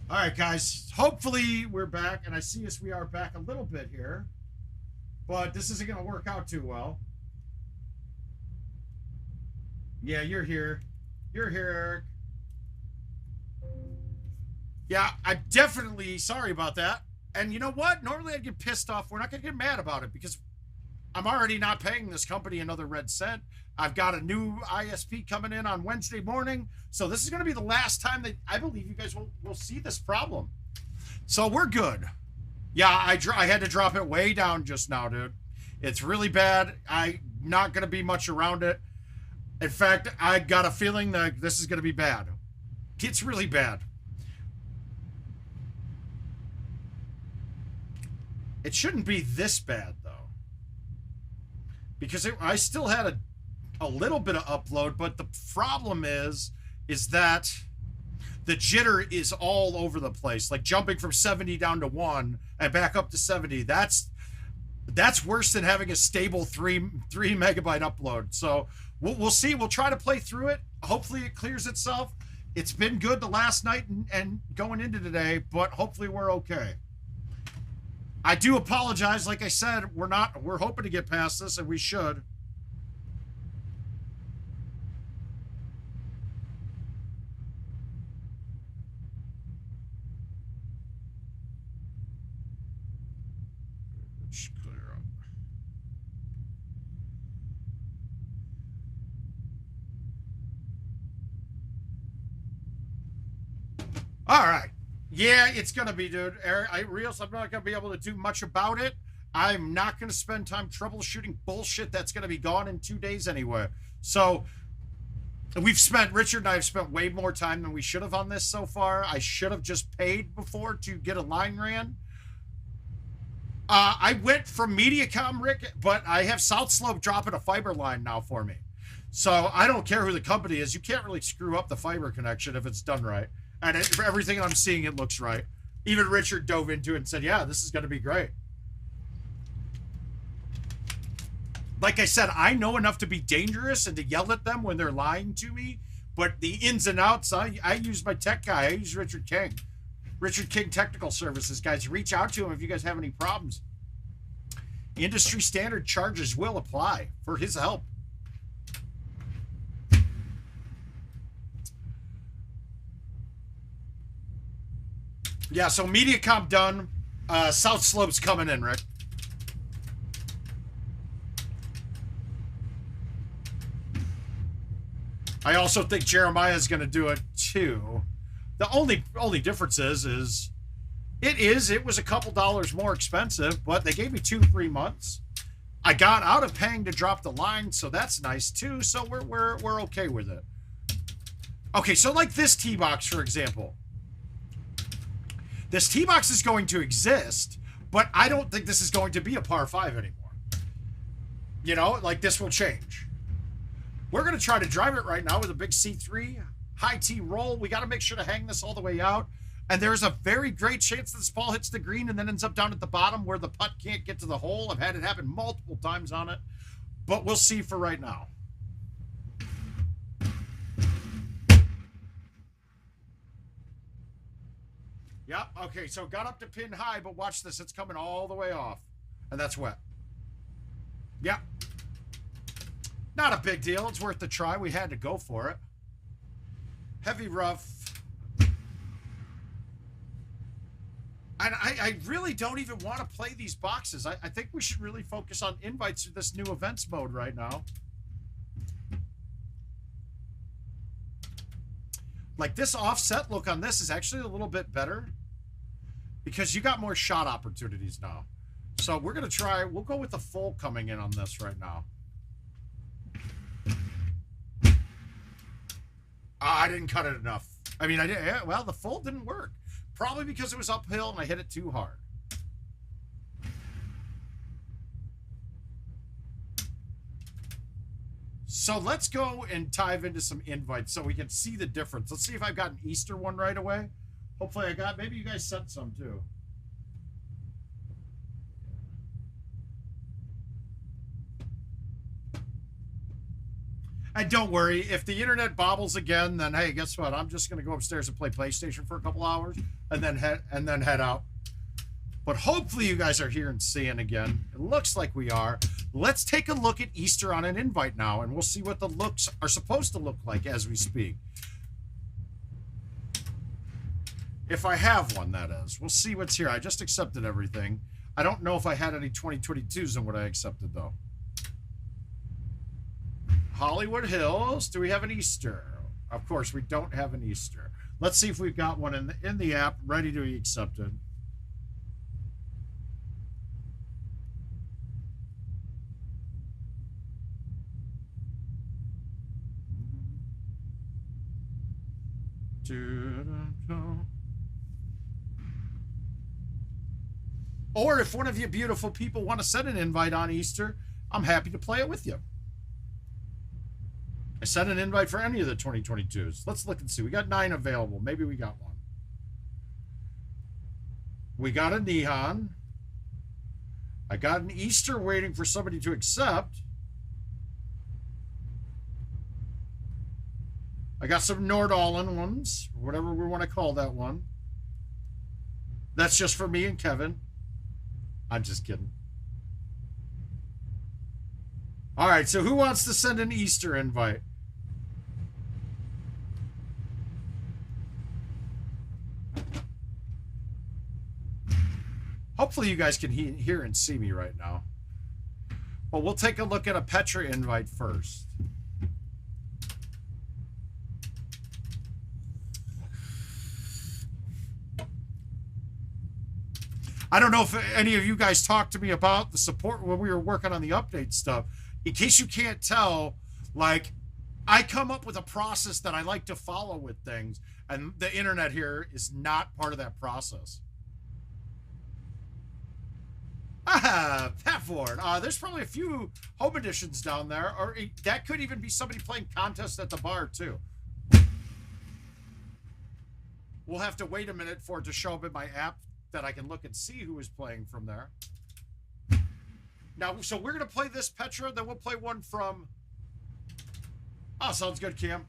All right, guys. Hopefully we're back, and I see us. We are back a little bit here, but this isn't going to work out too well. Yeah, you're here. You're here, Eric. Yeah, I'm definitely sorry about that. And you know what? Normally I'd get pissed off. We're not going to get mad about it because I'm already not paying this company another red cent. I've got a new ISP coming in on Wednesday morning. So this is going to be the last time that I believe you guys will see this problem. So we're good. Yeah, I had to drop it way down just now, dude. It's really bad. I'm not going to be much around it. In fact, I got a feeling that this is going to be bad. It's really bad. It shouldn't be this bad, though. Because I still had a little bit of upload, but the problem is that the jitter is all over the place, like jumping from 70 down to 1 and back up to 70. That's worse than having a stable 3 megabyte upload. So we'll see. We'll try to play through it. Hopefully it clears itself. It's been good the last night and going into today, but hopefully we're okay. I do apologize. Like I said, we're hoping to get past this, and we should. Let's clear up. All right. Yeah, it's going to be, dude. I'm not going to be able to do much about it. I'm not going to spend time troubleshooting bullshit that's going to be gone in 2 days anyway. So Richard and I have spent way more time than we should have on this so far. I should have just paid before to get a line ran. I went from Mediacom, Rick, but I have South Slope dropping a fiber line now for me. So I don't care who the company is. You can't really screw up the fiber connection if it's done right. And for everything I'm seeing, it looks right. Even Richard dove into it and said, yeah, this is going to be great. Like I said, I know enough to be dangerous and to yell at them when they're lying to me. But the ins and outs, I use my tech guy. I use Richard King. Richard King Technical Services, guys. Reach out to him if you guys have any problems. Industry standard charges will apply for his help. Yeah, so Mediacom done. South Slope's coming in, Rick. I also think Jeremiah's going to do it too. The only difference is it was a couple dollars more expensive, but they gave me 2-3 months. I got out of paying to drop the line, so that's nice too. So we're okay with it. Okay, so like this T-Box, for example. This T-Box is going to exist, but I don't think this is going to be a par 5 anymore. You know, like this will change. We're going to try to drive it right now with a big C3, high T roll. We got to make sure to hang this all the way out. And there's a very great chance that this ball hits the green and then ends up down at the bottom where the putt can't get to the hole. I've had it happen multiple times on it, but we'll see for right now. Yeah, okay, so got up to pin high, but watch this. It's coming all the way off, and that's wet. Yeah. Not a big deal. It's worth the try. We had to go for it. Heavy rough. And I really don't even want to play these boxes. I think we should really focus on invites to this new events mode right now. Like this offset look on this is actually a little bit better because you got more shot opportunities now. So we're going to try, we'll go with the full coming in on this right now. I didn't cut it enough. I mean, well, the full didn't work. Probably because it was uphill and I hit it too hard. So let's go and dive into some invites so we can see the difference. Let's see if I've got an Easter one right away. Hopefully I got, maybe you guys sent some too. And don't worry, if the internet bobbles again, then hey, guess what? I'm just gonna go upstairs and play PlayStation for a couple hours and then head out. But hopefully you guys are here and seeing again. It looks like we are. Let's take a look at Easter on an invite now, and we'll see what the looks are supposed to look like as we speak. If I have one, that is. We'll see what's here. I just accepted everything. I don't know if I had any 2022s in what I accepted, though. Hollywood Hills. Do we have an Easter? Of course, we don't have an Easter. Let's see if we've got one in the app ready to be accepted. Or if one of you beautiful people want to send an invite on Easter, I'm happy to play it with you. I sent an invite for any of the 2022s. Let's look and see. We got 9 available. Maybe we got one. We got a Neon. I got an Easter waiting for somebody to accept. I got some Nordalen ones, or whatever we want to call that one. That's just for me and Kevin. I'm just kidding. All right, so who wants to send an Easter invite? Hopefully you guys can hear and see me right now. Well, we'll take a look at a Petra invite first. I don't know if any of you guys talked to me about the support when we were working on the update stuff. In case you can't tell, like, I come up with a process that I like to follow with things, and the internet here is not part of that process. Ah, Patford. There's probably a few home editions down there, or that could even be somebody playing contests at the bar, too. We'll have to wait a minute for it to show up in my app that I can look and see who is playing from there. Now, so we're going to play this Petra, then we'll play one from... Oh, sounds good, Cam.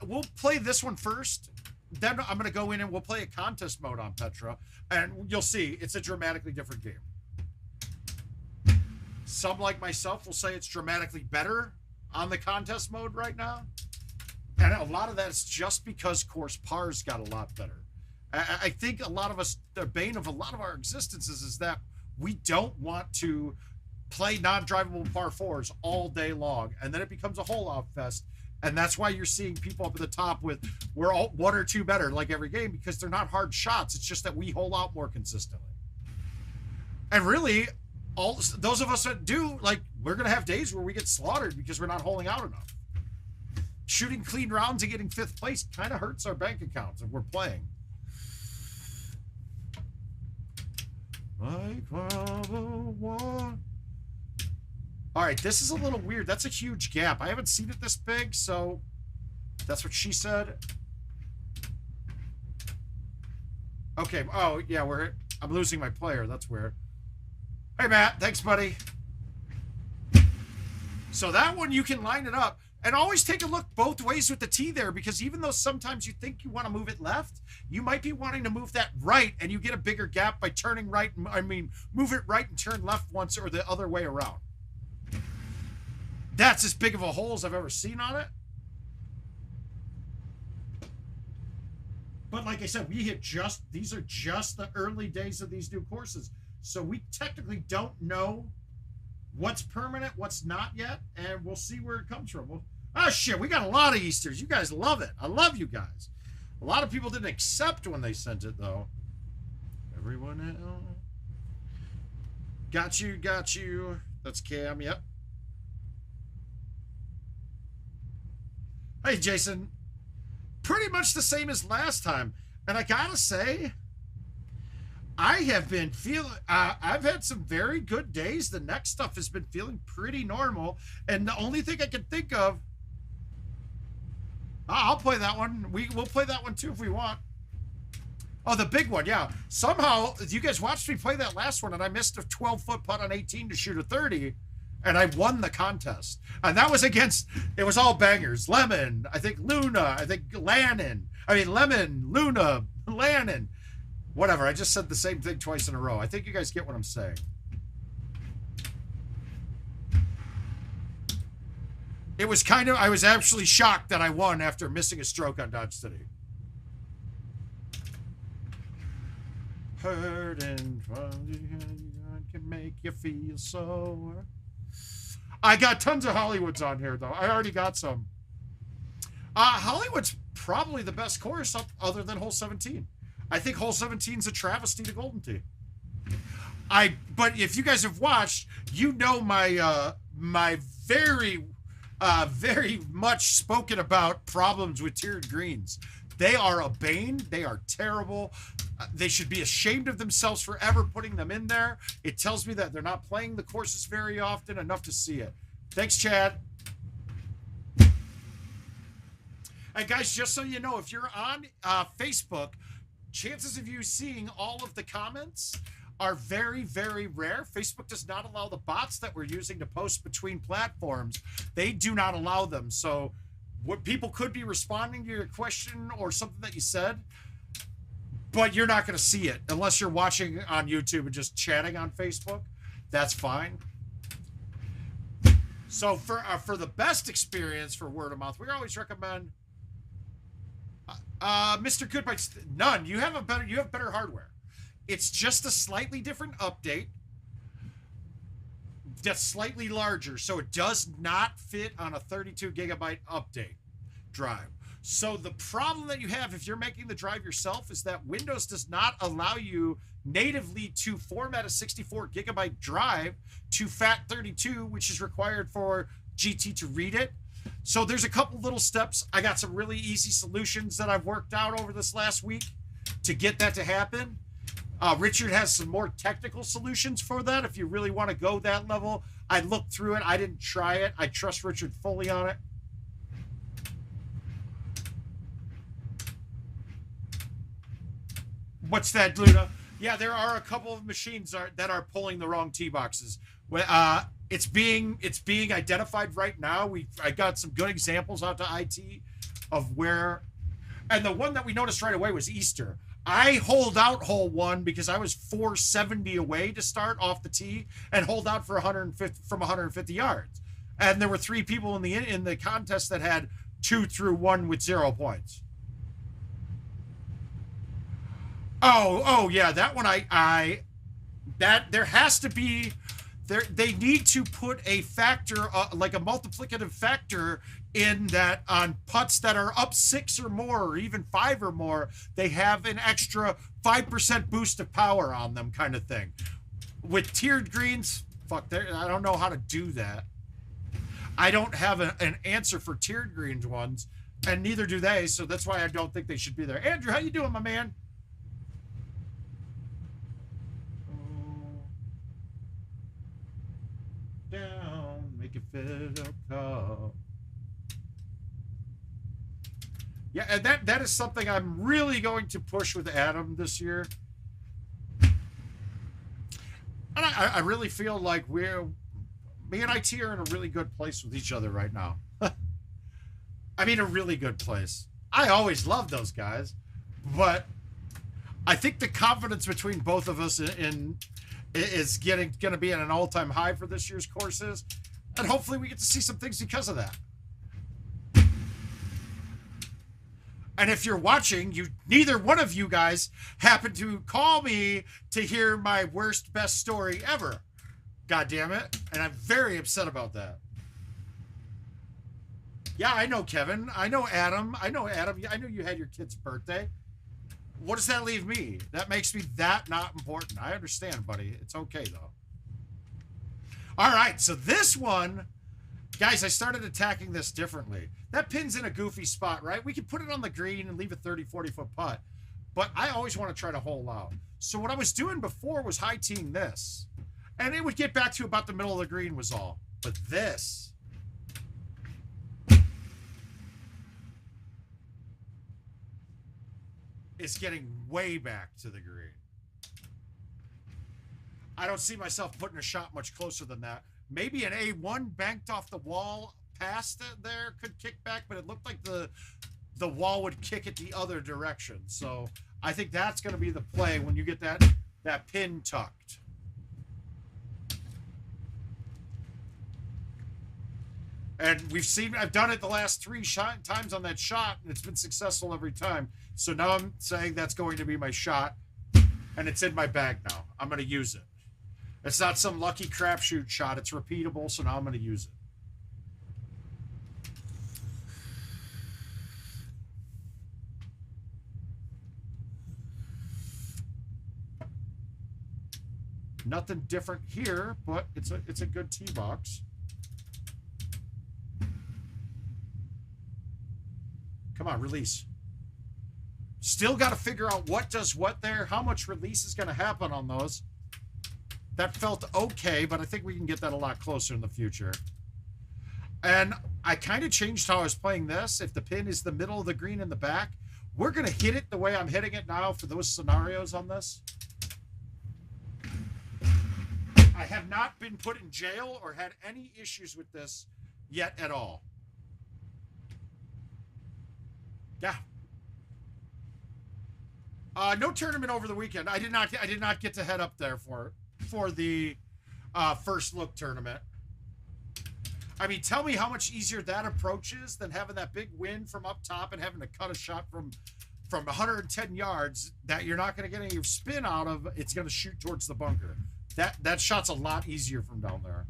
We'll play this one first. Then I'm going to go in and we'll play a contest mode on Petra. And you'll see, it's a dramatically different game. Some, like myself, will say it's dramatically better on the contest mode right now. And a lot of that is just because course pars got a lot better. I think a lot of us, the bane of a lot of our existences is that we don't want to play non-drivable par 4s all day long, and then it becomes a hole-out fest, and that's why you're seeing people up at the top with we're all 1 or 2 better like every game, because they're not hard shots. It's just that we hole out more consistently. And really, all those of us that do, like, we're gonna have days where we get slaughtered because we're not holing out enough. Shooting clean rounds and getting 5th place kind of hurts our bank accounts if we're playing. All right, this is a little weird. That's a huge gap. I haven't seen it this big, so that's what she said. Okay. Oh, yeah, I'm losing my player. That's weird. Hey, Matt. Thanks, buddy. So that one, you can line it up. And always take a look both ways with the T there, because even though sometimes you think you want to move it left, you might be wanting to move that right, and you get a bigger gap by turning right. Move it right and turn left once, or the other way around. That's as big of a hole as I've ever seen on it. But like I said, these are just the early days of these new courses. So we technically don't know what's permanent, what's not yet, and we'll see where it comes from. Oh, shit, we got a lot of Easters. You guys love it. I love you guys. A lot of people didn't accept when they sent it, though. Everyone else. Got you. That's Cam, yep. Hey, Jason. Pretty much the same as last time. And I gotta say, I have been feeling, I've had some very good days. The next stuff has been feeling pretty normal. And the only thing I can think of, I'll play that one. We'll play that one too if we want. Oh, the big one, yeah. Somehow, you guys watched me play that last one, and I missed a 12-foot putt on 18 to shoot a 30. And I won the contest. And that was against, it was all bangers. Lemon, I think Luna, I think Lannon. I mean, Lemon, Luna, Lannon. Whatever, I just said the same thing twice in a row. I think you guys get what I'm saying. It was kind of, I was actually shocked that I won after missing a stroke on Dodge City. Hurt and can make you feel sore. I got tons of Hollywoods on here, though. I already got some. Hollywood's probably the best course other than Hole 17. I think Hole 17 is a travesty to Golden Tee. But if you guys have watched, you know my my very much spoken about problems with tiered greens. They are a bane. They are terrible. They should be ashamed of themselves for ever putting them in there. It tells me that they're not playing the courses very often enough to see it. Thanks, Chad. And guys, just so you know, if you're on Facebook, chances of you seeing all of the comments are very, very rare. Facebook does not allow the bots that we're using to post between platforms. They do not allow them. So what people could be responding to your question or something that you said, but you're not going to see it unless you're watching on YouTube and just chatting on Facebook. That's fine. So for the best experience for word of mouth, we always recommend Mr. Goodbye. None. You have better hardware. It's just a slightly different update that's slightly larger, so it does not fit on a 32 gigabyte update drive. So the problem that you have if you're making the drive yourself is that Windows does not allow you natively to format a 64 gigabyte drive to FAT32, which is required for GT to read it. So there's a couple little steps. I got some really easy solutions that I've worked out over this last week to get that to happen. Richard has some more technical solutions for that. If you really want to go that level, I looked through it. I didn't try it. I trust Richard fully on it. What's that, Luna? Yeah, there are a couple of machines that are pulling the wrong tee boxes. It's being identified right now. I got some good examples out to IT of where, and the one that we noticed right away was Easter. I hold out hole 1 because I was 470 away to start off the tee and hold out for 150 from 150 yards. And there were 3 people in the contest that had 2 through 1 with 0 points. Oh yeah, that one there has to be they need to put a factor like a multiplicative factor in that on putts that are up 6 or more or even 5 or more, they have an extra 5% boost of power on them kind of thing. With tiered greens, I don't know how to do that. I don't have an answer for tiered greens ones, and neither do they, so that's why I don't think they should be there. Andrew, how you doing, my man? Down, make it fit a cup. Yeah, and that is something I'm really going to push with Adam this year. And I really feel like me and IT are in a really good place with each other right now. I mean, a really good place. I always loved those guys, but I think the confidence between both of us is going to be at an all-time high for this year's courses, and hopefully we get to see some things because of that. And if you're watching, neither one of you guys happen to call me to hear my worst, best story ever. God damn it. And I'm very upset about that. Yeah, I know, Kevin. I know, Adam. I know you had your kid's birthday. What does that leave me? That makes me that not important. I understand, buddy. It's okay, though. All right, so this one, guys, I started attacking this differently. That pin's in a goofy spot, right? We could put it on the green and leave a 30, 40-foot putt, but I always want to try to hole out. So what I was doing before was high-teeing this, and it would get back to about the middle of the green was all. But this is getting way back to the green. I don't see myself putting a shot much closer than that. maybe an A1 banked off the wall past it there could kick back, but it looked like the wall would kick it the other direction. So I think that's going to be the play when you get that pin tucked. And I've done it the last 3 times on that shot, and it's been successful every time. So now I'm saying that's going to be my shot, and it's in my bag now. I'm going to use it. It's not some lucky crapshoot shot. It's repeatable, so now I'm going to use it. Nothing different here, but it's a good tee box. Come on, release. Still got to figure out what does what there, how much release is going to happen on those. That felt okay, but I think we can get that a lot closer in the future. And I kind of changed how I was playing this. If the pin is the middle of the green in the back, we're going to hit it the way I'm hitting it now for those scenarios on this. I have not been put in jail or had any issues with this yet at all. Yeah. No tournament over the weekend. I did not get to head up there for the first look tournament. I mean, tell me how much easier that approach is than having that big win from up top and having to cut a shot from 110 yards that you're not going to get any spin out of. It's going to shoot towards the bunker. That shot's a lot easier from down there.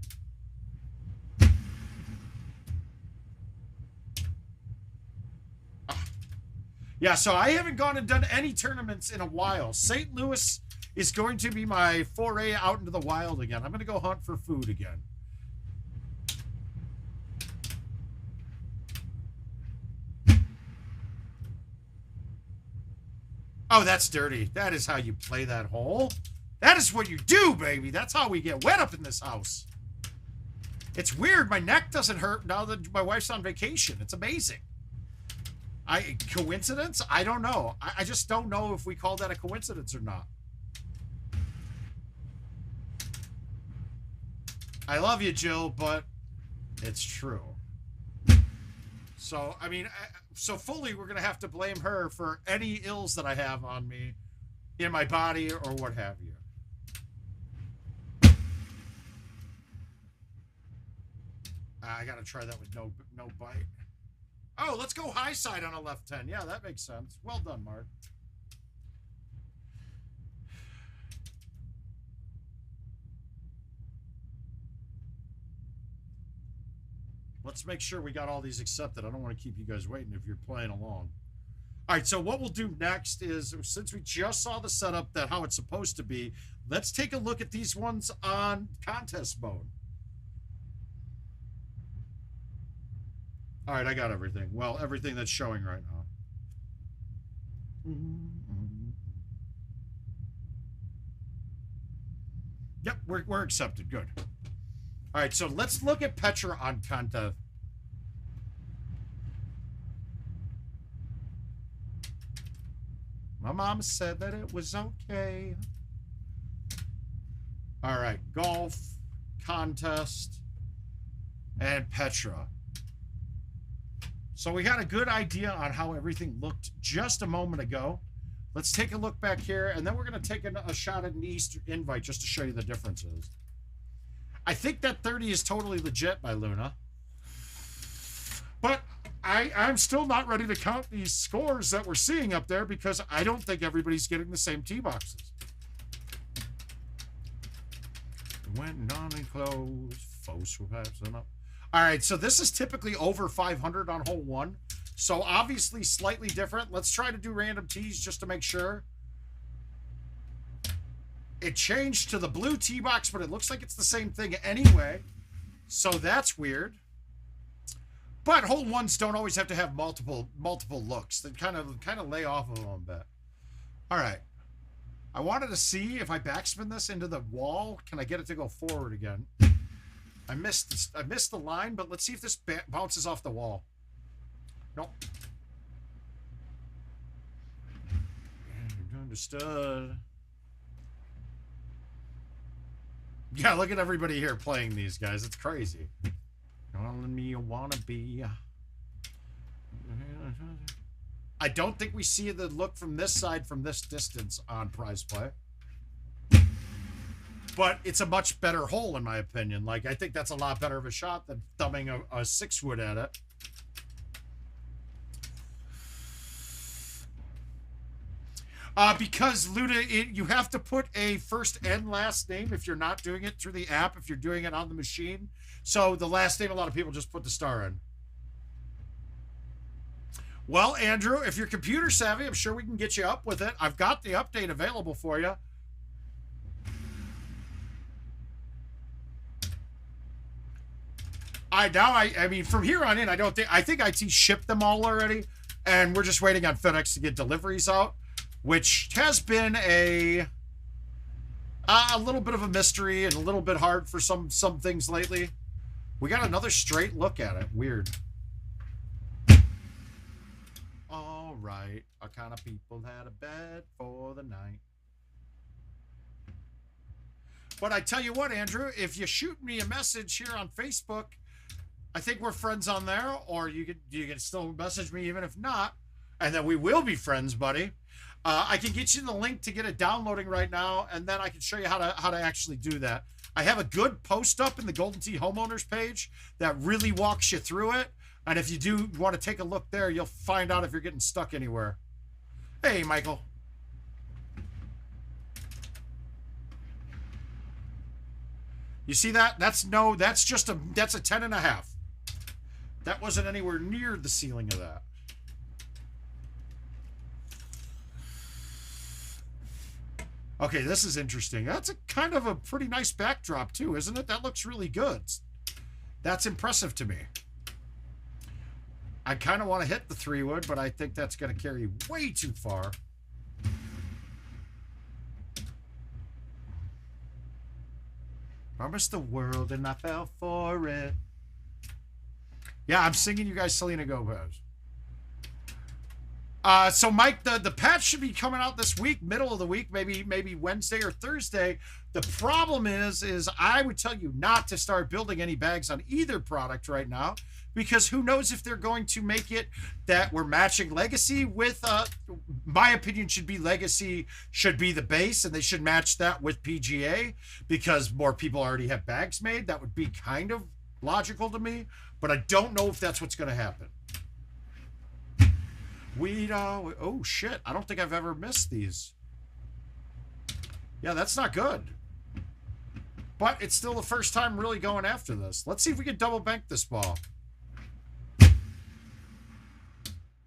Yeah, so I haven't gone and done any tournaments in a while. St. Louis is going to be my foray out into the wild again. I'm going to go hunt for food again. Oh, that's dirty. That is how you play that hole. That is what you do, baby. That's how we get wet up in this house. It's weird. My neck doesn't hurt now that my wife's on vacation. It's amazing. Coincidence? I don't know. I just don't know if we call that a coincidence or not. I love you, Jill, but it's true. So, I mean, so fully we're going to have to blame her for any ills that I have on me in my body or what have you. I got to try that with no bite. Oh, let's go high side on a left 10. Yeah, that makes sense. Well done, Marc. Let's make sure we got all these accepted. I don't want to keep you guys waiting if you're playing along. All right, so what we'll do next is, since we just saw the setup, that how it's supposed to be, let's take a look at these ones on contest mode. All right, I got everything. Well, everything that's showing right now. Yep, we're accepted. Good. All right, so let's look at Petra on contest. My mom said that it was okay. All right, golf, contest, and Petra. So we got a good idea on how everything looked just a moment ago. Let's take a look back here, and then we're going to take a shot at an Easter invite just to show you the differences. I think that 30 is totally legit by Luna. But I'm still not ready to count these scores that we're seeing up there because I don't think everybody's getting the same tee boxes. Went on and closed. Folks were passing up. All right, so this is typically over 500 on hole 1. So obviously slightly different. Let's try to do random tees just to make sure. It changed to the blue tee box, but it looks like it's the same thing anyway. So that's weird. But hole 1s don't always have to have multiple looks. They kind of lay off of them a bit. All right. I wanted to see if I backspin this into the wall. Can I get it to go forward again? I missed the line, but let's see if this bounces off the wall. Nope. Understood. Yeah, look at everybody here playing these guys. It's crazy. Calling me a wannabe. I don't think we see the look from this side from this distance on prize play. But it's a much better hole, in my opinion. Like, I think that's a lot better of a shot than thumbing a 6-wood at it. Because, Luda, you have to put a first and last name if you're not doing it through the app, if you're doing it on the machine. So the last name, a lot of people just put the star in. Well, Andrew, if you're computer savvy, I'm sure we can get you up with it. I've got the update available for you. I mean, from here on in, I think IT shipped them all already, and we're just waiting on FedEx to get deliveries out, which has been a little bit of a mystery and a little bit hard for some things lately. We got another straight look at it. Weird. All right, our kind of people had a bed for the night. But I tell you what, Andrew, if you shoot me a message here on Facebook, I think we're friends on there, or you can still message me even if not, and then we will be friends, buddy. I can get you the link to get it downloading right now, and then I can show you how to actually do that. I have a good post up in the Golden Tee homeowners page that really walks you through it. And if you do want to take a look there, you'll find out if you're getting stuck anywhere. Hey, Michael. You see that? That's a 10.5. That wasn't anywhere near the ceiling of that. Okay, this is interesting. That's a kind of a pretty nice backdrop too, isn't it? That looks really good. That's impressive to me. I kind of want to hit the 3-wood, but I think that's going to carry way too far. Promised the world and I fell for it. Yeah, I'm singing you guys Selena Gomez. So Mike, the patch should be coming out this week, middle of the week, maybe Wednesday or Thursday. The problem is I would tell you not to start building any bags on either product right now, because who knows if they're going to make it that we're matching Legacy with, my opinion Legacy should be the base, and they should match that with PGA because more people already have bags made. That would be kind of logical to me, but I don't know if that's what's going to happen. Oh shit, I don't think I've ever missed these. Yeah, that's not good. But it's still the first time really going after this. Let's see if we can double bank this ball.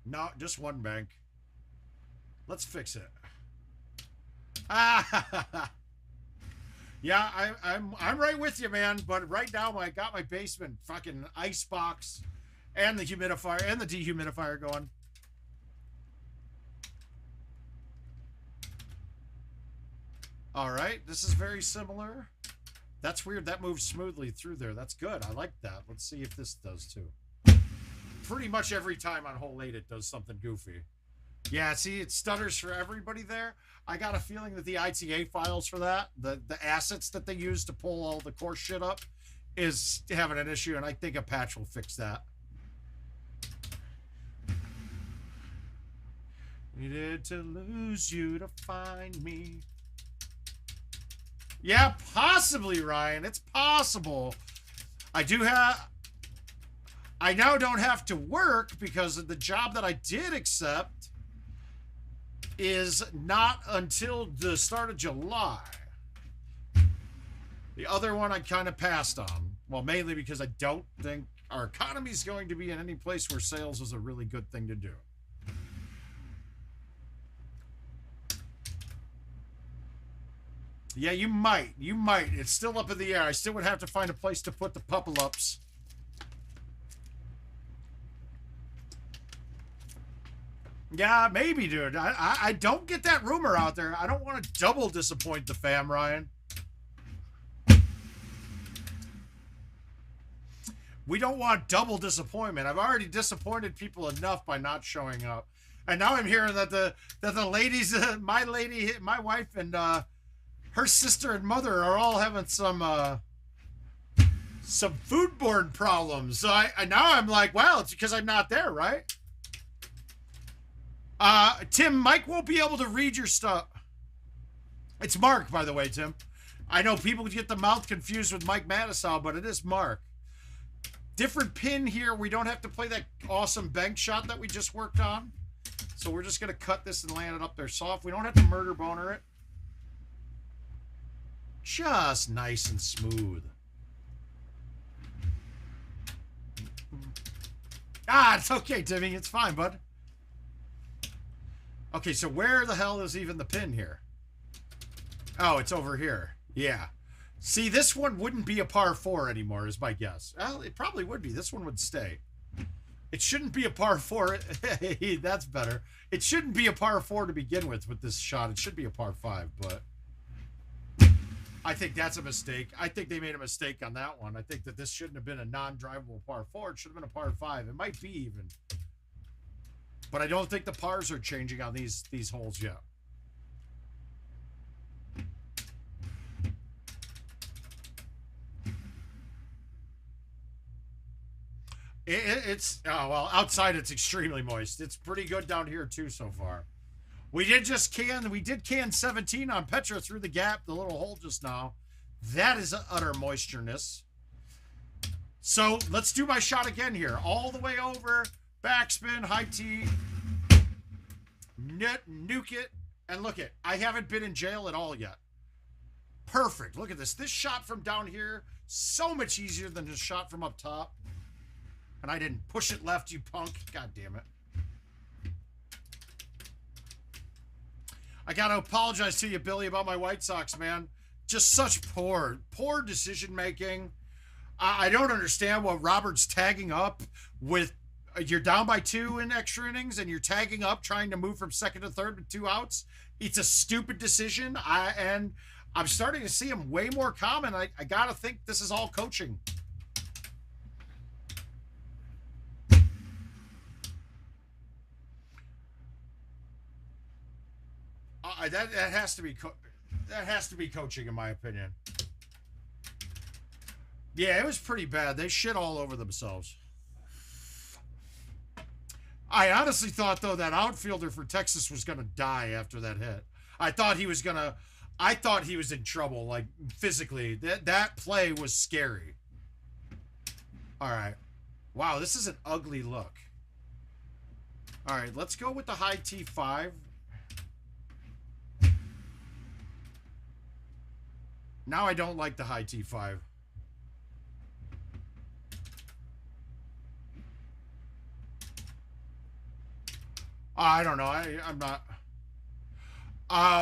No, just one bank. Let's fix it. Yeah, I'm right with you, man. But right now I got my basement fucking ice box and the humidifier and the dehumidifier going. All right, this is very similar. That's weird. That moves smoothly through there. That's good. I like that. Let's see if this does too. Pretty much every time on hole 8 it does something goofy. Yeah, see, it stutters for everybody there. I got a feeling that the ITA files for that, the assets that they use to pull all the course shit up, is having an issue, and I think a patch will fix that. Needed to lose you to find me. Yeah, possibly, Ryan. It's possible. I now don't have to work because of the job that I did accept is not until the start of July. The other one I kind of passed on. Well, mainly because I don't think our economy is going to be in any place where sales is a really good thing to do. Yeah, you might. You might. It's still up in the air. I still would have to find a place to put the puppel-ups. Yeah, maybe, dude. I don't get that rumor out there. I don't want to double disappoint the fam, Ryan. We don't want double disappointment. I've already disappointed people enough by not showing up. And now I'm hearing that the ladies, my wife and her sister and mother are all having some foodborne problems. So I now I'm like, well, it's because I'm not there, right? Tim, Mike won't be able to read your stuff. It's Mark, by the way, Tim. I know people get the mouth confused with Mike Mattisau, but it is Mark. Different pin here. We don't have to play that awesome bank shot that we just worked on. So we're just going to cut this and land it up there soft. We don't have to murder boner it. Just nice and smooth. Ah, it's okay, Timmy. It's fine, bud. Okay, so where the hell is even the pin here? Oh, it's over here. Yeah. See, this one wouldn't be a par 4 anymore, is my guess. Well, it probably would be. This one would stay. It shouldn't be a par 4. Hey, that's better. It shouldn't be a par 4 to begin with this shot. It should be a par 5, but I think that's a mistake. I think they made a mistake on that one. I think that this shouldn't have been a non-drivable par 4. It should have been a par 5. It might be even. But I don't think the pars are changing on these holes yet. It's oh well, outside it's extremely moist. It's pretty good down here too so far. We did can 17 on Petra through the gap, the little hole just now. That is utter moistureness. So let's do my shot again here. All the way over, backspin, high tee, nuke it, and look it. I haven't been in jail at all yet. Perfect. Look at this. This shot from down here, so much easier than the shot from up top. And I didn't push it left, you punk. God damn it. I got to apologize to you, Billy, about my White Sox, man. Just such poor decision making. I don't understand what Robert's tagging up with. You're down by 2 in extra innings, and you're tagging up trying to move from second to third with 2 outs. It's a stupid decision. And I'm starting to see him way more common. I got to think this is all coaching. That has to be coaching, in my opinion. Yeah, it was pretty bad. They shit all over themselves. I honestly thought, though, that outfielder for Texas was going to die after that hit. I thought he was in trouble, like, physically. That play was scary. All right. Wow, this is an ugly look. All right, let's go with the high T5. Now I don't like the high T5. I don't know. I'm not.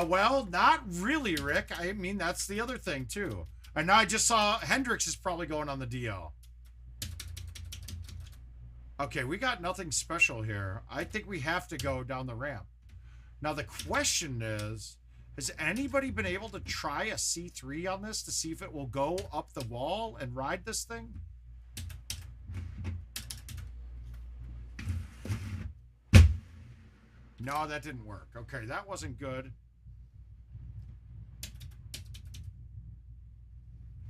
Well, not really, Rick. I mean, that's the other thing, too. And now I just saw Hendricks is probably going on the DL. Okay, we got nothing special here. I think we have to go down the ramp. Now, the question is, has anybody been able to try a C3 on this to see if it will go up the wall and ride this thing? No, that didn't work. Okay, that wasn't good.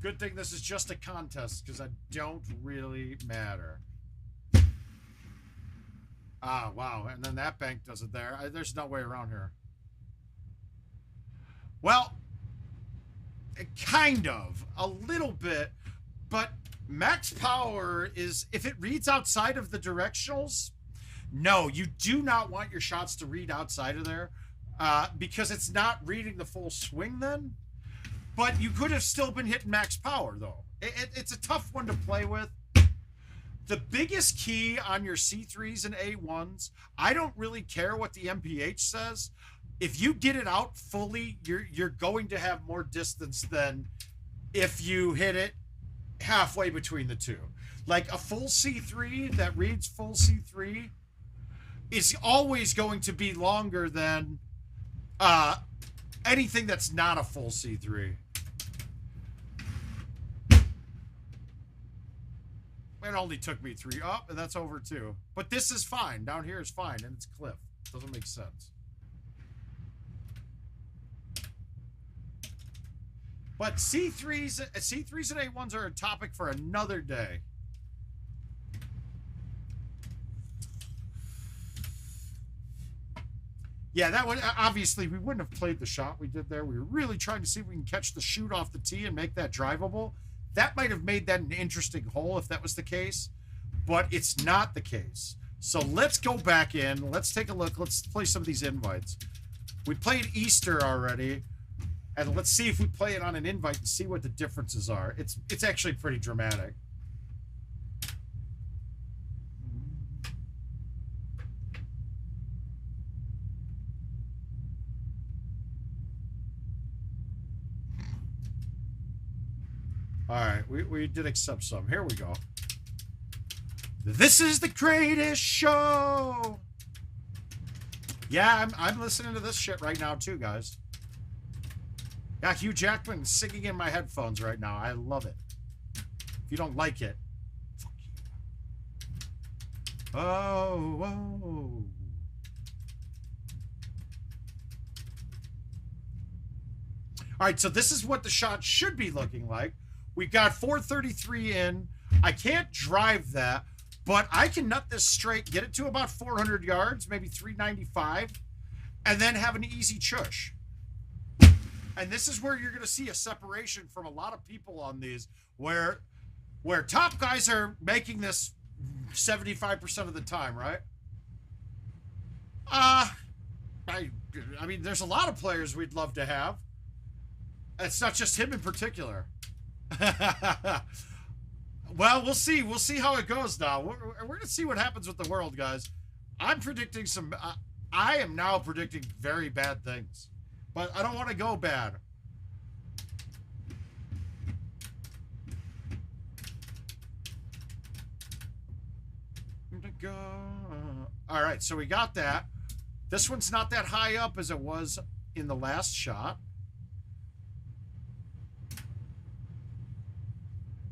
Good thing this is just a contest, because I don't really matter. Ah, wow. And then that bank does it there. There's no way around here. Well, kind of. A little bit. But max power is, if it reads outside of the directionals, no, you do not want your shots to read outside of there, because it's not reading the full swing then. But you could have still been hitting max power, though. It's a tough one to play with. The biggest key on your C3s and A1s, I don't really care what the MPH says. If you get it out fully, you're going to have more distance than if you hit it halfway between the two. Like a full C3 that reads full C3 is always going to be longer than anything that's not a full C3. It only took me 3 up, and that's over 2. But this is fine. Down here is fine, and it's cliff. Doesn't make sense. But C3s and A1s are a topic for another day. Yeah, that would obviously we wouldn't have played the shot we did there. We were really trying to see if we can catch the shoot off the tee and make that drivable. That might have made that an interesting hole if that was the case, but it's not the case. So let's go back in. Let's take a look. Let's play some of these invites. We played Easter already, and let's see if we play it on an invite and see what the differences are. It's actually pretty dramatic. All right, we did accept some. Here we go. This is the greatest show. Yeah, I'm listening to this shit right now too, guys. Yeah, Hugh Jackman singing in my headphones right now. I love it. If you don't like it, fuck you. Oh, oh. All right, so this is what the shot should be looking like. We got 433 in. I can't drive that, but I can nut this straight, get it to about 400 yards, maybe 395, and then have an easy chush. And this is where you're going to see a separation from a lot of people on these, where top guys are making this 75% of the time, right? I mean, there's a lot of players we'd love to have. It's not just him in particular. Well, we'll see. We'll see how it goes now. We're going to see what happens with the world, guys. I'm predicting some... I am now predicting very bad things. But I don't want to go bad. All right, so we got that. This one's not that high up as it was in the last shot.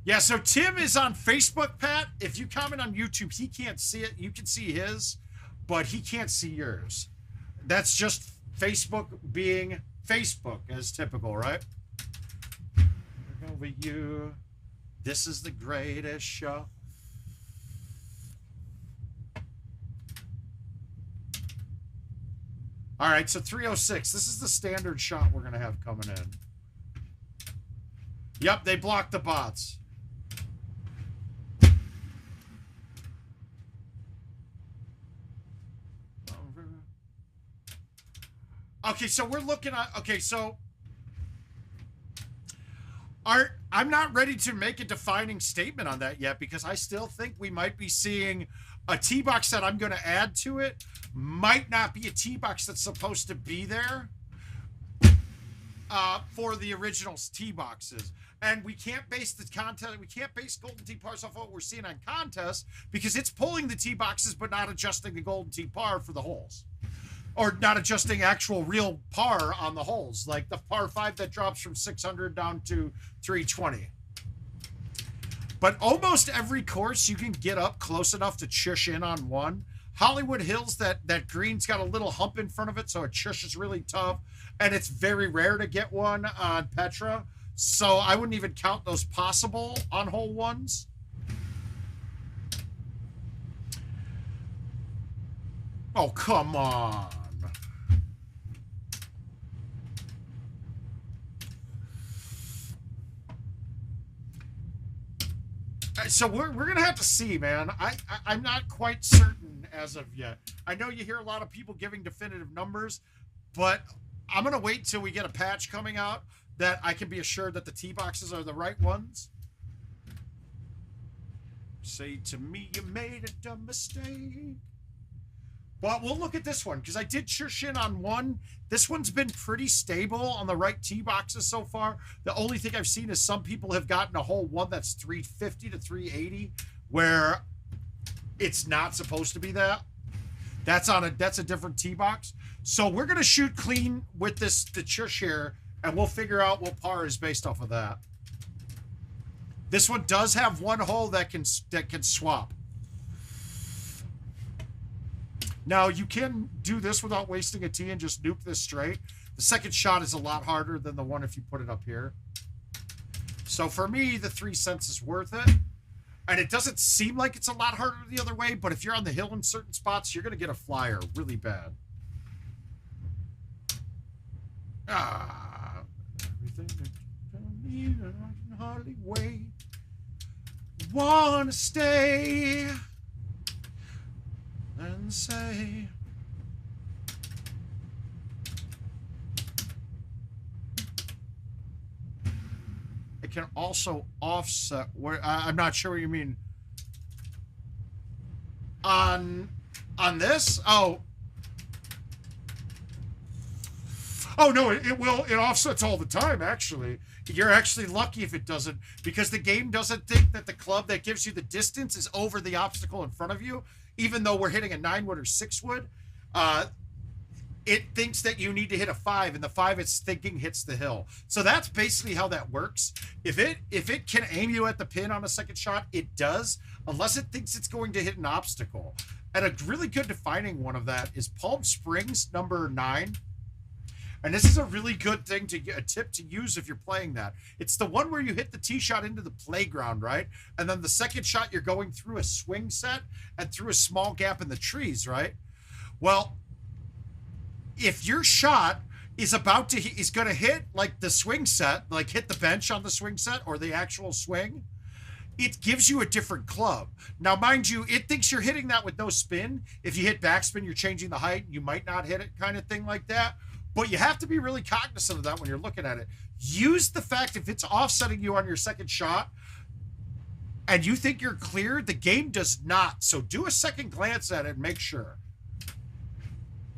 Yeah, so Tim is on Facebook, Pat. If you comment on YouTube, he can't see it. You can see his, but he can't see yours. That's just Facebook being Facebook, as typical, right? Over you. This is the greatest show. All right, so 306. This is the standard shot we're going to have coming in. Yep, they blocked the bots. Okay, so we're looking at... Okay, so... I'm not ready to make a defining statement on that yet because I still think we might be seeing a tee box that I'm going to add to it. Might not be a tee box that's supposed to be there for the original tee boxes. And we can't base the contest... We can't base Golden Tee Pars off what we're seeing on contests because it's pulling the tee boxes but not adjusting the Golden Tee Par for the holes. Or not adjusting actual real par on the holes, like the par 5 that drops from 600 down to 320. But almost every course you can get up close enough to chush in on one. Hollywood Hills, that green's got a little hump in front of it, so a chush is really tough. And it's very rare to get one on Petra. So I wouldn't even count those possible on hole ones. Oh, come on. So we're gonna have to see, man. I'm not quite certain as of yet. I know you hear a lot of people giving definitive numbers, but I'm gonna wait till we get a patch coming out that I can be assured that the tee boxes are the right ones. Say to me you made a dumb mistake. But we'll look at this one because I did chush in on one. This one's been pretty stable on the right tee boxes so far. The only thing I've seen is some people have gotten a hole one that's 350 to 380 where it's not supposed to be that. That's a different tee box. So we're gonna shoot clean with the chush here, and we'll figure out what par is based off of that. This one does have one hole that can swap. Now, you can do this without wasting a tee and just nuke this straight. The second shot is a lot harder than the one if you put it up here. So for me, the 3 cents is worth it. And it doesn't seem like it's a lot harder the other way, but if you're on the hill in certain spots, you're going to get a flyer really bad. Everything that you tell me, I can hardly wait. Wanna stay and say. It can also offset where I'm not sure what you mean. On this? Oh no, it will. It offsets all the time, actually. You're actually lucky if it doesn't, because the game doesn't think that the club that gives you the distance is over the obstacle in front of you, even though we're hitting a 9-wood or 6-wood. It thinks that you need to hit a 5, and the 5 it's thinking hits the hill. So that's basically how that works. If it can aim you at the pin on a second shot, it does, unless it thinks it's going to hit an obstacle. And a really good defining one of that is Palm Springs number 9. And this is a really good thing a tip to use if you're playing that. It's the one where you hit the tee shot into the playground, right? And then the second shot, you're going through a swing set and through a small gap in the trees, right? Well, if your shot is going to hit like the swing set, like hit the bench on the swing set or the actual swing, it gives you a different club. Now, mind you, it thinks you're hitting that with no spin. If you hit backspin, you're changing the height. You might not hit it, kind of thing like that. But you have to be really cognizant of that when you're looking at it. Use the fact if it's offsetting you on your second shot and you think you're clear, the game does not. So do a second glance at it and make sure.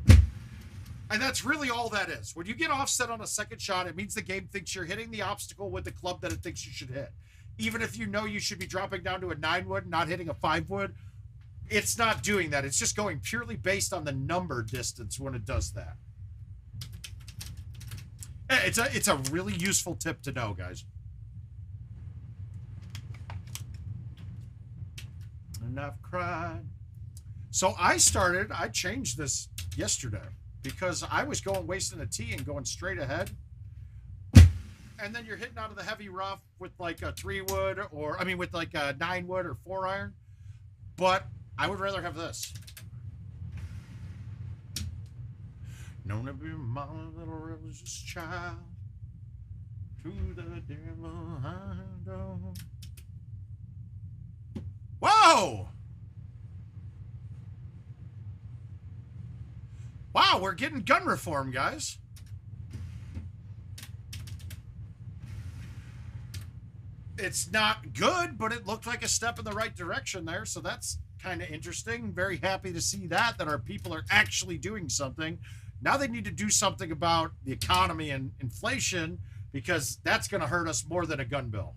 And that's really all that is. When you get offset on a second shot, it means the game thinks you're hitting the obstacle with the club that it thinks you should hit. Even if you know you should be dropping down to a 9-wood, not hitting a 5-wood, it's not doing that. It's just going purely based on the number distance when it does that. It's a really useful tip to know, guys. And I've cried. So I changed this yesterday because I was wasting a tee and going straight ahead. And then you're hitting out of the heavy rough with like a 3-wood with like a 9-wood or 4-iron. But I would rather have this. Known to be my little religious child, to the devil I go. Whoa! Wow, we're getting gun reform, guys. It's not good, but it looked like a step in the right direction there, so that's kind of interesting. Very happy to see that our people are actually doing something. Now they need to do something about the economy and inflation, because that's going to hurt us more than a gun bill.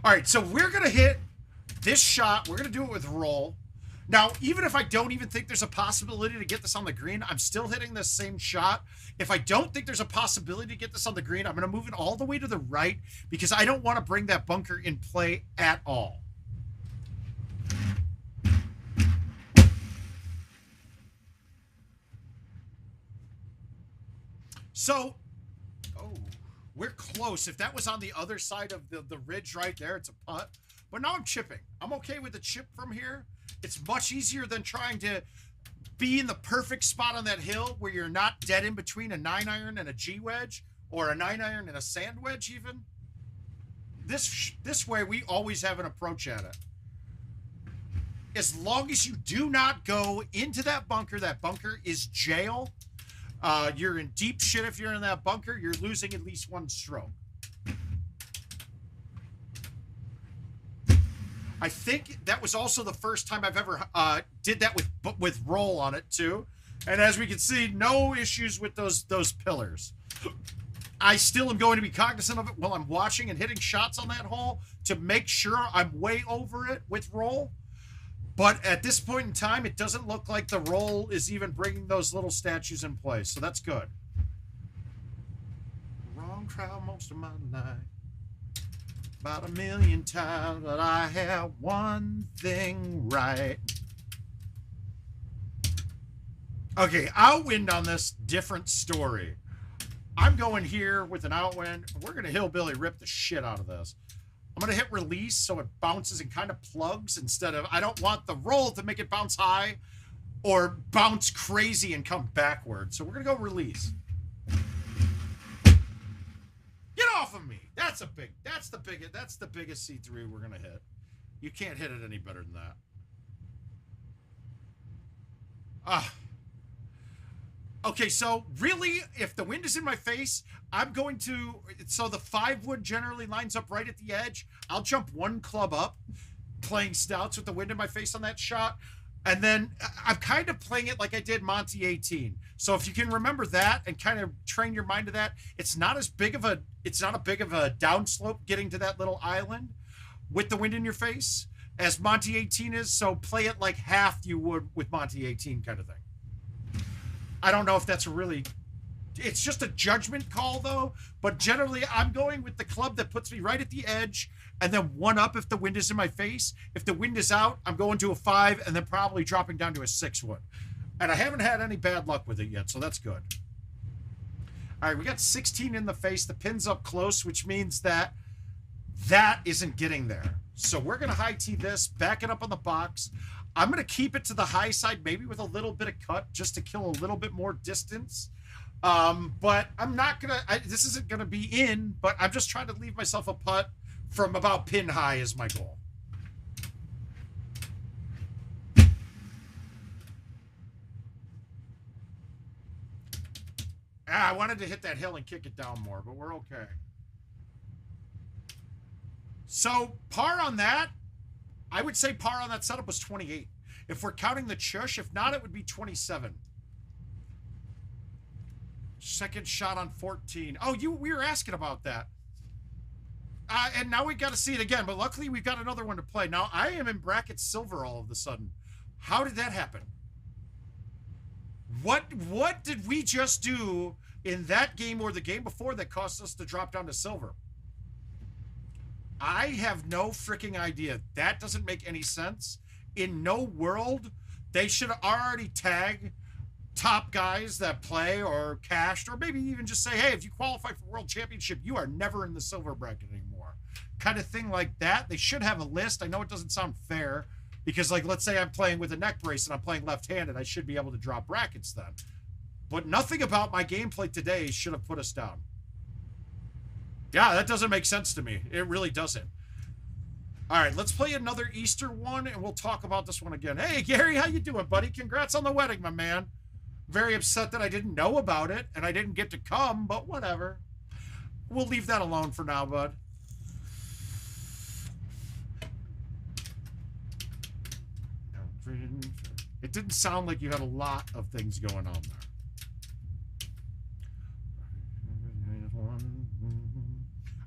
All right, so we're going to hit this shot. We're going to do it with roll. Now, even if I don't even think there's a possibility to get this on the green, I'm still hitting this same shot. If I don't think there's a possibility to get this on the green, I'm going to move it all the way to the right because I don't want to bring that bunker in play at all. So, we're close. If that was on the other side of the ridge right there, it's a putt. But now I'm chipping. I'm okay with the chip from here. It's much easier than trying to be in the perfect spot on that hill where you're not dead in between a 9-iron and a G wedge, or a 9-iron and a sand wedge even. This way, we always have an approach at it. As long as you do not go into that bunker is jail. You're in deep shit if you're in that bunker. You're losing at least one stroke. I think that was also the first time I've ever did that with roll on it too. And as we can see, no issues with those pillars. I still am going to be cognizant of it while I'm watching and hitting shots on that hole to make sure I'm way over it with roll. But at this point in time, it doesn't look like the roll is even bringing those little statues in place. So that's good. Wrong crowd most of my life. About 1,000,000 times that I have one thing right. Okay, I'll win on this. Different story. I'm going here with an outwind. We're going to hillbilly rip the shit out of this. I'm going to hit release so it bounces and kind of plugs instead of, I don't want the roll to make it bounce high or bounce crazy and come backward. So we're going to go release. Get off of me. That's the biggest C3 we're going to hit. You can't hit it any better than that. Okay, so really, if the wind is in my face, I'm going to, so the 5 wood generally lines up right at the edge. I'll jump 1 club up, playing stouts with the wind in my face on that shot. And then I'm kind of playing it like I did Monty 18. So if you can remember that and kind of train your mind to that, it's not a big of a downslope getting to that little island with the wind in your face as Monty 18 is. So play it like half you would with Monty 18 kind of thing. I don't know if that's really, it's just a judgment call though, but generally I'm going with the club that puts me right at the edge and then 1 up if the wind is in my face. If the wind is out, I'm going to a 5 and then probably dropping down to a 6 wood. And I haven't had any bad luck with it yet, so that's good. All right, we got 16 in the face. The pin's up close, which means that isn't getting there. So we're going to high tee this, back it up on the box. I'm going to keep it to the high side, maybe with a little bit of cut just to kill a little bit more distance. But I'm not going to, this isn't going to be in, but I'm just trying to leave myself a putt from about pin high is my goal. I wanted to hit that hill and kick it down more, but we're okay. So par on that, I would say par on that setup was 28. If we're counting the chush, if not, it would be 27. Second shot on 14. Oh, we were asking about that. And now we got to see it again, but luckily we've got another one to play. Now I am in bracket silver all of a sudden. How did that happen? What did we just do in that game or the game before that caused us to drop down to silver? I have no freaking idea. That doesn't make any sense. In no world, they should already tag top guys that play or cashed, or maybe even just say, hey, if you qualify for World Championship, you are never in the silver bracket anymore. Kind of thing like that. They should have a list. I know it doesn't sound fair because, like, let's say I'm playing with a neck brace and I'm playing left-handed. I should be able to drop brackets then. But nothing about my gameplay today should have put us down. Yeah, that doesn't make sense to me. It really doesn't. All right, let's play another Easter one, and we'll talk about this one again. Hey, Gary, how you doing, buddy? Congrats on the wedding, my man. Very upset that I didn't know about it, and I didn't get to come, but whatever. We'll leave that alone for now, bud. It didn't sound like you had a lot of things going on there.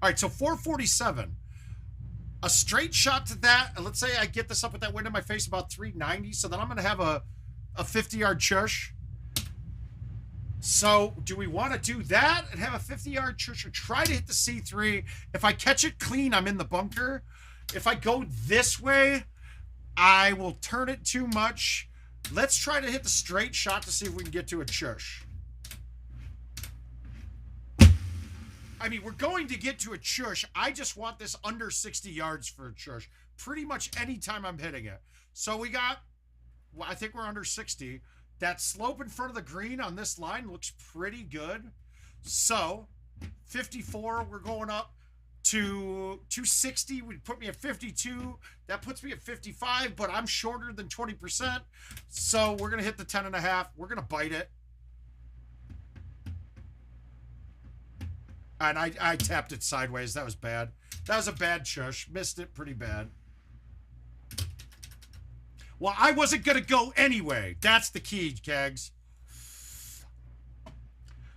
All right, so 447. A straight shot to that. Let's say I get this up with that wind in my face about 390. So then I'm going to have a 50-yard chush. So do we want to do that and have a 50-yard chush or try to hit the C3? If I catch it clean, I'm in the bunker. If I go this way, I will turn it too much. Let's try to hit the straight shot to see if we can get to a chush. I mean, we're going to get to a chush. I just want this under 60 yards for a chush. Pretty much any time I'm hitting it. So we got, well, I think we're under 60. That slope in front of the green on this line looks pretty good. So 54, we're going up to 260 would put me at 52. That puts me at 55, but I'm shorter than 20%. So we're going to hit the 10.5. We're going to bite it. And I tapped it sideways. That was bad. That was a bad chush. Missed it pretty bad. Well, I wasn't going to go anyway. That's the key, Kegs.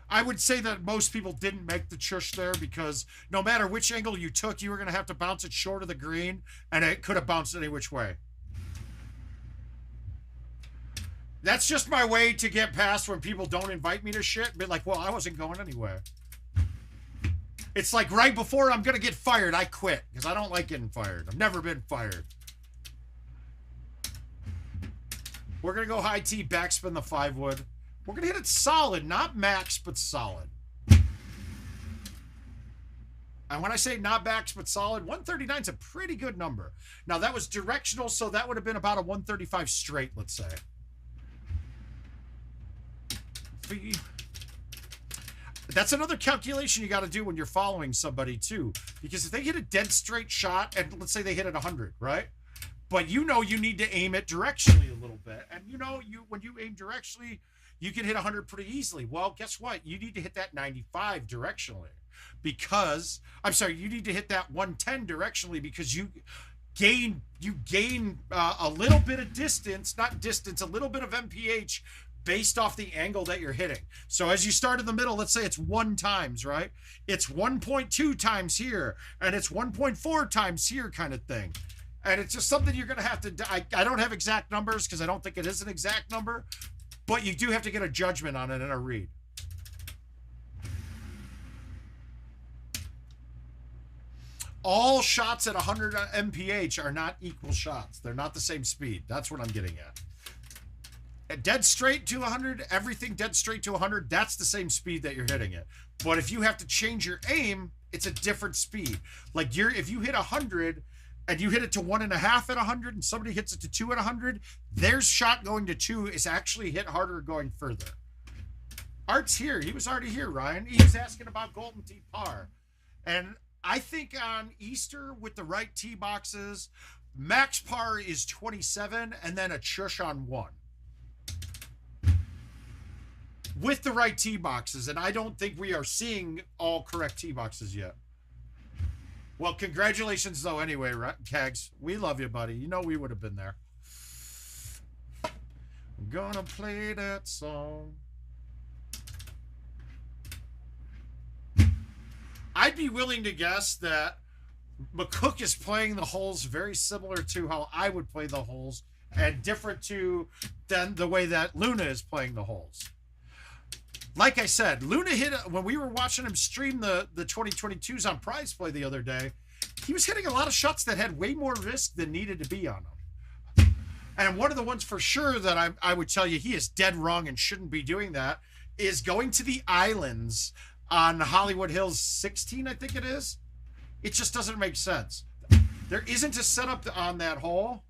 I would say that most people didn't make the chush there because no matter which angle you took, you were going to have to bounce it short of the green, and it could have bounced any which way. That's just my way to get past when people don't invite me to shit. Be like, well, I wasn't going anywhere. It's like right before I'm going to get fired, I quit because I don't like getting fired. I've never been fired. We're going to go high tee, backspin the 5 wood. We're going to hit it solid, not max, but solid. And when I say not backs but solid, 139 is a pretty good number. Now, that was directional, so that would have been about a 135 straight, let's say. That's another calculation you got to do when you're following somebody, too. Because if they hit a dead straight shot, and let's say they hit it 100, right? But you know you need to aim it directionally a little bit. And you know, when you aim directionally, you can hit 100 pretty easily. Well, guess what? You need to hit that 95 directionally. Because, I'm sorry, you need to hit that 110 directionally because you gain a little bit of distance, not distance, a little bit of MPH based off the angle that you're hitting. So as you start in the middle, let's say it's 1 times, right? It's 1.2 times here, and it's 1.4 times here kind of thing. And it's just something you're going to have to, I don't have exact numbers because I don't think it is an exact number, but you do have to get a judgment on it in a read. All shots at 100 mph are not equal shots. They're not the same speed. That's what I'm getting at. A dead straight to 100, everything dead straight to 100, that's the same speed that you're hitting it. But if you have to change your aim, it's a different speed. Like if you hit 100 and you hit it to 1.5 at 100 and somebody hits it to 2 at 100, their shot going to 2 is actually hit harder going further. Art's here. He was already here, Ryan. He was asking about Golden Tee Par. And I think on Easter with the right tee boxes, max par is 27 and then a chush on 1. With the right tee boxes, and I don't think we are seeing all correct tee boxes yet. Well, congratulations though anyway, Kags. We love you, buddy. You know we would have been there. I'm gonna play that song. I'd be willing to guess that McCook is playing the holes very similar to how I would play the holes and different than the way that Luna is playing the holes. Like I said, Luna hit, when we were watching him stream the 2022s on Prize Play the other day, he was hitting a lot of shots that had way more risk than needed to be on them. And one of the ones for sure that I would tell you he is dead wrong and shouldn't be doing that is going to the islands on Hollywood Hills 16, I think it is. It just doesn't make sense. There isn't a setup on that hole.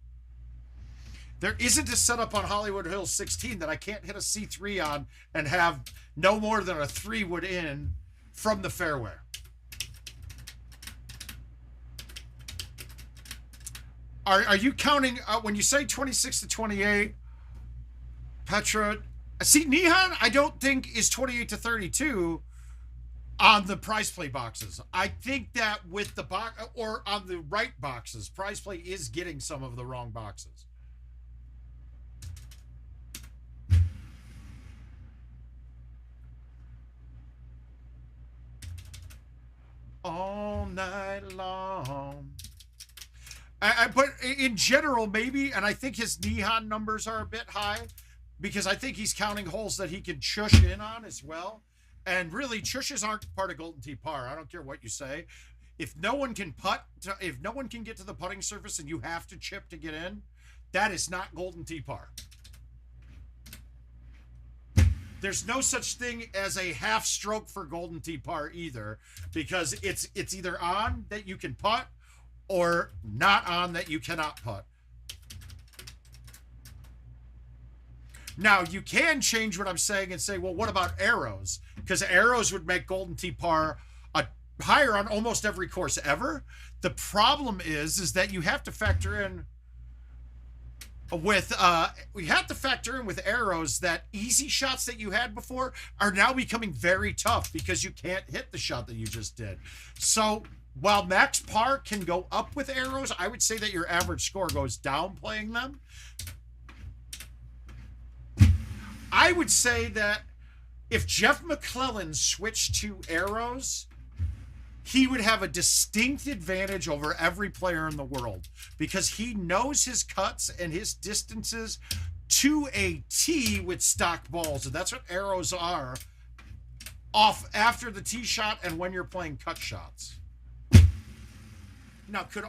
There isn't a setup on Hollywood Hills 16 that I can't hit a C3 on and have no more than a 3 wood in from the fairway. Are you counting, when you say 26 to 28, Petra, see, Nihan, I don't think is 28 to 32 on the Prize Play boxes. I think that with the box, or on the right boxes, Prize Play is getting some of the wrong boxes. All night long. But in general, maybe, and I think his Nihan numbers are a bit high because I think he's counting holes that he can chush in on as well. And really, chushes aren't part of Golden Tee Par. I don't care what you say. If no one can putt, if no one can get to the putting surface and you have to chip to get in, that is not Golden Tee Par. There's no such thing as a half stroke for Golden Tee Par either, because it's either on that you can putt or not on that you cannot putt. Now, you can change what I'm saying and say, well, what about arrows? Because arrows would make Golden Tee Par higher on almost every course ever. The problem is that you have to factor in with arrows that easy shots that you had before are now becoming very tough because you can't hit the shot that you just did. So while max par can go up with arrows, I would say that your average score goes down playing them. I would say that if Jeff McClellan switched to arrows, he would have a distinct advantage over every player in the world because he knows his cuts and his distances to a tee with stock balls. And that's what arrows are off after the tee shot and when you're playing cut shots. Now, could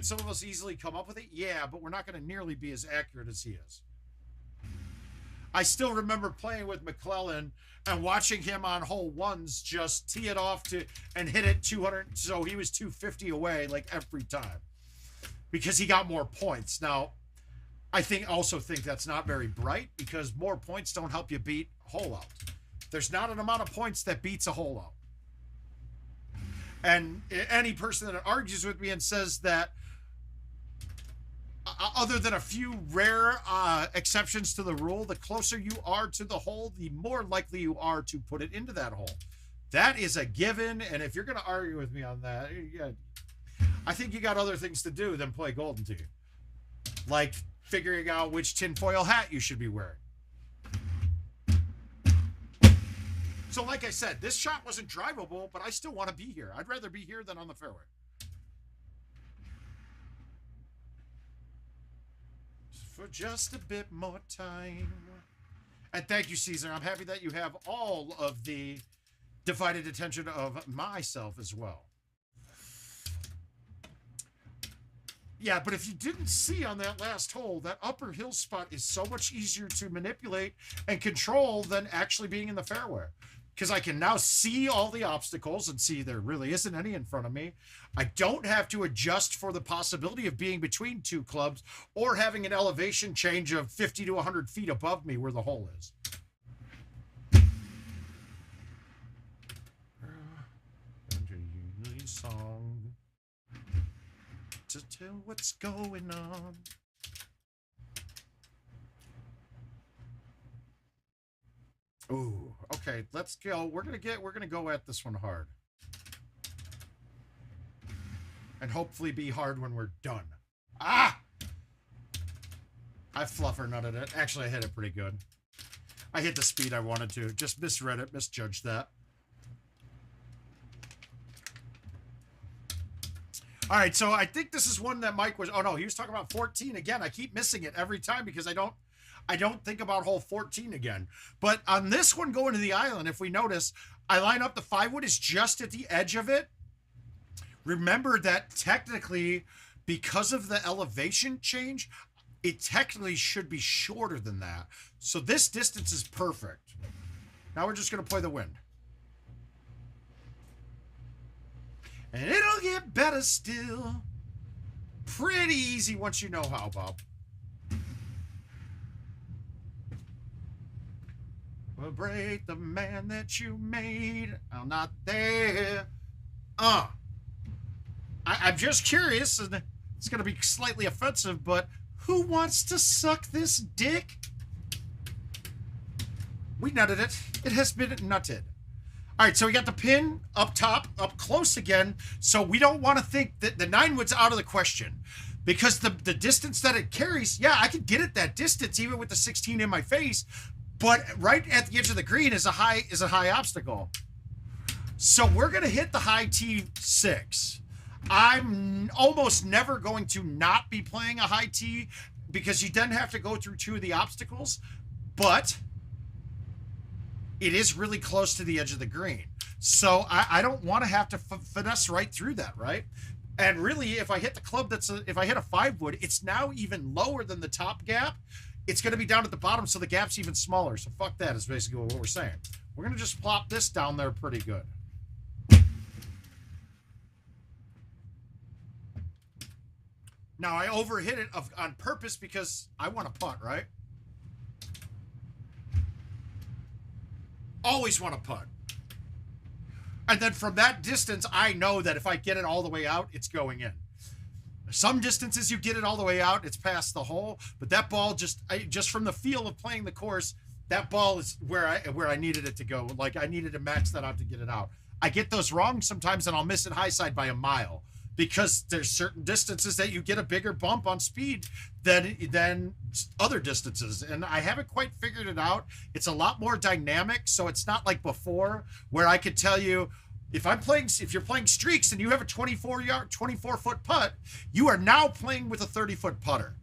some of us easily come up with it? Yeah, but we're not going to nearly be as accurate as he is. I still remember playing with McClellan and watching him on hole ones just tee it off to and hit it 200. So he was 250 away like every time because he got more points. Now, I also think that's not very bright because more points don't help you beat hole out. There's not an amount of points that beats a hole out. And any person that argues with me and says that other than a few rare exceptions to the rule, the closer you are to the hole, the more likely you are to put it into that hole. That is a given, and if you're going to argue with me on that, I think you got other things to do than play Golden Tee. Like figuring out which tinfoil hat you should be wearing. So like I said, this shot wasn't drivable, but I still want to be here. I'd rather be here than on the fairway. For just a bit more time. And thank you, Caesar. I'm happy that you have all of the divided attention of myself as well. Yeah, but if you didn't see on that last hole, that upper hill spot is so much easier to manipulate and control than actually being in the fairway. Because I can now see all the obstacles and see there really isn't any in front of me. I don't have to adjust for the possibility of being between two clubs or having an elevation change of 50 to 100 feet above me where the hole is. Song to tell what's going on. Ooh, okay, let's go. We're gonna go at this one hard. And hopefully be hard when we're done. Ah! I fluffer nutted it. Actually, I hit it pretty good. I hit the speed I wanted to. Just misread it, misjudged that. All right, so I think this is one that Mike was... Oh, no, he was talking about 14 again. I keep missing it every time because I don't think about hole 14 again. But on this one going to the island, if we notice, I line up the 5-wood is just at the edge of it. Remember that technically, because of the elevation change, it technically should be shorter than that. So this distance is perfect. Now we're just going to play the wind. And it'll get better still. Pretty easy once you know how, Bob. Will break the man that you made. I'm not there. I'm just curious, and it's going to be slightly offensive, but who wants to suck this dick? We nutted it. It has been nutted. All right, so we got the pin up top, up close again, so we don't want to think that the 9-wood's out of the question. Because the distance that it carries, yeah, I could get it that distance even with the 16 in my face, but right at the edge of the green is a high obstacle. So we're going to hit the high T6. I'm almost never going to not be playing a high T because you then have to go through 2 of the obstacles, but it is really close to the edge of the green. So I don't want to have to finesse right through that, right? And really, if I hit the club if I hit a 5-wood, it's now even lower than the top gap. It's going to be down at the bottom, so the gap's even smaller. So fuck that is basically what we're saying. We're going to just plop this down there pretty good. Now, I overhit it on purpose because I want to putt, right? Always want to putt. And then from that distance, I know that if I get it all the way out, it's going in. Some distances you get it all the way out, it's past the hole, but that ball just from the feel of playing the course, that ball is where I needed it to go. Like I needed to max that out to get it out. I get those wrong sometimes and I'll miss it high side by a mile because there's certain distances that you get a bigger bump on speed than other distances. And I haven't quite figured it out. It's a lot more dynamic. So it's not like before where I could tell you, if you're playing streaks and you have a 24-foot putt, you are now playing with a 30-foot putter.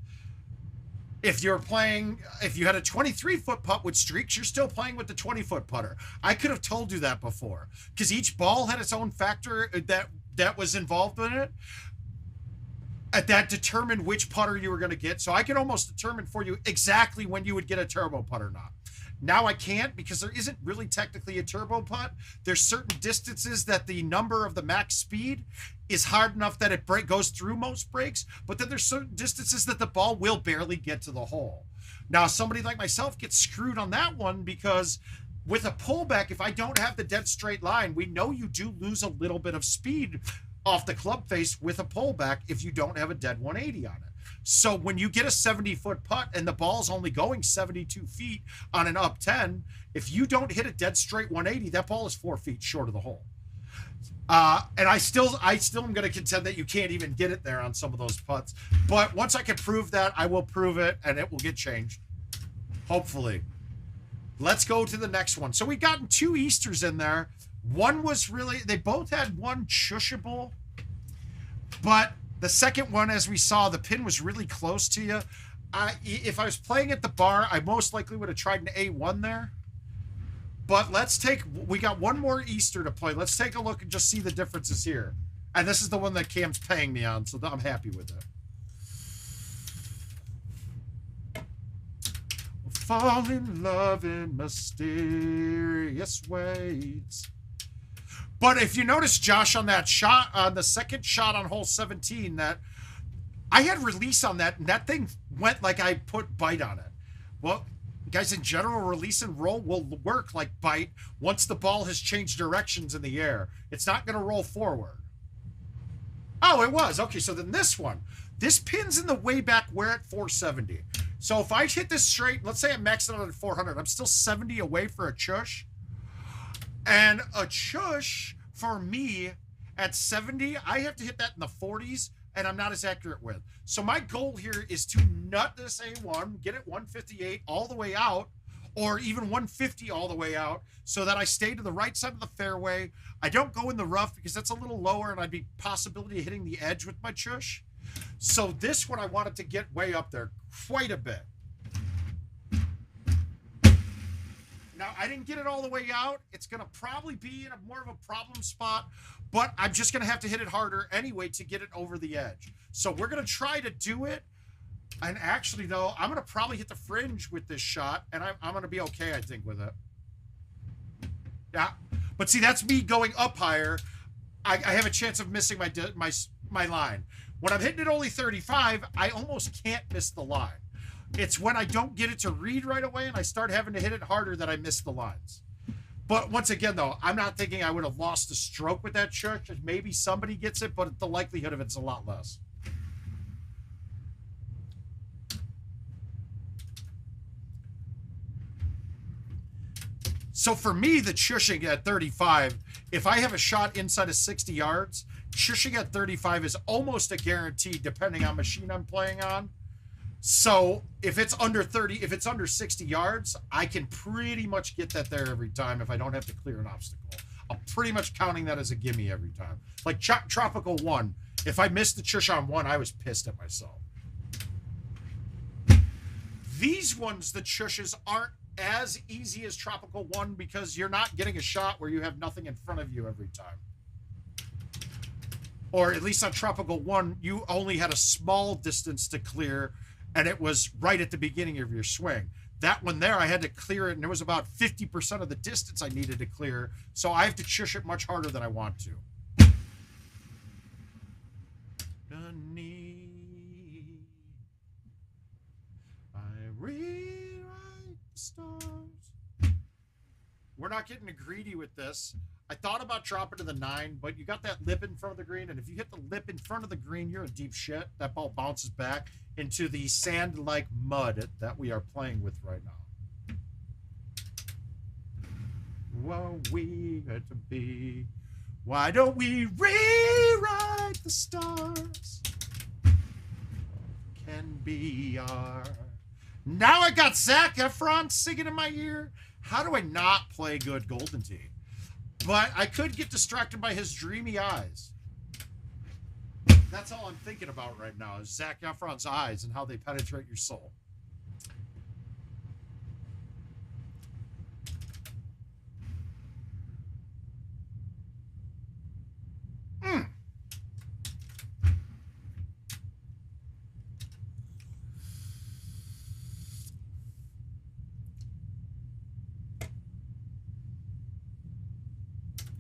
If you had a 23-foot putt with streaks, you're still playing with the 20-foot putter. I could have told you that before because each ball had its own factor that was involved in it. That determined which putter you were going to get. So I can almost determine for you exactly when you would get a turbo putt or not. Now I can't because there isn't really technically a turbo putt. There's certain distances that the number of the max speed is hard enough that it goes through most breaks, but then there's certain distances that the ball will barely get to the hole. Now, somebody like myself gets screwed on that one because with a pullback, if I don't have the dead straight line, we know you do lose a little bit of speed off the club face with a pullback if you don't have a dead 180 on it. So when you get a 70-foot putt and the ball's only going 72 feet on an up 10, if you don't hit a dead straight 180, that ball is 4 feet short of the hole. And I still am going to contend that you can't even get it there on some of those putts. But once I can prove that, I will prove it, and it will get changed. Hopefully. Let's go to the next one. So we've gotten 2 Easters in there. One was really, they both had one chushable, but the second one, as we saw, the pin was really close to you. If I was playing at the bar, I most likely would have tried an A1 there. But we got one more Easter to play. Let's take a look and just see the differences here. And this is the one that Cam's paying me on, so I'm happy with it. Fall in love in mysterious ways. But if you notice, Josh, on that shot, on the second shot on hole 17, that I had release on that, and that thing went like I put bite on it. Well, guys, in general, release and roll will work like bite once the ball has changed directions in the air. It's not going to roll forward. Oh, it was. Okay, so then this one. This pin's in the way back where at 470. So if I hit this straight, let's say I'm maxing out at 400, I'm still 70 away for a chush. And a chush, for me, at 70, I have to hit that in the 40s, and I'm not as accurate with. So my goal here is to nut this A1, get it 158 all the way out, or even 150 all the way out, so that I stay to the right side of the fairway. I don't go in the rough because that's a little lower, and I'd be possibility of hitting the edge with my chush. So this one I wanted to get way up there quite a bit. Now, I didn't get it all the way out. It's going to probably be in more of a problem spot, but I'm just going to have to hit it harder anyway to get it over the edge. So we're going to try to do it. And actually, though, I'm going to probably hit the fringe with this shot, and I'm going to be okay, I think, with it. Yeah. But see, that's me going up higher. I have a chance of missing my line. When I'm hitting it only 35, I almost can't miss the line. It's when I don't get it to read right away and I start having to hit it harder that I miss the lines. But once again, though, I'm not thinking I would have lost a stroke with that church. Maybe somebody gets it, but the likelihood of it's a lot less. So for me, the chushing at 35, if I have a shot inside of 60 yards, chushing at 35 is almost a guarantee depending on machine I'm playing on. So if it's under 30, if it's under 60 yards, I can pretty much get that there every time if I don't have to clear an obstacle. I'm pretty much counting that as a gimme every time. Like Tropical 1, if I missed the chush on 1, I was pissed at myself. These ones, the chushes aren't as easy as Tropical 1 because you're not getting a shot where you have nothing in front of you every time. Or at least on Tropical 1, you only had a small distance to clear, and it was right at the beginning of your swing. That one there, I had to clear it, and it was about 50% of the distance I needed to clear, so I have to chush it much harder than I want to. I rewrite the stars. We're not getting greedy with this. I thought about dropping to the 9, but you got that lip in front of the green, and if you hit the lip in front of the green, you're in deep shit. That ball bounces back into the sand-like mud that we are playing with right now. What we got to be. Why don't we rewrite the stars? Can be our. Now I got Zac Efron singing in my ear. How do I not play good Golden Tee? But I could get distracted by his dreamy eyes. That's all I'm thinking about right now is Zac Efron's eyes and how they penetrate your soul.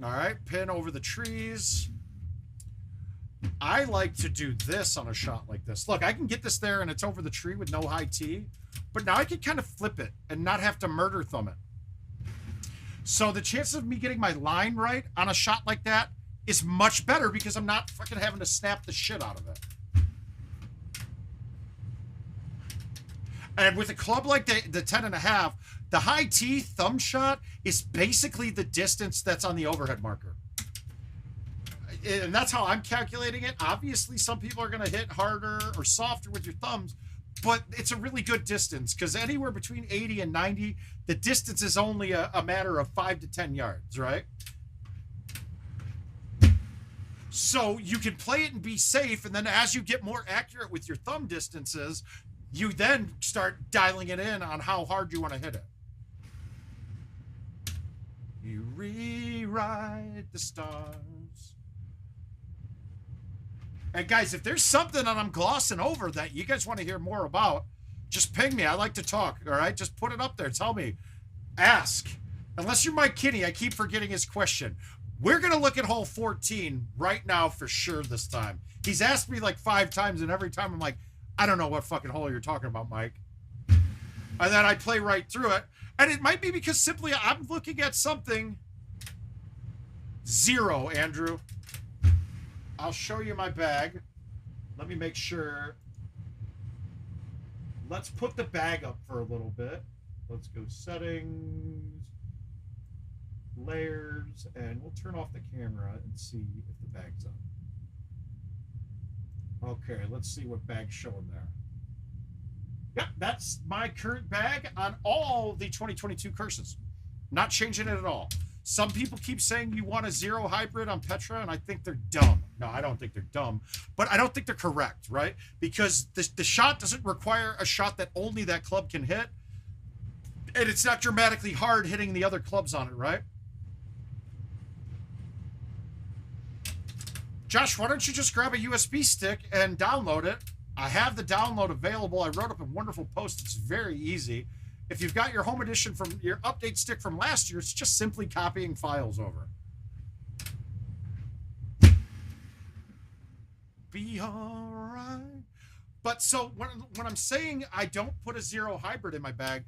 All right, pin over the trees. I like to do this on a shot like this. Look, I can get this there and it's over the tree with no high T, but now I can kind of flip it and not have to murder thumb it. So the chances of me getting my line right on a shot like that is much better because I'm not fucking having to snap the shit out of it. And with a club like the 10.5, the high T thumb shot is basically the distance that's on the overhead marker. And that's how I'm calculating it. Obviously, some people are going to hit harder or softer with your thumbs, but it's a really good distance because anywhere between 80 and 90, the distance is only a matter of 5 to 10 yards, right? So you can play it and be safe, and then as you get more accurate with your thumb distances, you then start dialing it in on how hard you want to hit it. You rewrite the stars. And guys, if there's something that I'm glossing over that you guys want to hear more about, just ping me. I like to talk, all right? Just put it up there. Tell me. Ask. Unless you're Mike Kinney, I keep forgetting his question. We're going to look at hole 14 right now for sure this time. He's asked me like 5 times, and every time I'm like, I don't know what fucking hole you're talking about, Mike. And then I play right through it. And it might be because simply I'm looking at something. 0, Andrew. I'll show you my bag. Let me make sure. Let's put the bag up for a little bit. Let's go settings, layers, and we'll turn off the camera and see if the bag's up. Okay, let's see what bag's showing there. Yep, that's my current bag on all the 2022 curses. Not changing it at all. Some people keep saying you want a 0 hybrid on Petra, and I think they're dumb. No, I don't think they're dumb, but I don't think they're correct, right? Because the shot doesn't require a shot that only that club can hit, and it's not dramatically hard hitting the other clubs on it, right? Josh, why don't you just grab a USB stick and download it? I have the download available. I wrote up a wonderful post. It's very easy. If you've got your home edition from your update stick from last year, it's just simply copying files over. Be all right. But so when I'm saying I don't put a 0 hybrid in my bag,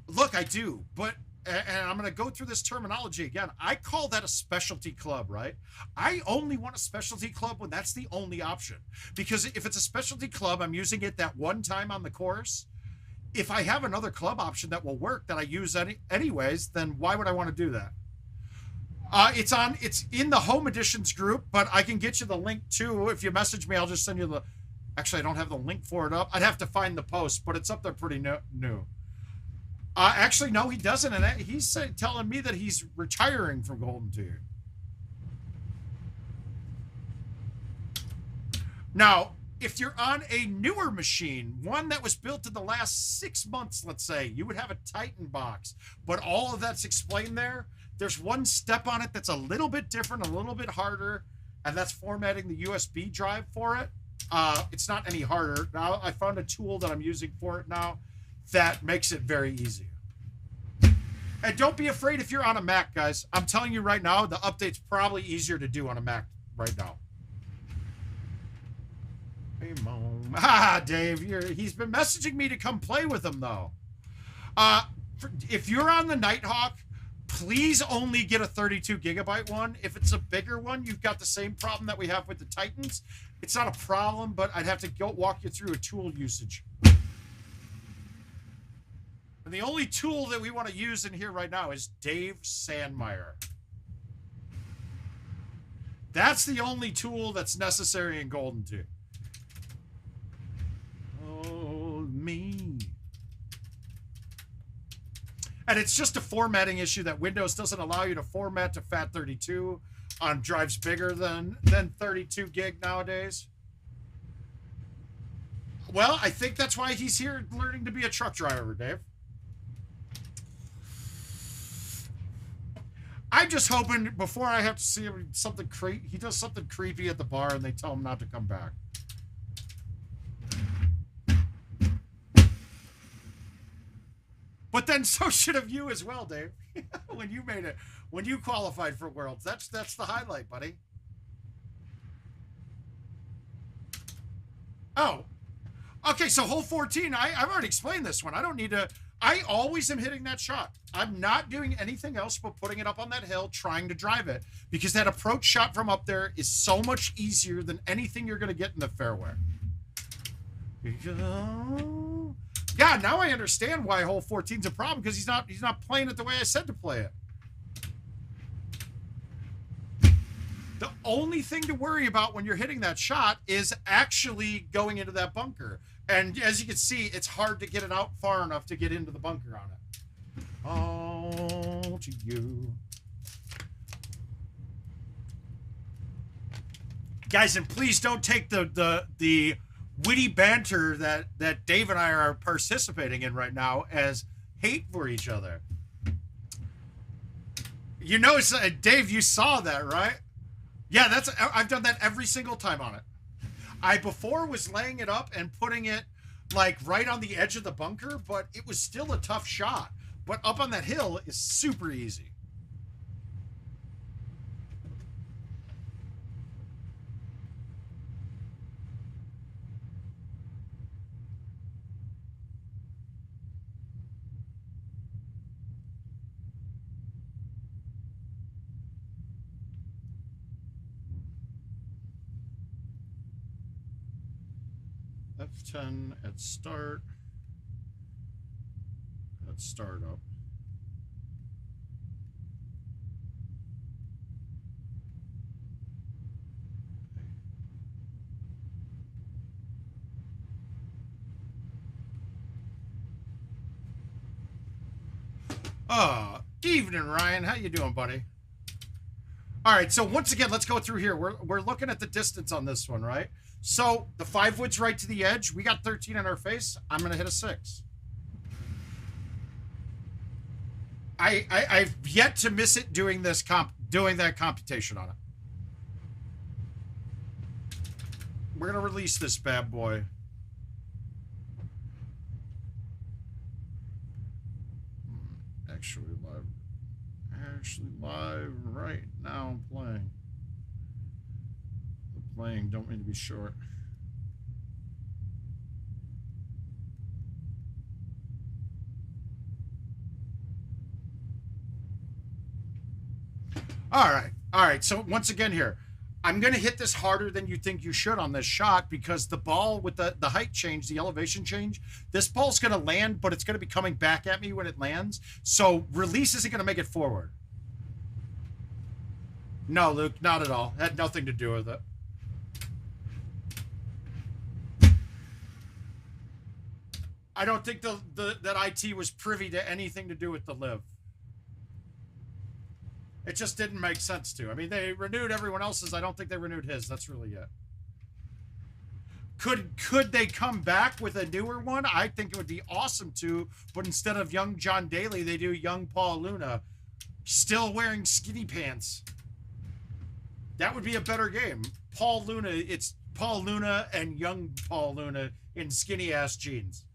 look, I do, but and I'm going to go through this terminology again. I call that a specialty club, right? I only want a specialty club when that's the only option. Because if it's a specialty club, I'm using it that one time on the course. If I have another club option that will work that I use anyways, then why would I want to do that? It's in the home editions group, but I can get you the link too. If you message me, I'll just send you the, actually I don't have the link for it up. I'd have to find the post, but it's up there pretty new. Actually, no, he doesn't. And he's telling me that he's retiring from GoldenTeeTV. Now, if you're on a newer machine, one that was built in the last 6 months, let's say, you would have a Titan box, but all of that's explained there. There's one step on it that's a little bit different, a little bit harder, and that's formatting the USB drive for it. It's not any harder. Now, I found a tool that I'm using for it now that makes it very easy. And don't be afraid if you're on a Mac, guys. I'm telling you right now, the update's probably easier to do on a Mac right now. Hey, Mom. Ah, Dave, he's been messaging me to come play with him, though. If you're on the Nighthawk, please only get a 32 gigabyte one. If it's a bigger one, you've got the same problem that we have with the Titans. It's not a problem, but I'd have to walk you through a tool usage. And the only tool that we want to use in here right now is Dave Sandmeyer. That's the only tool that's necessary in GoldenTeeTV. Oh, me. And it's just a formatting issue that Windows doesn't allow you to format to FAT32 on drives bigger than 32 gig nowadays. Well, I think that's why he's here learning to be a truck driver, Dave. I'm just hoping before I have to see him something he does something creepy at the bar and they tell him not to come back. But then so should have you as well, Dave. When you made it, when you qualified for Worlds. That's the highlight, buddy. Oh. Okay, so hole 14, I've already explained this one. I don't need to... I always am hitting that shot. I'm not doing anything else but putting it up on that hill, trying to drive it, because that approach shot from up there is so much easier than anything you're going to get in the fairway. Yeah, now I understand why hole 14 is a problem, because he's not playing it the way I said to play it. The only thing to worry about when you're hitting that shot is actually going into that bunker. And as you can see, it's hard to get it out far enough to get into the bunker on it. Oh, to you. Guys, and please don't take the witty banter that Dave and I are participating in right now as hate for each other. You know, Dave, you saw that, right? Yeah, I've done that every single time on it. I before was laying it up and putting it like right on the edge of the bunker, but it was still a tough shot. But up on that hill is super easy. F10 at start. At startup. Evening, Ryan. How you doing, buddy? All right, so once again, let's go through here. We're looking at the distance on this one, right? So the 5 wood's right to the edge. We got 13 in our face. I'm gonna hit a 6. I've yet to miss it doing that computation on it. We're gonna release this bad boy. Actually live right now. I'm playing. Don't mean to be short. All right. So once again here, I'm going to hit this harder than you think you should on this shot, because the ball with the height change, the elevation change, this ball's going to land, but it's going to be coming back at me when it lands. So release isn't going to make it forward. No, Luke, not at all. Had nothing to do with it. I don't think that IT was privy to anything to do with the live. It just didn't make sense to. I mean, they renewed everyone else's. I don't think they renewed his. That's really it. Could they come back with a newer one? I think it would be awesome to, but instead of young John Daly, they do young Paul Luna, still wearing skinny pants. That would be a better game. Paul Luna, it's Paul Luna and young Paul Luna in skinny ass jeans.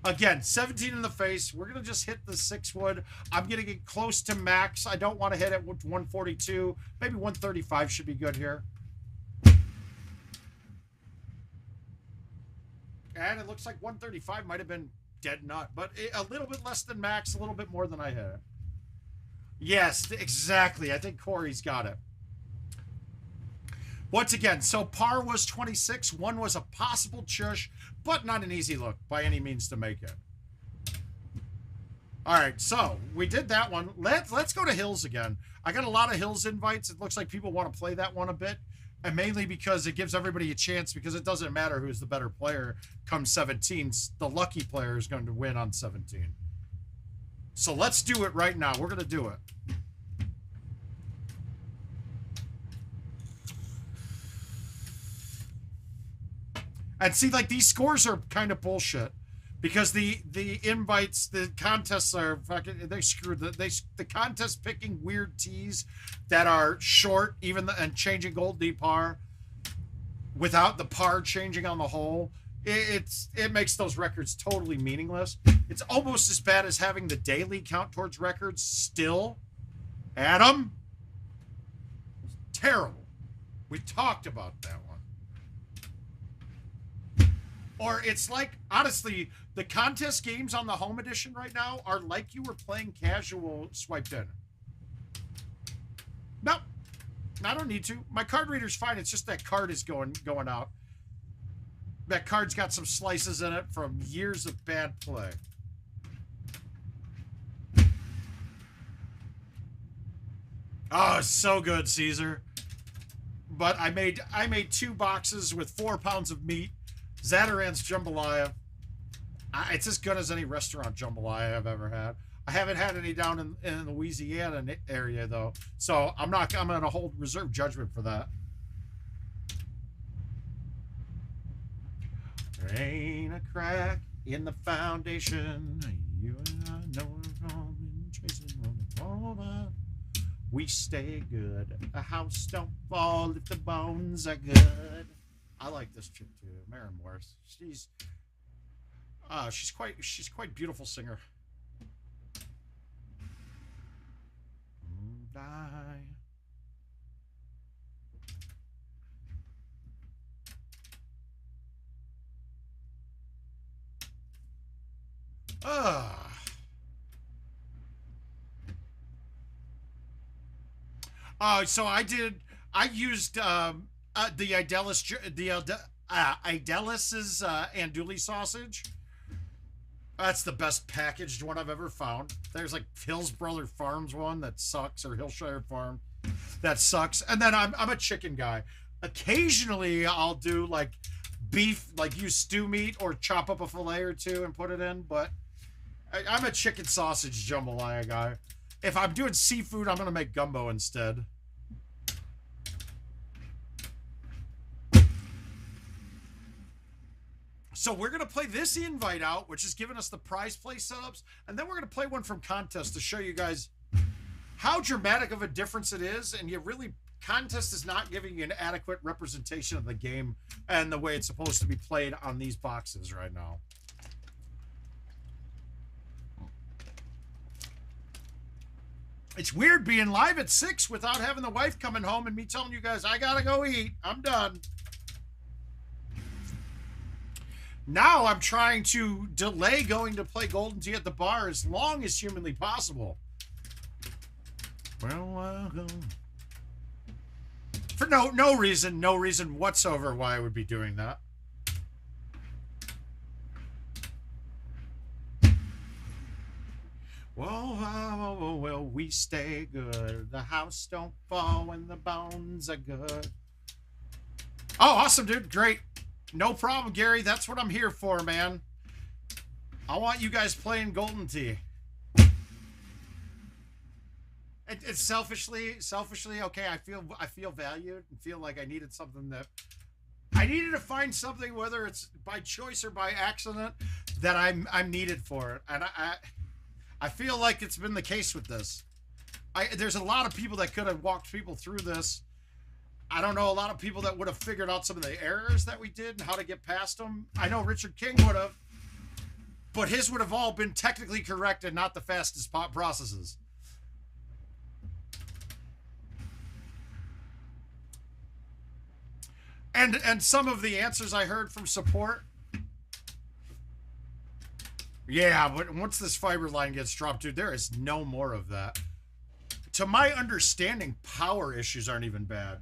Again, 17 in the face. We're going to just hit the 6 wood. I'm going to get close to max. I don't want to hit it with 142. Maybe 135 should be good here. And it looks like 135 might have been dead nut, but a little bit less than max, a little bit more than I hit. Yes, exactly. I think Corey's got it. Once again, so par was 26. 1 was a possible chush, but not an easy look by any means to make it. All right, so we did that one. Let's go to Hills again. I got a lot of Hills invites. It looks like people want to play that one a bit, and mainly because it gives everybody a chance, because it doesn't matter who's the better player come 17. The lucky player is going to win on 17. So let's do it right now. We're going to do it. And see, like, these scores are kind of bullshit, because the invites, the contests are fucking, they screwed the contest picking weird tees that are short, and changing gold D par without the par changing on the hole it makes those records totally meaningless. It's almost as bad as having the daily count towards records still. Adam, terrible. We talked about that one. Or it's like, honestly, the contest games on the home edition right now are like you were playing casual swiped in. Nope, I don't need to. My card reader's fine. It's just that card is going out. That card's got some slices in it from years of bad play. Oh, it's so good, Caesar. But I made 2 boxes with 4 pounds of meat. Zatarain's jambalaya. It's as good as any restaurant jambalaya I've ever had. I haven't had any down in the Louisiana area though, so I'm gonna hold reserve judgment for that. There ain't a crack in the foundation. You and I know we're all been chasing over. We stay good. The house don't fall if the bones are good. I like this chick too, Maren Morris. She's quite beautiful singer. So I used the Idalis' andouille sausage. That's the best packaged one I've ever found. There's like Hillsbrother Farms one that sucks, or Hillshire Farm that sucks. And then I'm a chicken guy. Occasionally I'll do like beef, like use stew meat or chop up a fillet or 2 and put it in. But I'm a chicken sausage jambalaya guy. If I'm doing seafood, I'm gonna make gumbo instead. So we're going to play this invite out, which is giving us the prize play setups. And then we're going to play one from contest to show you guys how dramatic of a difference it is. And contest is not giving you an adequate representation of the game and the way it's supposed to be played on these boxes right now. It's weird being live at 6 without having the wife coming home and me telling you guys, I got to go eat. I'm done. Now I'm trying to delay going to play Golden Tee at the bar as long as humanly possible. Well, for no reason whatsoever why I would be doing that. Well, we stay good. The house don't fall when the bones are good. Oh, awesome, dude. Great. No problem, Gary. That's what I'm here for, man. I want you guys playing Golden Tee. It's selfishly, okay, I feel valued and feel like I needed to find something, whether it's by choice or by accident, that I'm needed for it. And I feel like it's been the case with this. There's a lot of people that could have walked people through this. I don't know a lot of people that would have figured out some of the errors that we did and how to get past them. I know Richard King would have, but his would have all been technically correct and not the fastest processes. And some of the answers I heard from support. Yeah, but once this fiber line gets dropped, dude, there is no more of that. To my understanding, power issues aren't even bad.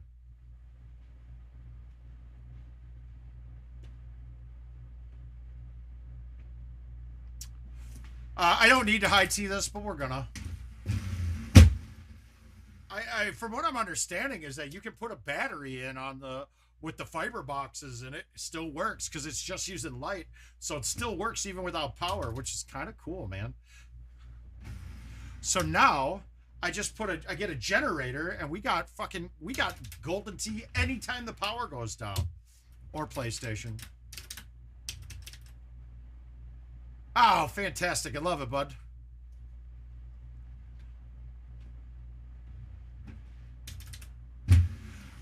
I don't need to high tea this, but we're gonna. From what I'm understanding is that you can put a battery in with the fiber boxes and it still works because it's just using light. So it still works even without power, which is kind of cool, man. So now I just I get a generator and we got Golden Tee anytime the power goes down, or PlayStation. Oh, fantastic. I love it, bud.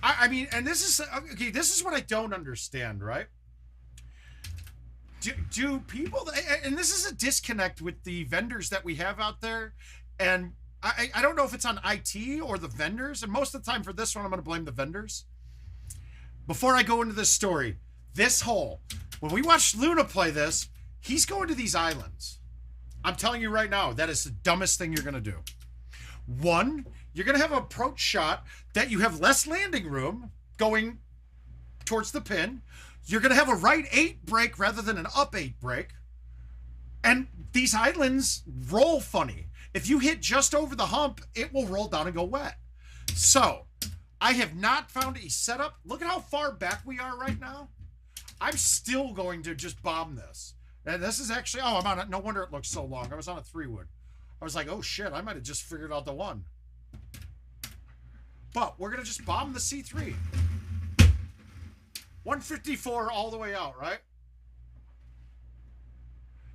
I mean, and this is, okay, this is what I don't understand, right? do people, and this is a disconnect with the vendors that we have out there, and I don't know if it's on IT or the vendors, and most of the time for this one, I'm going to blame the vendors. Before I go into this story, this hole, when we watched Luna play this, he's going to these islands. I'm telling you right now, that is the dumbest thing you're going to do. One, you're going to have an approach shot that you have less landing room going towards the pin. You're going to have a right 8 break rather than an up 8 break. And these islands roll funny. If you hit just over the hump, it will roll down and go wet. So, I have not found a setup. Look at how far back we are right now. I'm still going to just bomb this. And this is actually, oh, I'm on it. No wonder it looks so long. I was on a 3-wood. I was like, oh shit, I might have just figured out the one. But we're going to just bomb the C3. 154 all the way out, right?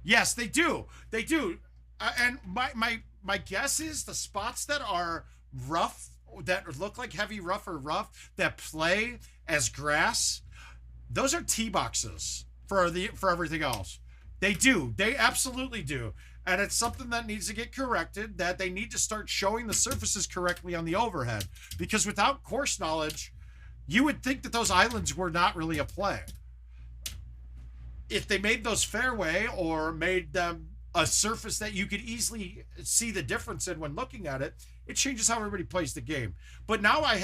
Yes, they do. They do. And my guess is the spots that are rough, that look like heavy rough or rough, that play as grass, those are tee boxes for everything else. They do. They absolutely do. And it's something that needs to get corrected, that they need to start showing the surfaces correctly on the overhead. Because without course knowledge, you would think that those islands were not really a play. If they made those fairway or made them a surface that you could easily see the difference in when looking at it, it changes how everybody plays the game. But now I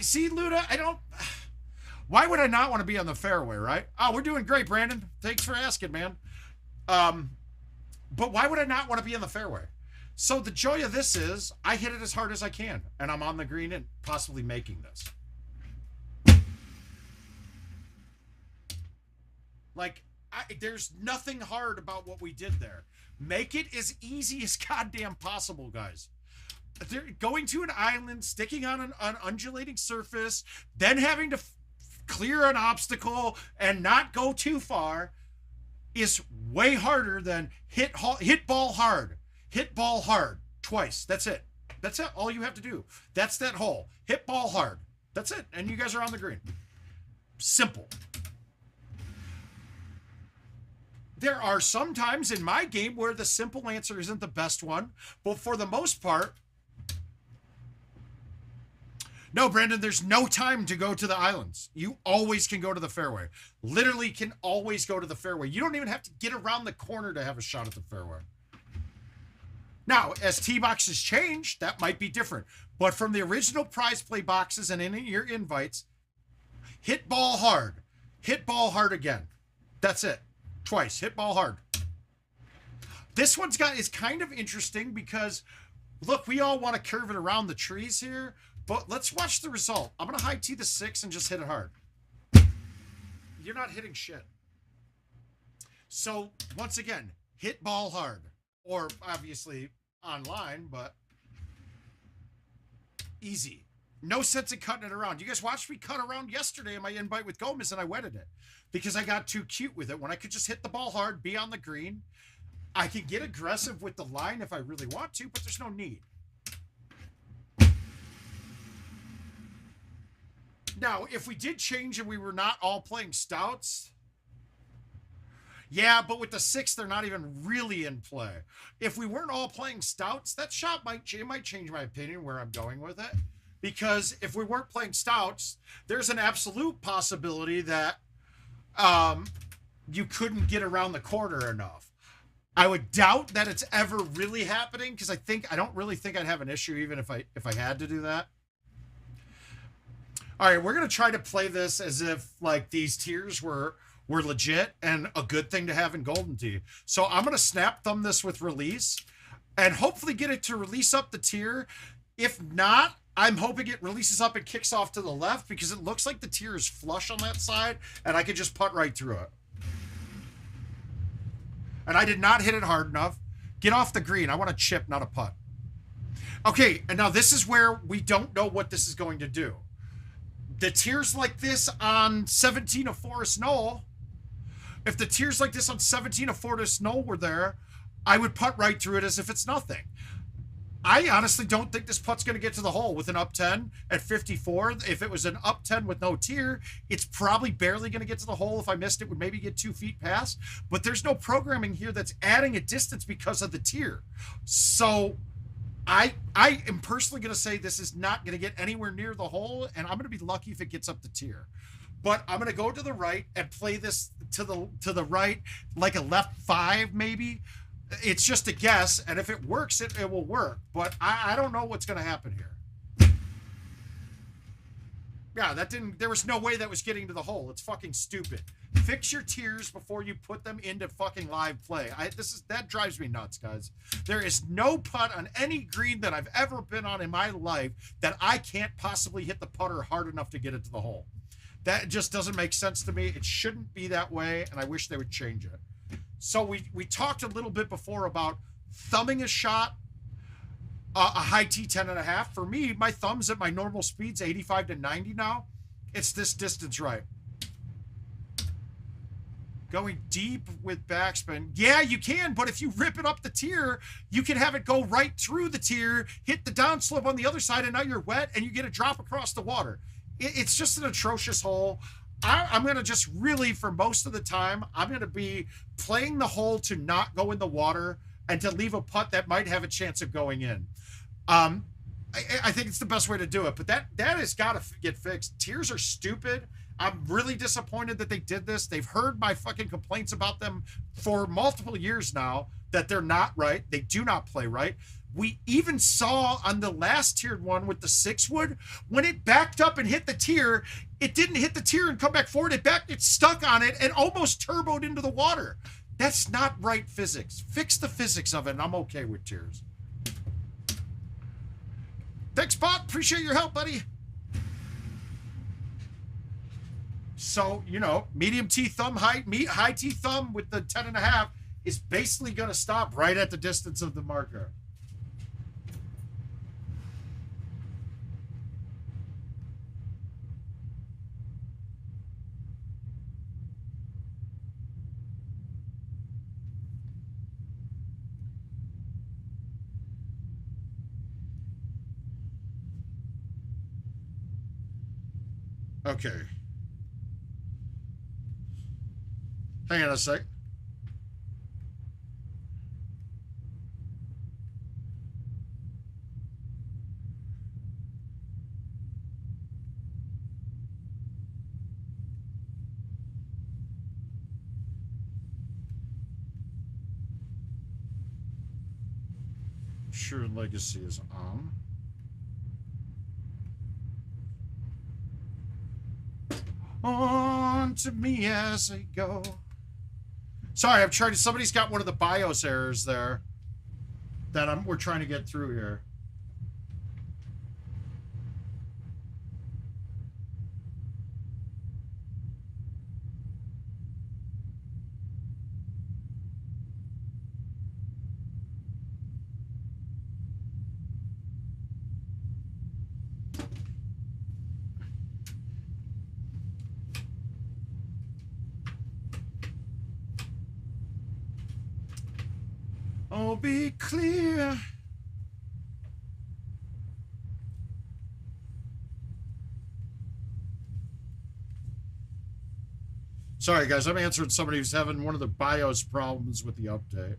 see, Luda, why would I not want to be on the fairway, right? Oh, we're doing great, Brandon. Thanks for asking, man. But why would I not want to be on the fairway? So the joy of this is I hit it as hard as I can, and I'm on the green and possibly making this. Like, there's nothing hard about what we did there. Make it as easy as goddamn possible, guys. They're going to an island, sticking on an undulating surface, then having to clear an obstacle and not go too far is way harder than hit ball hard. Hit ball hard twice. That's it. That's it. All you have to do. That's that hole. Hit ball hard. That's it. And you guys are on the green. Simple. There are some times in my game where the simple answer isn't the best one, but for the most part, no, Brandon, there's no time to go to the islands. You always can go to the fairway. Literally can always go to the fairway. You don't even have to get around the corner to have a shot at the fairway. Now, as tee boxes change, that might be different. But from the original prize play boxes and in your invites, hit ball hard. Hit ball hard again. That's it. Twice. Hit ball hard. This one's is kind of interesting because, look, we all want to curve it around the trees here, but let's watch the result. I'm going to high tee the 6 and just hit it hard. You're not hitting shit. So, once again, hit ball hard. Or, obviously, online, but easy. No sense in cutting it around. You guys watched me cut around yesterday in my invite with Gomez, and I wetted it because I got too cute with it. When I could just hit the ball hard, be on the green, I can get aggressive with the line if I really want to, but there's no need. Now, if we did change and we were not all playing stouts, yeah, but with the 6, they're not even really in play. If we weren't all playing stouts, that shot might change my opinion where I'm going with it. Because if we weren't playing stouts, there's an absolute possibility that you couldn't get around the corner enough. I would doubt that it's ever really happening because I don't really think I'd have an issue even if I had to do that. All right, we're going to try to play this as if like these tiers were legit and a good thing to have in Golden Tee. So I'm going to snap thumb this with release and hopefully get it to release up the tier. If not, I'm hoping it releases up and kicks off to the left because it looks like the tier is flush on that side and I could just putt right through it. And I did not hit it hard enough. Get off the green. I want a chip, not a putt. Okay, and now this is where we don't know what this is going to do. The tiers like this on 17 of Forest Knoll, if the tiers like this on 17 of Forest Knoll were there, I would putt right through it as if it's nothing. I honestly don't think this putt's going to get to the hole with an up 10 at 54. If it was an up 10 with no tier, it's probably barely going to get to the hole. If I missed it, would maybe get 2 feet past. But there's no programming here that's adding a distance because of the tier. So I am personally going to say this is not going to get anywhere near the hole, and I'm going to be lucky if it gets up the tier. But I'm going to go to the right and play this to the right, like a left 5 maybe. It's just a guess, and if it works, it will work. But I don't know what's going to happen here. Yeah, that didn't. There was no way that was getting to the hole. It's fucking stupid. Fix your tiers before you put them into fucking live play. That drives me nuts, guys. There is no putt on any green that I've ever been on in my life that I can't possibly hit the putter hard enough to get it to the hole. That just doesn't make sense to me. It shouldn't be that way, and I wish they would change it. So we talked a little bit before about thumbing a shot, a high T 10.5. For me, my thumbs at my normal speeds, 85 to 90 now. It's this distance right. Going deep with backspin. Yeah, you can, but if you rip it up the tier, you can have it go right through the tier, hit the downslope on the other side, and now you're wet, and you get a drop across the water. It's just an atrocious hole. I'm going to just really, for most of the time, I'm going to be playing the hole to not go in the water and to leave a putt that might have a chance of going in. I think it's the best way to do it, but that has got to get fixed. Tiers are stupid. I'm really disappointed that they did this. They've heard my fucking complaints about them for multiple years now, that they're not right. They do not play right. We even saw on the last tiered one with the 6-wood, when it backed up and hit the tier, it didn't hit the tier and come back forward. It stuck on it and almost turboed into the water. That's not right physics. Fix the physics of it, and I'm okay with tiers. Thanks, Bot. Appreciate your help, buddy. So, you know, medium T thumb height, high T thumb with the 10.5 is basically going to stop right at the distance of the marker. Okay. Hang on a sec. Sure, Legacy is on. On to me as I go. Sorry, I'm trying to. Somebody's got one of the BIOS errors there that we're trying to get through here. Oh, be clear. Sorry, guys. I'm answering somebody who's having one of the BIOS problems with the update.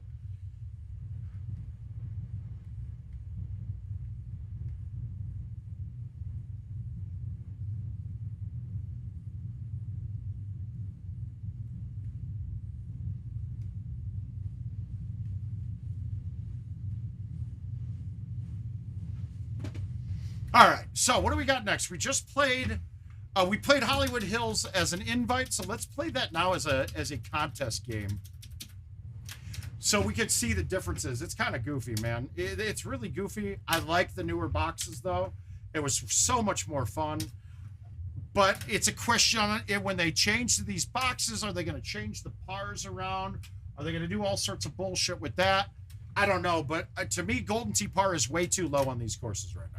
All right, so what do we got next? We just played, we played Hollywood Hills as an invite, so let's play that now as a contest game. So we can see the differences. It's kind of goofy, man. It's really goofy. I like the newer boxes, though. It was so much more fun. But it's a question on it when they change to these boxes. Are they going to change the pars around? Are they going to do all sorts of bullshit with that? I don't know, but to me, Golden Tee par is way too low on these courses right now.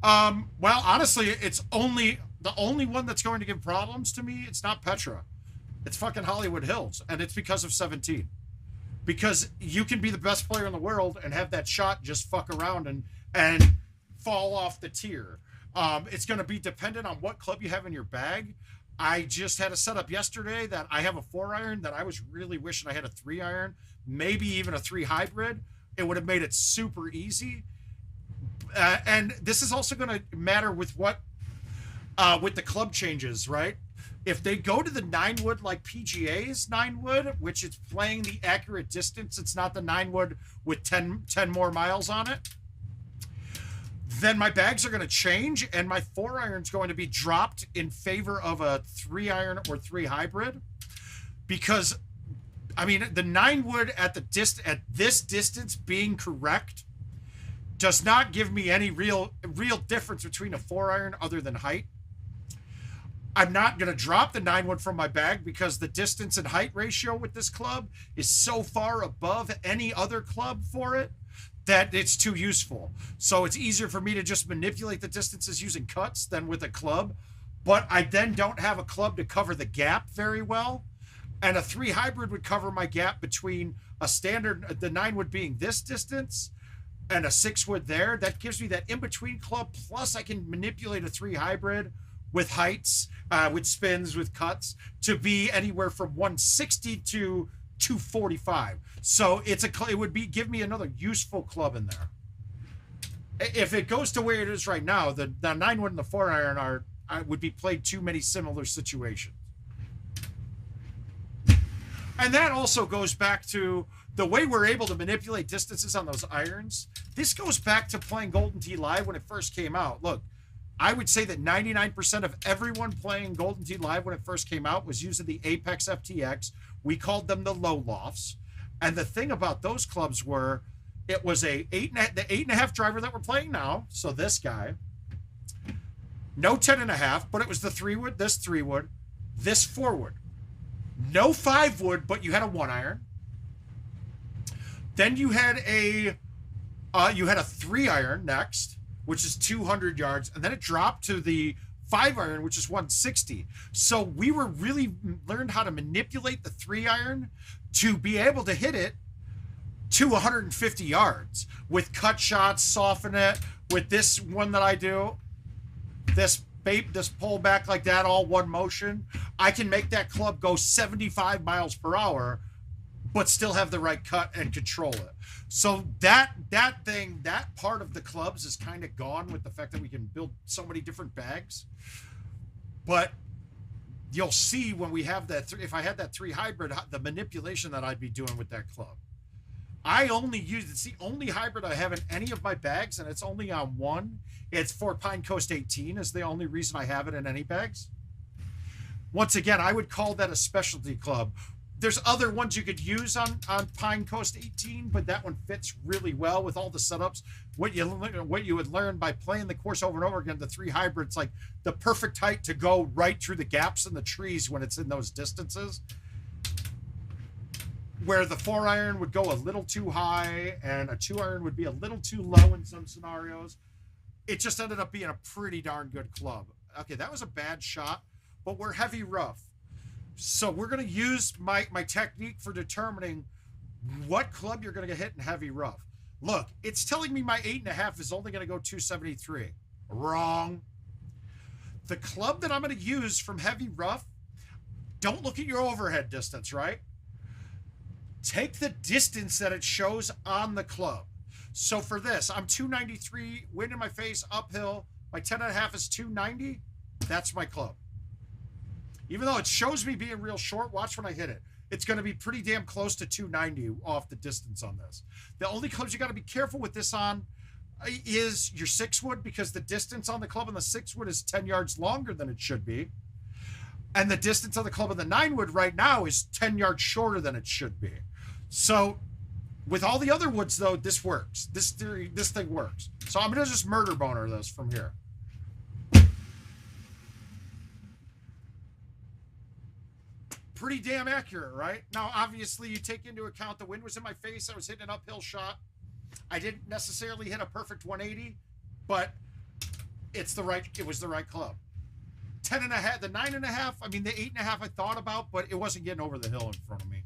Well, honestly, it's only the only one that's going to give problems to me. It's not Petra. It's fucking Hollywood Hills, and it's because of 17. Because you can be the best player in the world and have that shot just fuck around and fall off the tier. It's going to be dependent on what club you have in your bag. I just had a setup yesterday that I have a 4-iron that I was really wishing I had a 3-iron, maybe even a 3 hybrid. It would have made it super easy. And this is also going to matter with what with the club changes, right? If they go to the 9-wood like PGA's 9-wood, which is playing the accurate distance, it's not the 9-wood with 10 more miles on it, then my bags are going to change, and my 4-iron is going to be dropped in favor of a 3-iron or 3 hybrid. Because, I mean, the 9-wood at this distance being correct does not give me any real difference between a 4-iron other than height. I'm not going to drop the 9-wood from my bag because the distance and height ratio with this club is so far above any other club for it that it's too useful. So it's easier for me to just manipulate the distances using cuts than with a club. But I then don't have a club to cover the gap very well. And a 3 hybrid would cover my gap between a standard, the 9-wood being this distance, and a 6-wood there. That gives me that in-between club. Plus I can manipulate a 3 hybrid with heights, with spins, with cuts, to be anywhere from 160 to 245. So it would give me another useful club in there. If it goes to where it is right now, the 9-wood and the 4-iron would be played too many similar situations. And that also goes back to the way we're able to manipulate distances on those irons. This goes back to playing GoldenTeeTV when it first came out. Look, I would say that 99% of everyone playing GoldenTeeTV when it first came out was using the Apex FTX. We called them the low lofts. And the thing about those clubs were, it was the 8.5 driver that we're playing now. So this guy, no 10.5, but it was the 3-wood, this 3-wood, this 4-wood. No 5-wood, but you had a 1-iron. Then you had a 3-iron next, which is 200 yards, and then it dropped to the 5-iron, which is 160. So we were really learned how to manipulate the 3-iron to be able to hit it to 150 yards with cut shots, soften it. With this one that I do, this pull back like that, all one motion, I can make that club go 75 miles per hour, but still have the right cut and control it. So that part of the clubs is kind of gone with the fact that we can build so many different bags. But you'll see when we have that, if I had that 3 hybrid, the manipulation that I'd be doing with that club. It's the only hybrid I have in any of my bags, and it's only on one. It's for Pine Coast 18 is the only reason I have it in any bags. Once again, I would call that a specialty club. There's other ones you could use on Pine Coast 18, but that one fits really well with all the setups. What you would learn by playing the course over and over again, the 3 hybrids, like the perfect height to go right through the gaps in the trees when it's in those distances. Where the 4-iron would go a little too high and a 2-iron would be a little too low in some scenarios. It just ended up being a pretty darn good club. Okay, that was a bad shot, but we're heavy rough. So we're going to use my technique for determining what club you're going to get hit in heavy rough. Look, it's telling me my 8.5 is only going to go 273. Wrong. The club that I'm going to use from heavy rough, don't look at your overhead distance, right? Take the distance that it shows on the club. So for this, I'm 293, wind in my face, uphill. My 10.5 is 290. That's my club. Even though it shows me being real short, watch when I hit it. It's going to be pretty damn close to 290 off the distance on this. The only clubs you got to be careful with this on is your 6-wood, because the distance on the club on the 6-wood is 10 yards longer than it should be. And the distance on the club on the 9-wood right now is 10 yards shorter than it should be. So with all the other woods, though, this works. This thing works. So I'm going to just murder boner this from here. Pretty damn accurate, right? Now, obviously, you take into account the wind was in my face. I was hitting an uphill shot. I didn't necessarily hit a perfect 180, but it was the right club. 10.5, the 9.5, I mean, the 8.5 I thought about, but it wasn't getting over the hill in front of me.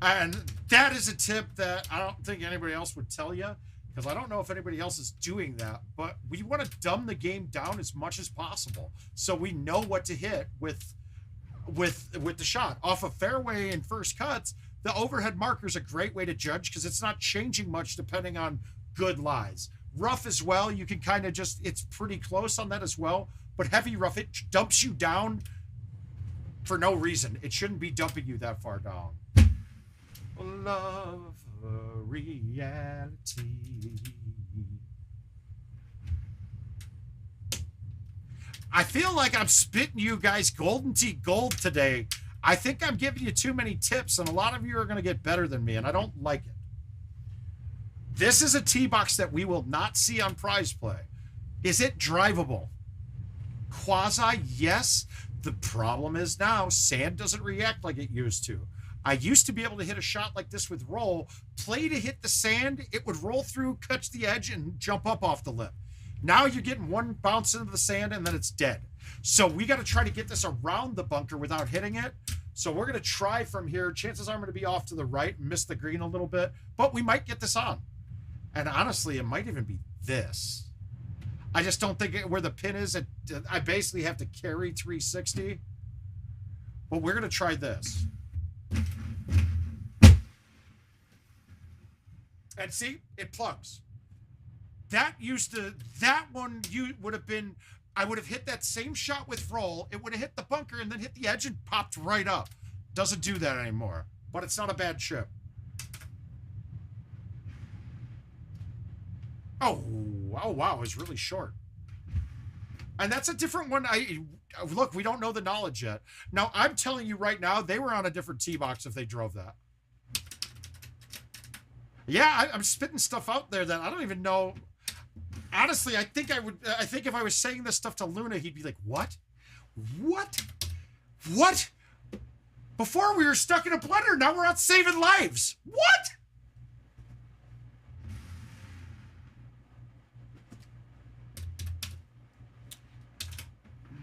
And that is a tip that I don't think anybody else would tell you, because I don't know if anybody else is doing that, but we want to dumb the game down as much as possible so we know what to hit with the shot. Off of fairway and first cuts, the overhead marker is a great way to judge because it's not changing much depending on good lies. Rough as well, you can kind of just, it's pretty close on that as well, but heavy rough, it dumps you down for no reason. It shouldn't be dumping you that far down. Love reality. I feel like I'm spitting you guys Golden Tee gold today. I think I'm giving you too many tips, and a lot of you are going to get better than me, and I don't like it. This is a tee box that we will not see on prize play. Is it drivable? Quasi, yes. The problem is now sand doesn't react like it used to. I used to be able to hit a shot like this with roll, play to hit the sand, it would roll through, catch the edge, and jump up off the lip. Now you're getting one bounce into the sand, and then it's dead. So we got to try to get this around the bunker without hitting it. So we're going to try from here. Chances are I'm going to be off to the right and miss the green a little bit, but we might get this on. And honestly, it might even be this. I just don't think where the pin is, I basically have to carry 360. But we're going to try this. And see, it plugs. That one you would have been, I would have hit that same shot with roll. It would have hit the bunker and then hit the edge and popped right up. Doesn't do that anymore, but it's not a bad chip. Oh wow, it was really short. And that's a different one. Look, we don't know the knowledge yet. Now, I'm telling you right now, they were on a different tee box if they drove that. Yeah, I'm spitting stuff out there that I don't even know. Honestly, I think if I was saying this stuff to Luna, he'd be like, what? What? What? Before we were stuck in a blender, now we're out saving lives. What?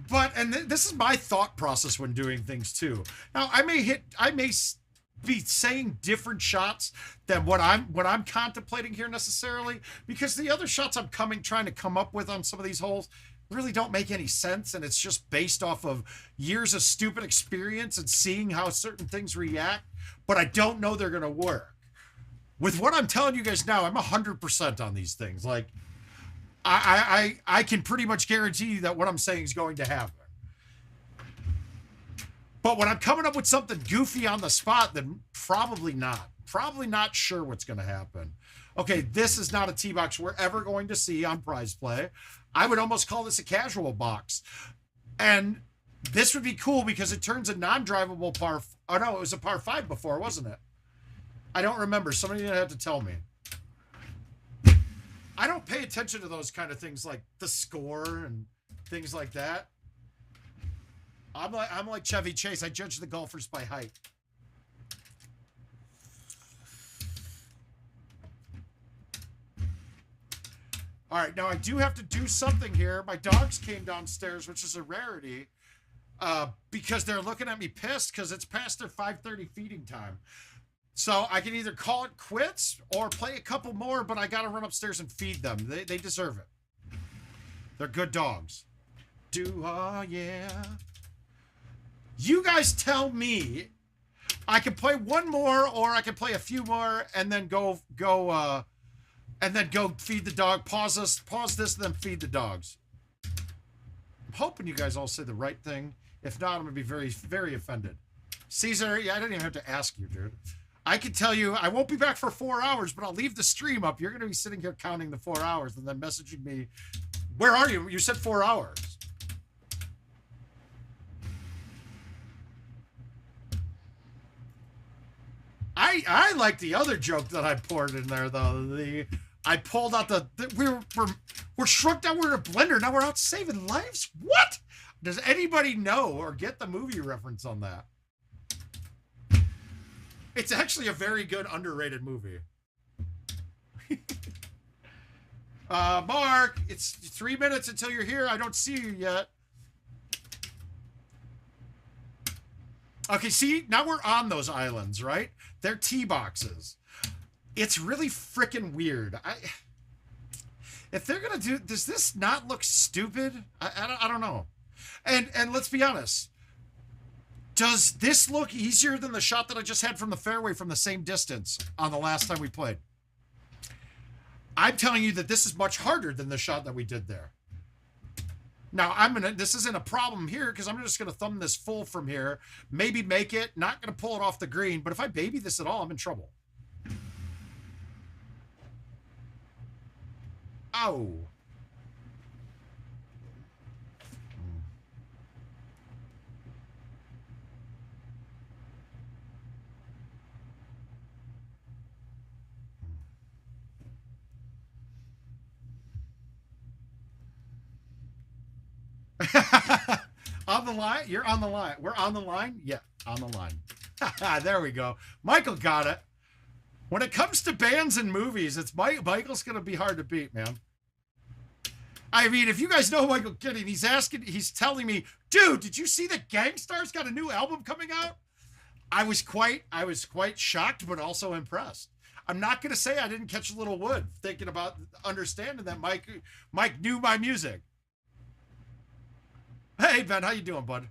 But, and this is my thought process when doing things too. Now, I may be saying different shots than what I'm contemplating here necessarily, because the other shots I'm trying to come up with on some of these holes really don't make any sense, and it's just based off of years of stupid experience and seeing how certain things react, but I don't know they're going to work. With what I'm telling you guys now, I'm 100% on these things. Like, I can pretty much guarantee you that what I'm saying is going to happen. But when I'm coming up with something goofy on the spot, then probably not. Probably not sure what's going to happen. Okay, this is not a tee box we're ever going to see on prize play. I would almost call this a casual box. And this would be cool because it turns a non-drivable par... Oh, no, it was a par 5 before, wasn't it? I don't remember. Somebody didn't have to tell me. I don't pay attention to those kind of things like the score and things like that. I'm like Chevy Chase. I judge the golfers by height. All right, now I do have to do something here. My dogs came downstairs, which is a rarity, because they're looking at me pissed because it's past their 5:30 feeding time. So I can either call it quits or play a couple more, but I got to run upstairs and feed them. They deserve it. They're good dogs. Yeah. You guys tell me. I can play one more, or I can play a few more, and then go feed the dog. Pause this, and then feed the dogs. I'm hoping you guys all say the right thing. If not, I'm gonna be very, very offended. Caesar, yeah, I didn't even have to ask you, dude. I can tell you, I won't be back for 4 hours, but I'll leave the stream up. You're gonna be sitting here counting the 4 hours, and then messaging me. Where are you? You said 4 hours. I like the other joke that I poured in there though. I pulled out we're shrunk down. We're in a blender. Now we're out saving lives. What? Does anybody know or get the movie reference on that? It's actually a very good underrated movie. Mark, it's 3 minutes until you're here. I don't see you yet. Okay, see, now we're on those islands, right? They're tee boxes. It's really freaking weird. If they're gonna do, does this not look stupid? I don't know. And let's be honest. Does this look easier than the shot that I just had from the fairway from the same distance on the last time we played? I'm telling you that this is much harder than the shot that we did there. Now, this isn't a problem here because I'm just going to thumb this full from here. Maybe make it. Not going to pull it off the green. But if I baby this at all, I'm in trouble. Ow. On the line? You're on the line. We're on the line? Yeah, on the line. There we go. Michael got it. When it comes to bands and movies, it's Michael's going to be hard to beat, man. I mean, if you guys know Michael Kidding, he's telling me, dude, did you see that Gangstar's got a new album coming out? I was quite shocked, but also impressed. I'm not going to say I didn't catch a little wood thinking about understanding that Mike knew my music. Hey, Ben, how you doing, bud?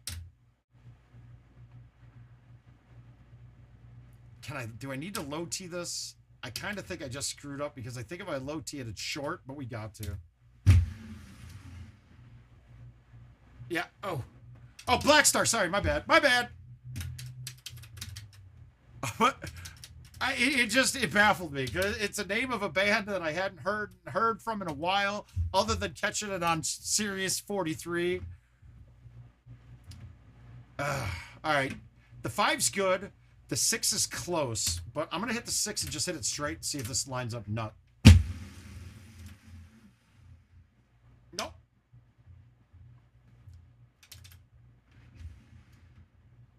Do I need to low tee this? I kind of think I just screwed up because I think if I low tee it, it's short, but we got to. Yeah. Oh, Black Star. Sorry, my bad. My bad. It baffled me because it's a name of a band that I hadn't heard from in a while, other than catching it on Sirius 43. All right, the 5's good. The 6 is close, but I'm gonna hit the 6 and just hit it straight and see if this lines up. Nut. Nope.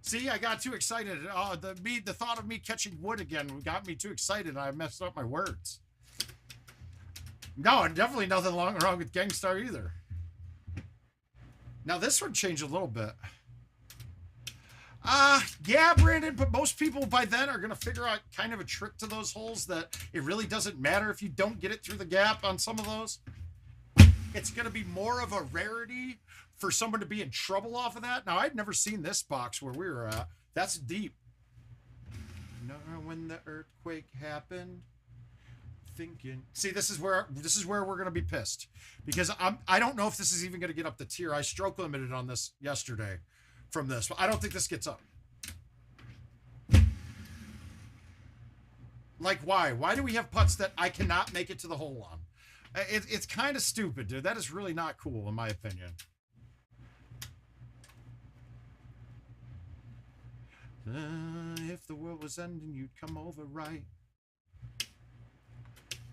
See, I got too excited. Oh, the thought of me catching wood again got me too excited. I messed up my words. No, definitely nothing wrong with Gangstar either. Now this one changed a little bit. Yeah, Brandon, but most people by then are going to figure out kind of a trick to those holes that it really doesn't matter if you don't get it through the gap on some of those. It's going to be more of a rarity for someone to be in trouble off of that. Now, I'd never seen this box where we were at. That's deep. You know, when the earthquake happened, thinking. See, this is where we're going to be pissed because I don't know if this is even going to get up the tier. I stroke limited on this yesterday. From this, but I don't think this gets up. Like, why? Why do we have putts that I cannot make it to the hole on? It's kind of stupid, dude. That is really not cool, in my opinion. If the world was ending, you'd come over, right?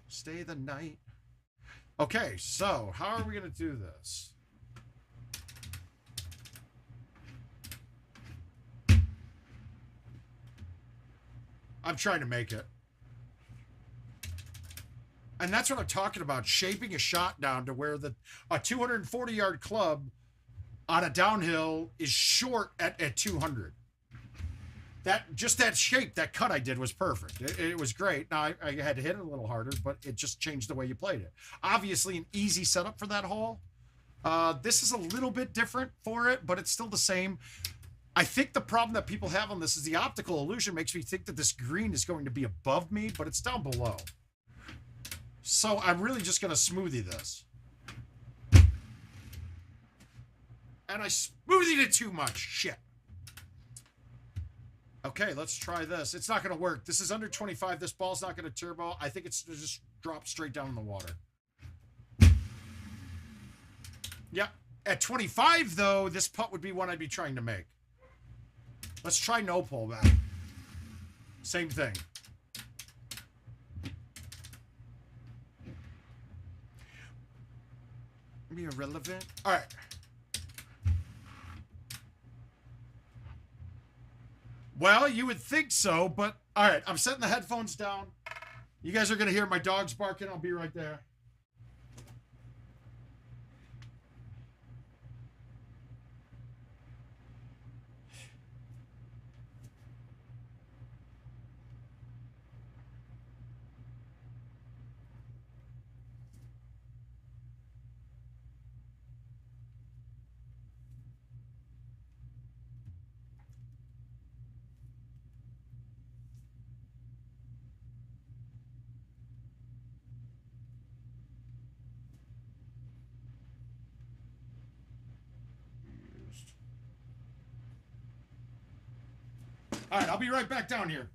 Stay the night. Okay, so how are we going to do this? I'm trying to make it. And that's what I'm talking about, shaping a shot down to where a 240-yard club on a downhill is short at 200. That shape, that cut I did was perfect. It was great. Now, I had to hit it a little harder, but it just changed the way you played it. Obviously, an easy setup for that hole. This is a little bit different for it, but it's still the same. I think the problem that people have on this is the optical illusion makes me think that this green is going to be above me, but it's down below. So I'm really just going to smoothie this. And I smoothied it too much. Shit. Okay, let's try this. It's not going to work. This is under 25. This ball's not going to turbo. I think it's going to just drop straight down in the water. Yeah. At 25, though, this putt would be one I'd be trying to make. Let's try no pull back. Same thing. Be irrelevant. All right. Well, you would think so, but all right. I'm setting the headphones down. You guys are going to hear my dogs barking. I'll be right there. All right, I'll be right back down here.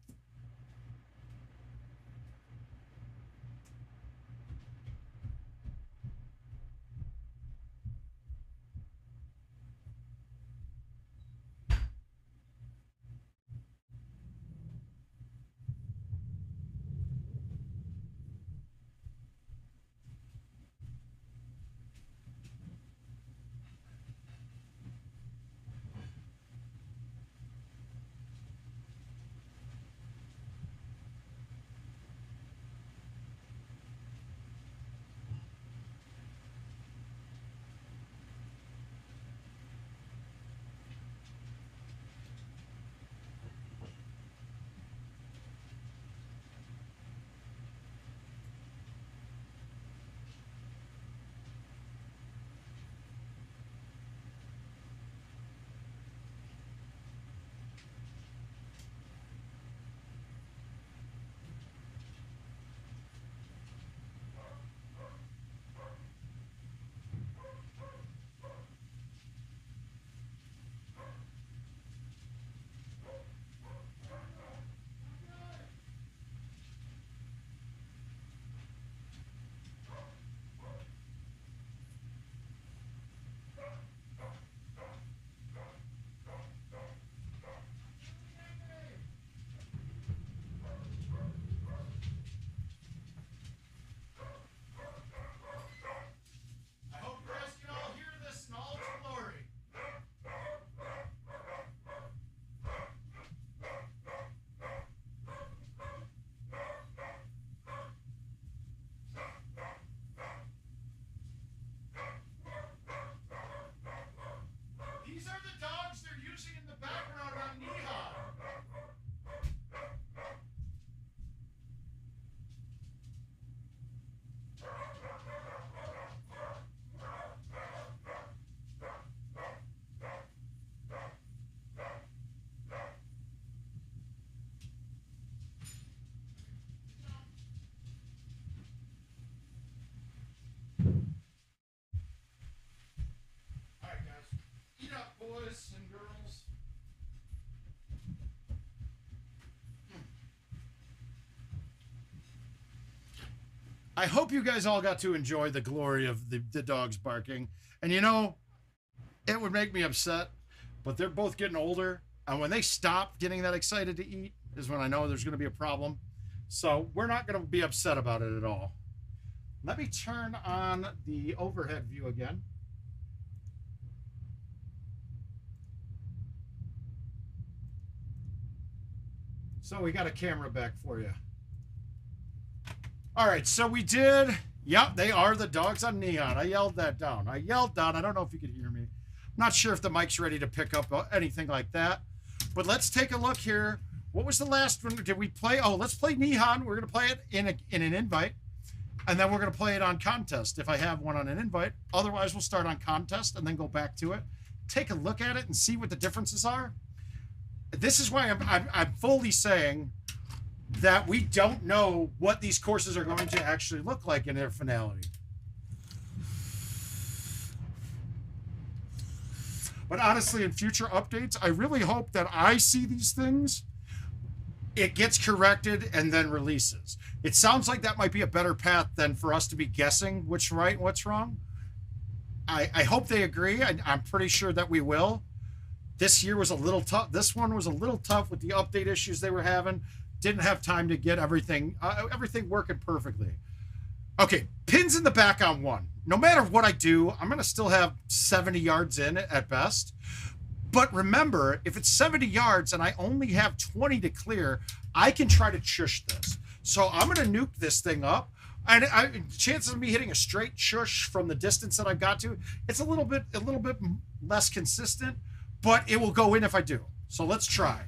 These are the dogs they're using in the background on Neha. All right, guys. Eat up, boys and girls. I hope you guys all got to enjoy the glory of the dogs barking. And you know, it would make me upset, but they're both getting older. And when they stop getting that excited to eat is when I know there's going to be a problem. So we're not going to be upset about it at all. Let me turn on the overhead view again. So we got a camera back for you. All right, so we did. Yep, they are the dogs on Neon. I yelled that down. I yelled down. I don't know if you could hear me. I'm not sure if the mic's ready to pick up anything like that. But let's take a look here. What was the last one? Did we play? Oh, let's play Neon. We're going to play it in an invite. And then we're going to play it on contest if I have one on an invite. Otherwise, we'll start on contest and then go back to it. Take a look at it and see what the differences are. This is why I'm fully saying that we don't know what these courses are going to actually look like in their finality. But honestly, in future updates, I really hope that I see these things, it gets corrected and then releases. It sounds like that might be a better path than for us to be guessing what's right and what's wrong. I hope they agree. I'm pretty sure that we will. This year was a little tough. This one was a little tough with the update issues they were having. Didn't have time to get everything working perfectly. Okay, pins in the back on one. No matter what I do, I'm going to still have 70 yards in at best. But remember, if it's 70 yards and I only have 20 to clear, I can try to shush this. So I'm going to nuke this thing up. And chances of me hitting a straight shush from the distance that I've got to, it's a little bit less consistent, but it will go in if I do. So let's try.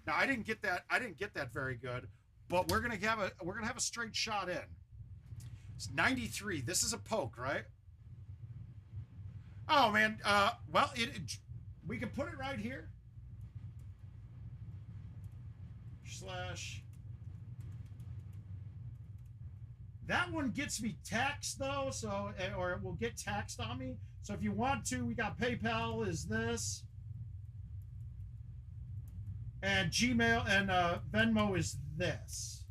Now I didn't get that very good, but we're gonna have a straight shot in. It's 93. This is a poke, right? Oh man, well we can put it right here. Slash. That one gets me taxed though, so or it will get taxed on me. So if you want to, we got PayPal is this. And Gmail and Venmo is this.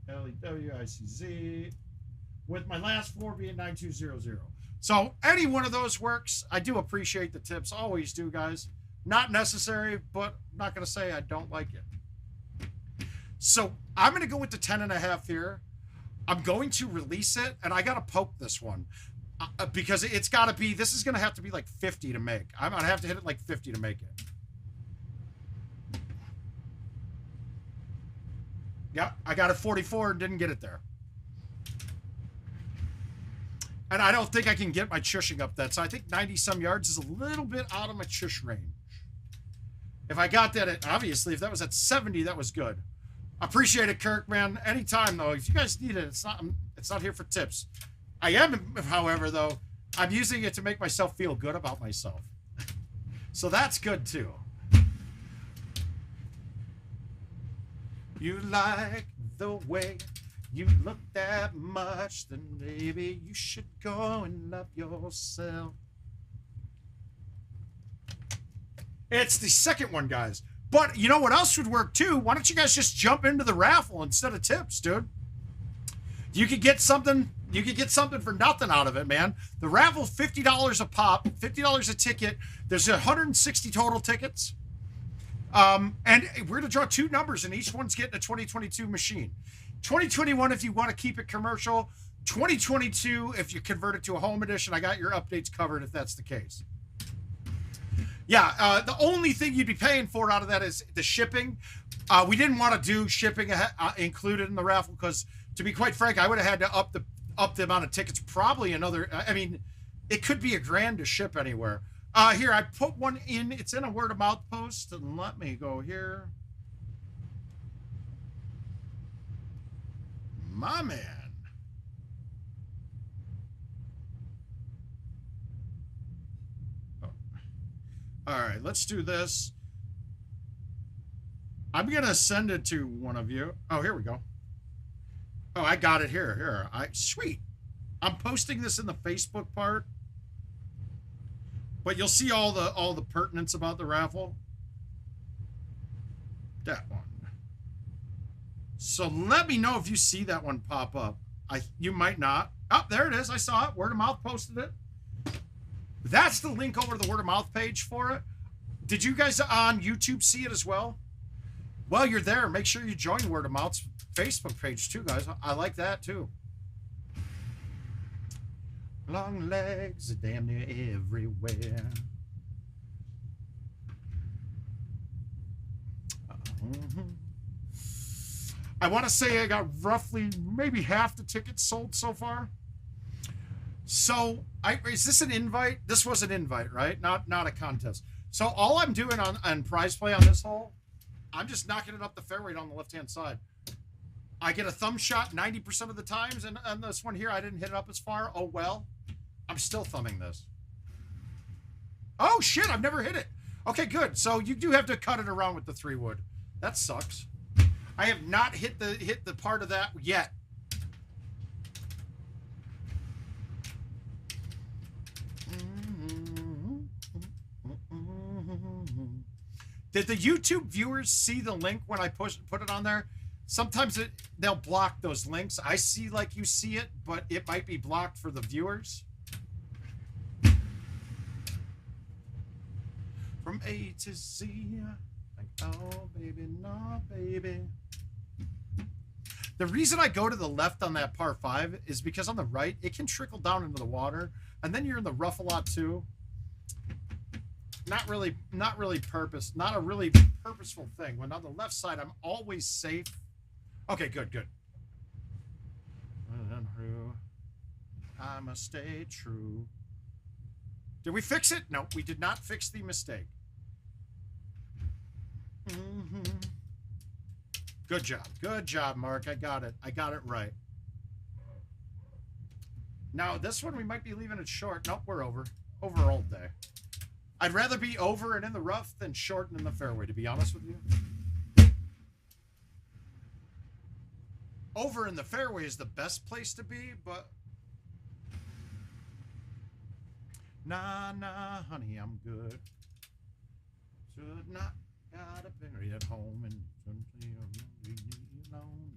LEWICZ. With my last four being 9200. So any one of those works. I do appreciate the tips. Always do, guys. Not necessary, but I'm not going to say I don't like it. So I'm going to go with the 10.5 here. I'm going to release it, and I got to poke this one. Because it's got to be, this is going to have to be like 50 to make. I'm going to have to hit it like 50 to make it. Yeah, I got it 44 and didn't get it there. And I don't think I can get my chushing up that. So I think 90 some yards is a little bit out of my chush range. If I got that at, obviously, if that was at 70, that was good. Appreciate it, Kirk, man. Anytime, though. If you guys need it, it's not here for tips. I am, however, though, I'm using it to make myself feel good about myself. So that's good, too. You like the way you look that much, then maybe you should go and love yourself. It's the second one, guys. But you know what else would work, too? Why don't you guys just jump into the raffle instead of tips, dude? You could get something. You could get something for nothing out of it, man. The raffle's $50 a pop, $50 a ticket. There's 160 total tickets. And we're going to draw 2 numbers, and each one's getting a 2022 machine. 2021 if you want to keep it commercial. 2022 if you convert it to a home edition. I got your updates covered if that's the case. Yeah, the only thing you'd be paying for out of that is the shipping. We didn't want to do shipping included in the raffle because, to be quite frank, I would have had to up the amount of tickets. Probably another. I mean, it could be $1,000 to ship anywhere. Here, I put one in. It's in a word of mouth post, and let me go here. My man. All right, let's do this. I'm going to send it to one of you. Oh, here we go. Oh, I got it here. Here. Sweet. I'm posting this in the Facebook part. But you'll see all the pertinence about the raffle. That one. So let me know if you see that one pop up. You might not. Oh, there it is. I saw it. Word of mouth posted it. That's the link over to the word of mouth page for it. Did you guys on YouTube see it as well? Well, you're there. Make sure you join word of mouth's Facebook page too, guys. I like that too. Long legs are damn near everywhere. I want to say I got roughly maybe half the tickets sold so far. So, is this an invite? This was an invite, right? Not a contest. So all I'm doing on prize play on this hole, I'm just knocking it up the fairway on the left-hand side. I get a thumb shot 90% of the times, and on this one here, I didn't hit it up as far. Oh, well. I'm still thumbing this. Oh, shit, I've never hit it. Okay, good. So you do have to cut it around with the 3-wood. That sucks. I have not hit the part of that yet. Did the YouTube viewers see the link when I put it on there? Sometimes they'll block those links. I see like you see it, but it might be blocked for the viewers. From A to Z, like, oh, baby, no, baby. The reason I go to the left on that par 5 is because on the right, it can trickle down into the water, and then you're in the rough a lot too. Not a really purposeful thing. When on the left side, I'm always safe. Okay, good. I must stay true. Did we fix it? No, we did not fix the mistake. Good job, Mark. I got it right. Now this one we might be leaving it short. Nope, we're over all day. I'd rather be over and in the rough than short and in the fairway, to be honest with you. Over in the fairway is the best place to be, but nah, honey, I'm good. Should not got a penny at home and alone.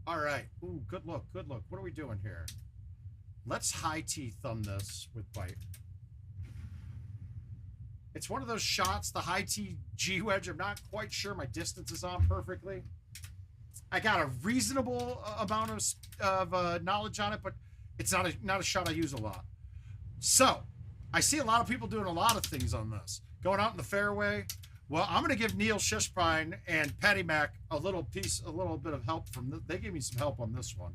All right. Ooh, good look, good look. What are we doing here? Let's high T thumb this with bite. It's one of those shots, the high T G wedge. I'm not quite sure my distance is on perfectly. I got a reasonable amount of knowledge on it, but it's not a shot I use a lot. So I see a lot of people doing a lot of things on this. Going out in the fairway. Well, I'm going to give Neil Shishpine and Patty Mac a little bit of help from this. They gave me some help on this one.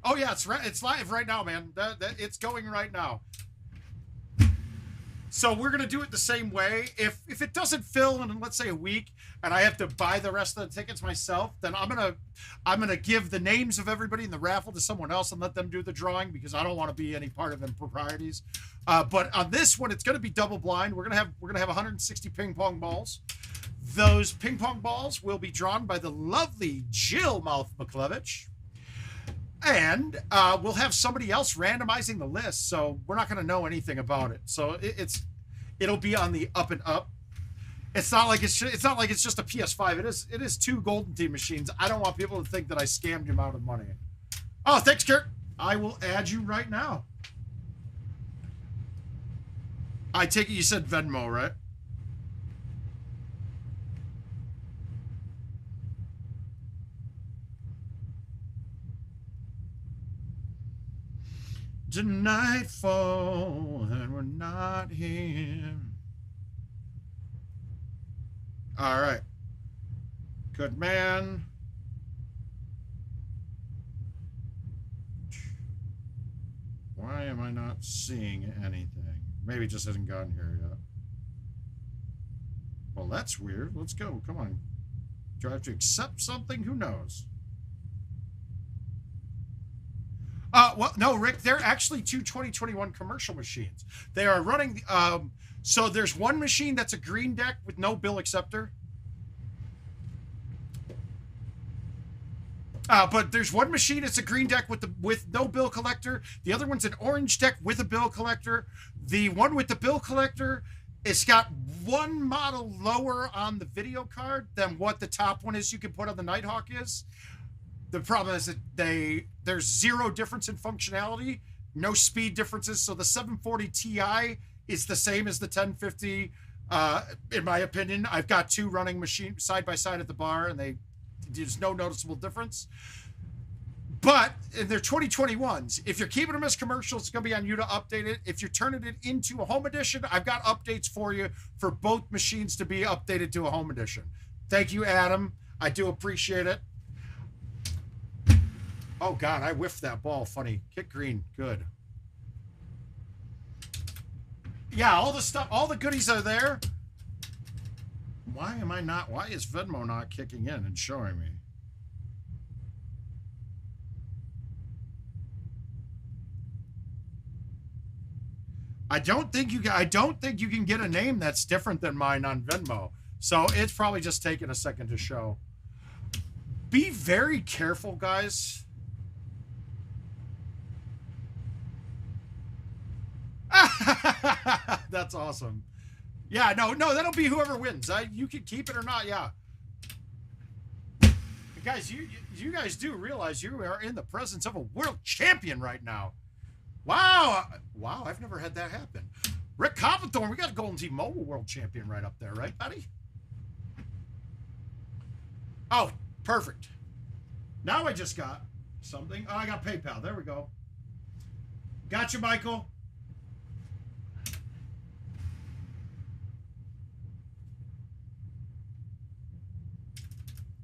Oh yeah, it's live right now, man. It's going right now. So we're gonna do it the same way. If it doesn't fill in, let's say, a week, and I have to buy the rest of the tickets myself, then I'm gonna give the names of everybody in the raffle to someone else and let them do the drawing, because I don't want to be any part of improprieties. But on this one, it's gonna be double blind. We're gonna have 160 ping pong balls. Those ping pong balls will be drawn by the lovely Jill Mouth Muklewicz. And we'll have somebody else randomizing the list, so we're not going to know anything about it. So it'll be on the up and up. It's not like it's just a PS5. It is 2 Golden Tee machines. I don't want people to think that I scammed you out of money. Oh, thanks, Kurt. I will add you right now. I take it you said Venmo, right? Nightfall and we're not here. All right. Good man. Why am I not seeing anything? Maybe it just hasn't gotten here yet. Well, that's weird. Let's go. Come on. Do I have to accept something? Who knows? Well, no, Rick, they're actually 2 2021 commercial machines. They are running, so there's one machine that's a green deck with no bill acceptor. But there's one machine, it's a green deck with no bill collector. The other one's an orange deck with a bill collector. The one with the bill collector, it's got one model lower on the video card than what the top one is you can put on the Nighthawk is. The problem is that there's zero difference in functionality, no speed differences. So the 740 Ti is the same as the 1050. In my opinion, I've got 2 running machines side by side at the bar, and there's no noticeable difference. But they're 2021s. If you're keeping them as commercials, it's going to be on you to update it. If you're turning it into a home edition, I've got updates for you for both machines to be updated to a home edition. Thank you, Adam. I do appreciate it. Oh, God, I whiffed that ball. Funny. Kick green. Good. Yeah, all the stuff, all the goodies are there. Why is Venmo not kicking in and showing me? I don't think you can get a name that's different than mine on Venmo. So it's probably just taking a second to show. Be very careful, guys. That's awesome. Yeah, no, that'll be whoever wins. You can keep it or not. Yeah, guys, you guys do realize you are in the presence of a world champion right now. Wow, I've never had that happen. Rick Coppenthorne, we got a Golden Tee Mobile world champion right up there, right, buddy? Oh, perfect. Now I just got something. Oh, I got PayPal. There we go. Got you, Michael.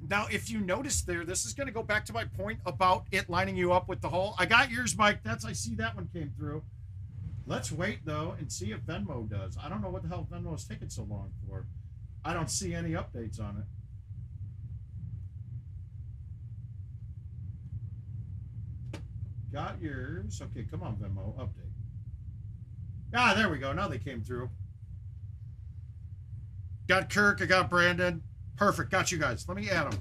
Now, if you notice there, this is going to go back to my point about it lining you up with the hole. I got yours, Mike. I see that one came through. Let's wait, though, and see if Venmo does. I don't know what the hell Venmo is taking so long for. I don't see any updates on it. Got yours. Okay, come on, Venmo. Update. Ah, there we go. Now they came through. Got Kirk. I got Brandon. Perfect. Got you guys. Let me add them.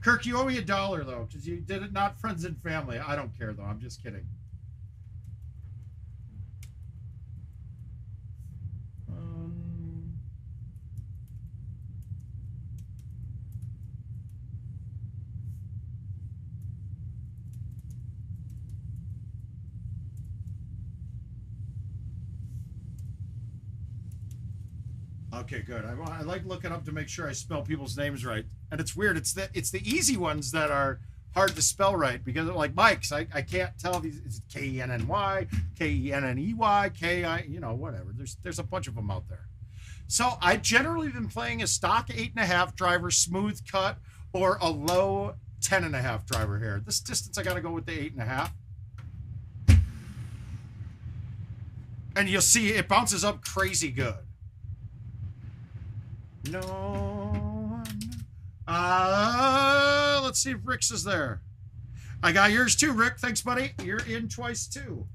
Kirk, you owe me $1, though, because you did it not friends and family. I don't care, though. I'm just kidding. Okay, good. I like looking up to make sure I spell people's names right. And it's weird. It's the easy ones that are hard to spell right, because like Mike's, I can't tell if it's K-E-N-N-Y, K-E-N-N-E-Y, K-I, you know, whatever. There's a bunch of them out there. So I've generally been playing a stock 8.5 driver, smooth cut, or a low 10.5 driver here. This distance, I got to go with the 8.5. And you'll see it bounces up crazy good. No one. Let's see if Rick's is there. I got yours too, Rick. Thanks, buddy. You're in twice too.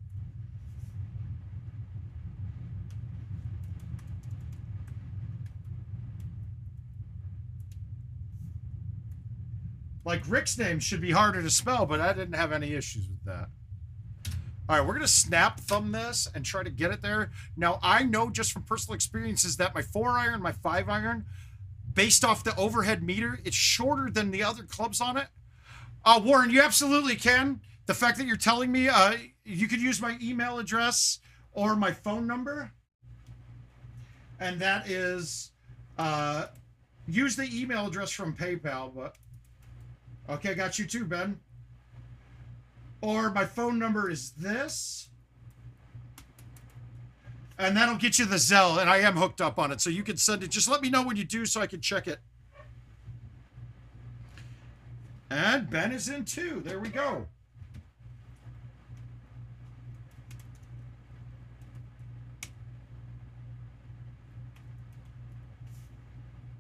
Like, Rick's name should be harder to spell, but I didn't have any issues with that. All right, we're going to snap thumb this and try to get it there. Now, I know just from personal experiences that my 4-iron, my 5-iron, based off the overhead meter, it's shorter than the other clubs on it. Warren, you absolutely can. The fact that you're telling me, you could use my email address or my phone number. And that is, use the email address from PayPal, but... Okay, got you too, Ben. Or my phone number is this. And that'll get you the Zelle, and I am hooked up on it, so you can send it. Just let me know when you do so I can check it. And Ben is in too. There we go.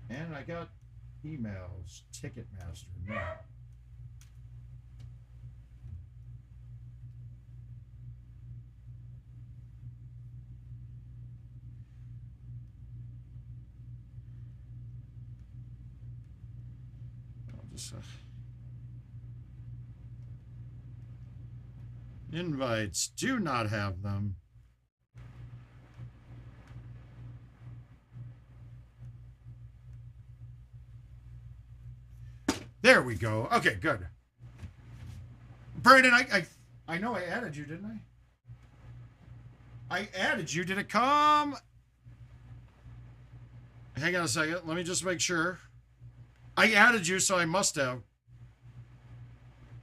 And I got emails. Ticketmaster. No. Invites, do not have them. There we go. Okay, good. Brandon, I know I added you, didn't I? I added you. Did it come? Hang on a second. Let me just make sure. I added you, so I must have.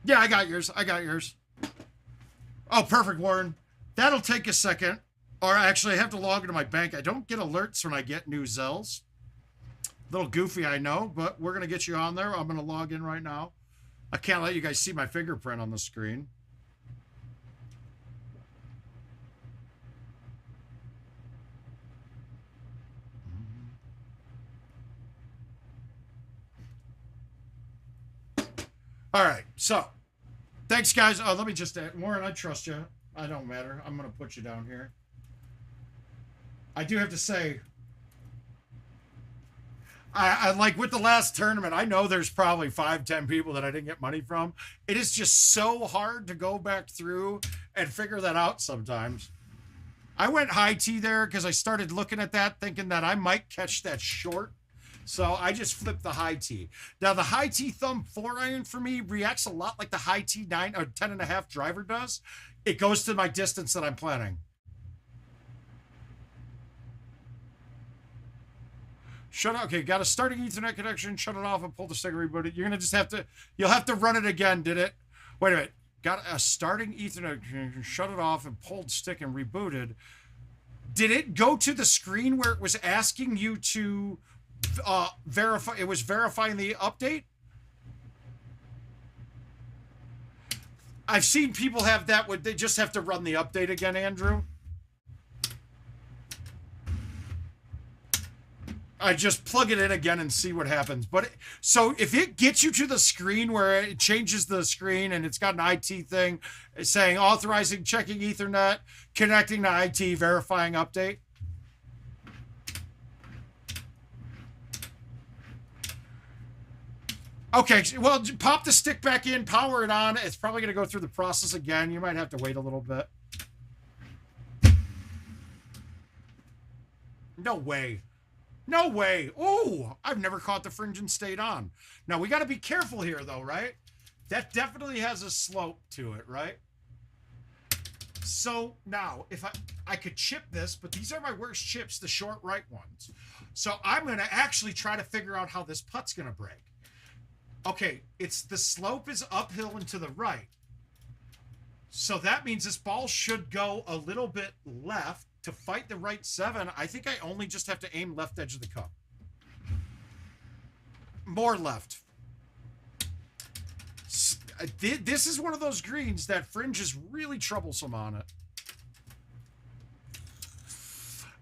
Yeah, I got yours. I got yours. Oh, perfect, Warren. That'll take a second. Or actually, I have to log into my bank. I don't get alerts when I get new Zelles. A little goofy, I know, but we're going to get you on there. I'm going to log in right now. I can't let you guys see my fingerprint on the screen. All right, so thanks, guys. Let me just add, Warren, I trust you. I don't matter. I'm going to put you down here. I do have to say, I like with the last tournament, I know there's probably 5-10 people that I didn't get money from. It is just so hard to go back through and figure that out sometimes. I went high T there because I started looking at that thinking that I might catch that short. So I just flipped the high T. Now the high T thumb 4-iron for me reacts a lot like the high T 9 or 10.5 driver does. It goes to my distance that I'm planning. Shut it. Okay, got a starting Ethernet connection. Shut it off and pull the stick and reboot it. You're gonna just have to. You'll have to run it again. Did it? Wait a minute. Got a starting Ethernet connection. Shut it off and pulled stick and rebooted. Did it go to the screen where it was asking you to verify? It was verifying the update. I've seen people have that where they just have to run the update again, Andrew. I just plug it in again and see what happens. But so if it gets you to the screen where it changes the screen and it's got an IT thing saying authorizing checking Ethernet, connecting to IT, verifying update. Okay, well, pop the stick back in, power it on. It's probably going to go through the process again. You might have to wait a little bit. No way. No way. Oh, I've never caught the fringe and stayed on. Now, we got to be careful here, though, right? That definitely has a slope to it, right? So now, if I could chip this, but these are my worst chips, the short right ones. So I'm going to actually try to figure out how this putt's going to break. Okay, the slope is uphill and to the right. So that means this ball should go a little bit left to fight the right 7. I think I only just have to aim left edge of the cup. More left. This is one of those greens that fringe is really troublesome on it.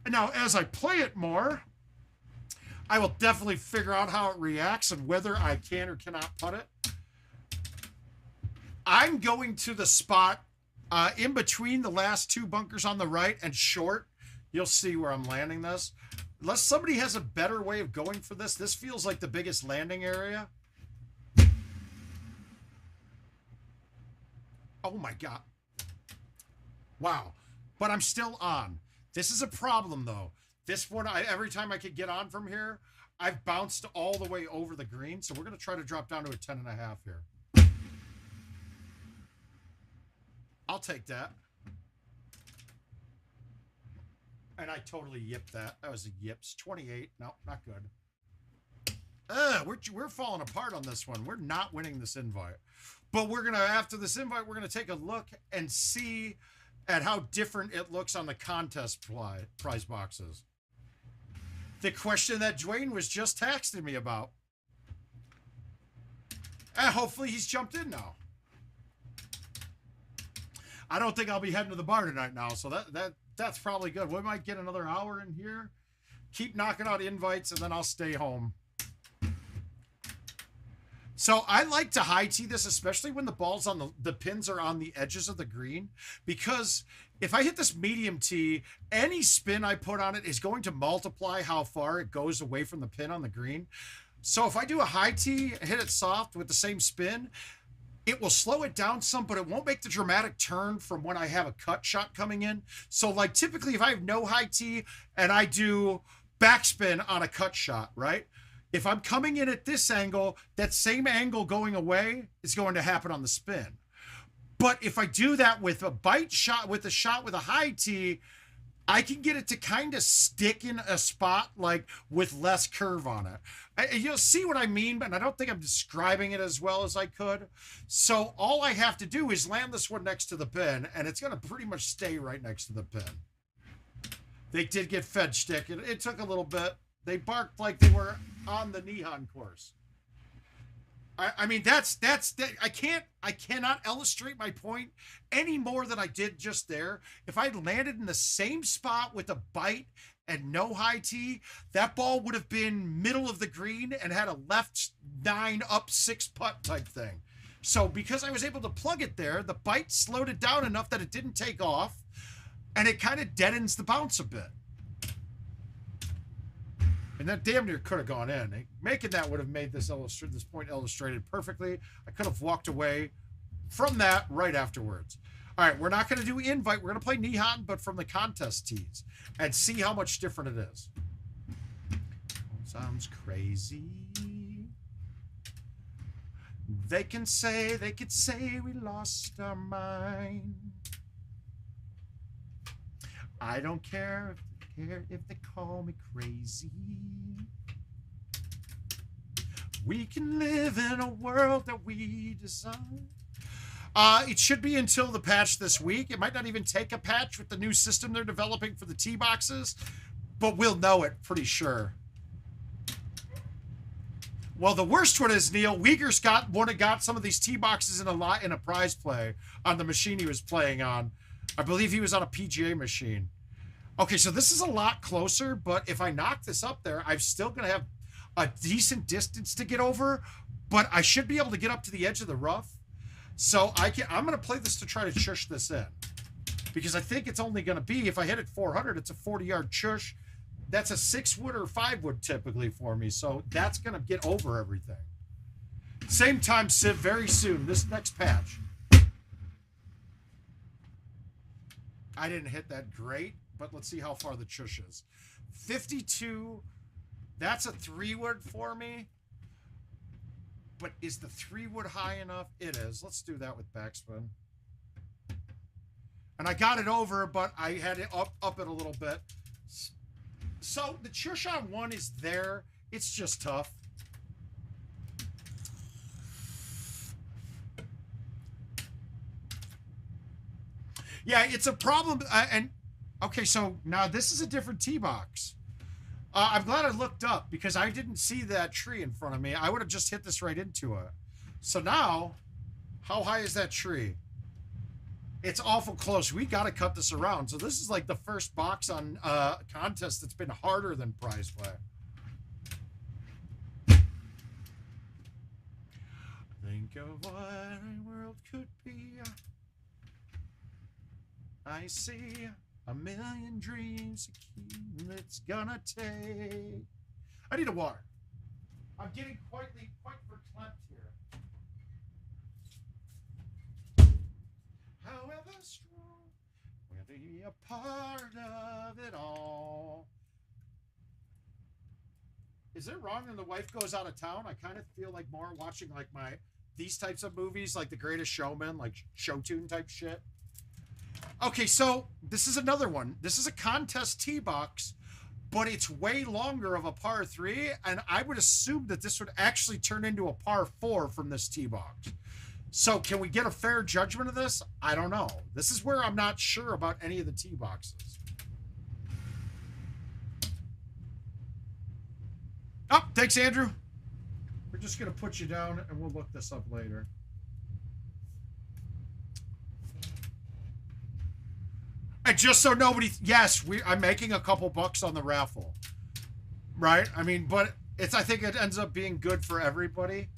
And now, as I play it more, I will definitely figure out how it reacts and whether I can or cannot putt it. I'm going to the spot in between the last 2 bunkers on the right and short. You'll see where I'm landing this. Unless somebody has a better way of going for this, this feels like the biggest landing area. Oh my God. Wow. But I'm still on. This is a problem though. This one, every time I could get on from here, I've bounced all the way over the green. So we're going to try to drop down to a 10.5 here. I'll take that. And I totally yipped that. That was a yips. 28. No, not good. We're falling apart on this one. We're not winning this invite. But we're going to, after this invite, we're going to take a look and see at how different it looks on the contest prize boxes. The question that Dwayne was just texting me about. And hopefully he's jumped in now. I don't think I'll be heading to the bar tonight now, so that's probably good. We might get another hour in here. Keep knocking out invites, and then I'll stay home. So I like to high tee this, especially when the ball's on the pins are on the edges of the green, because if I hit this medium tee, any spin I put on it is going to multiply how far it goes away from the pin on the green. So if I do a high tee, hit it soft with the same spin, it will slow it down some, but it won't make the dramatic turn from when I have a cut shot coming in. So like typically if I have no high tee and I do backspin on a cut shot, right? If I'm coming in at this angle, that same angle going away is going to happen on the spin. But if I do that with a bite shot, with a high tee, I can get it to kind of stick in a spot like with less curve on it. You'll see what I mean, but I don't think I'm describing it as well as I could. So all I have to do is land this one next to the pin, and it's going to pretty much stay right next to the pin. They did get fed stick. It took a little bit. They barked like they were on the Nihon course. I mean, I cannot illustrate my point any more than I did just there. If I'd landed in the same spot with a bite and no high tee, that ball would have been middle of the green and had a left 9 up 6 putt type thing. So because I was able to plug it there, the bite slowed it down enough that it didn't take off, and it kind of deadens the bounce a bit. And that damn near could have gone in. Making that would have made this point illustrated perfectly. I could have walked away from that right afterwards. All right, we're not going to do invite. We're going to play Nihon, but from the contest tees and see how much different it is. Sounds crazy. They could say we lost our mind. I don't care if they call me crazy. We can live in a world that we design. It should be until the patch this week. It might not even take a patch with the new system they're developing for the tee boxes, but we'll know it pretty sure. Well, the worst one is, Neil, Uyghur's got some of these tee boxes in a prize play on the machine he was playing on. I believe he was on a PGA machine. Okay, so this is a lot closer, but if I knock this up there, I'm still going to have a decent distance to get over, but I should be able to get up to the edge of the rough. So I'm going to play this to try to chush this in, because I think it's only going to be, if I hit it 400, it's a 40-yard chush. That's a 6-wood or 5-wood typically for me, so that's going to get over everything. Same time, Civ, very soon, this next patch. I didn't hit that great, but let's see how far the chush is. 52, that's a 3-wood for me. But is the 3-wood high enough? It is. Let's do that with backspin. And I got it over, but I had it up it a little bit. So the Churshon 1 is there. It's just tough. Yeah, it's a problem. And okay, so now this is a different tee box. I'm glad I looked up because I didn't see that tree in front of me. I would have just hit this right into it. So now, how high is that tree? It's awful close. We got to cut this around. So this is like the first box on contest that's been harder than prize play. Think of what a world could be. I see a million dreams it's gonna take. I need a water. I'm getting quite verklempt here. However strong, we'll be a part of it all. Is it wrong when the wife goes out of town? I kind of feel like more watching like these types of movies, like The Greatest Showman, like show tune type shit. Okay, so this is another one. This is a contest tee box, but it's way longer of a par 3, and I would assume that this would actually turn into a par 4 from this tee box. So can we get a fair judgment of this? I don't know. This is where I'm not sure about any of the tee boxes. Oh, thanks, Andrew. We're just going to put you down, and we'll look this up later. And just so nobody, yes, I'm making a couple bucks on the raffle, right? I mean, but I think it ends up being good for everybody.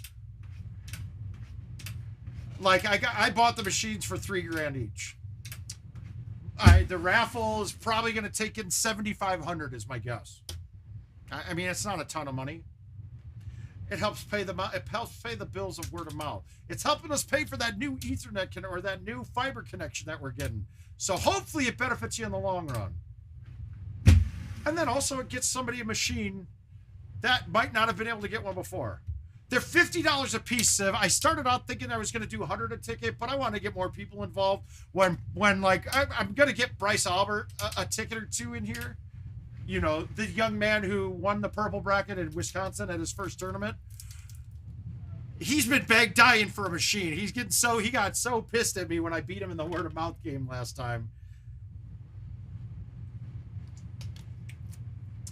Like I bought the machines for $3,000 each. The raffle is probably going to take in $7,500 is my guess. I mean, it's not a ton of money. It helps pay the bills of word of mouth. It's helping us pay for that new Ethernet or that new fiber connection that we're getting. So hopefully it benefits you in the long run. And then also it gets somebody a machine that might not have been able to get one before. They're $50 a piece, Civ. I started out thinking I was going to do $100 a ticket, but I want to get more people involved. When like I'm going to get Bryce Albert a ticket or two in here. You know, the young man who won the purple bracket in Wisconsin at his first tournament. He's been dying for a machine. He got so pissed at me when I beat him in the word of mouth game last time.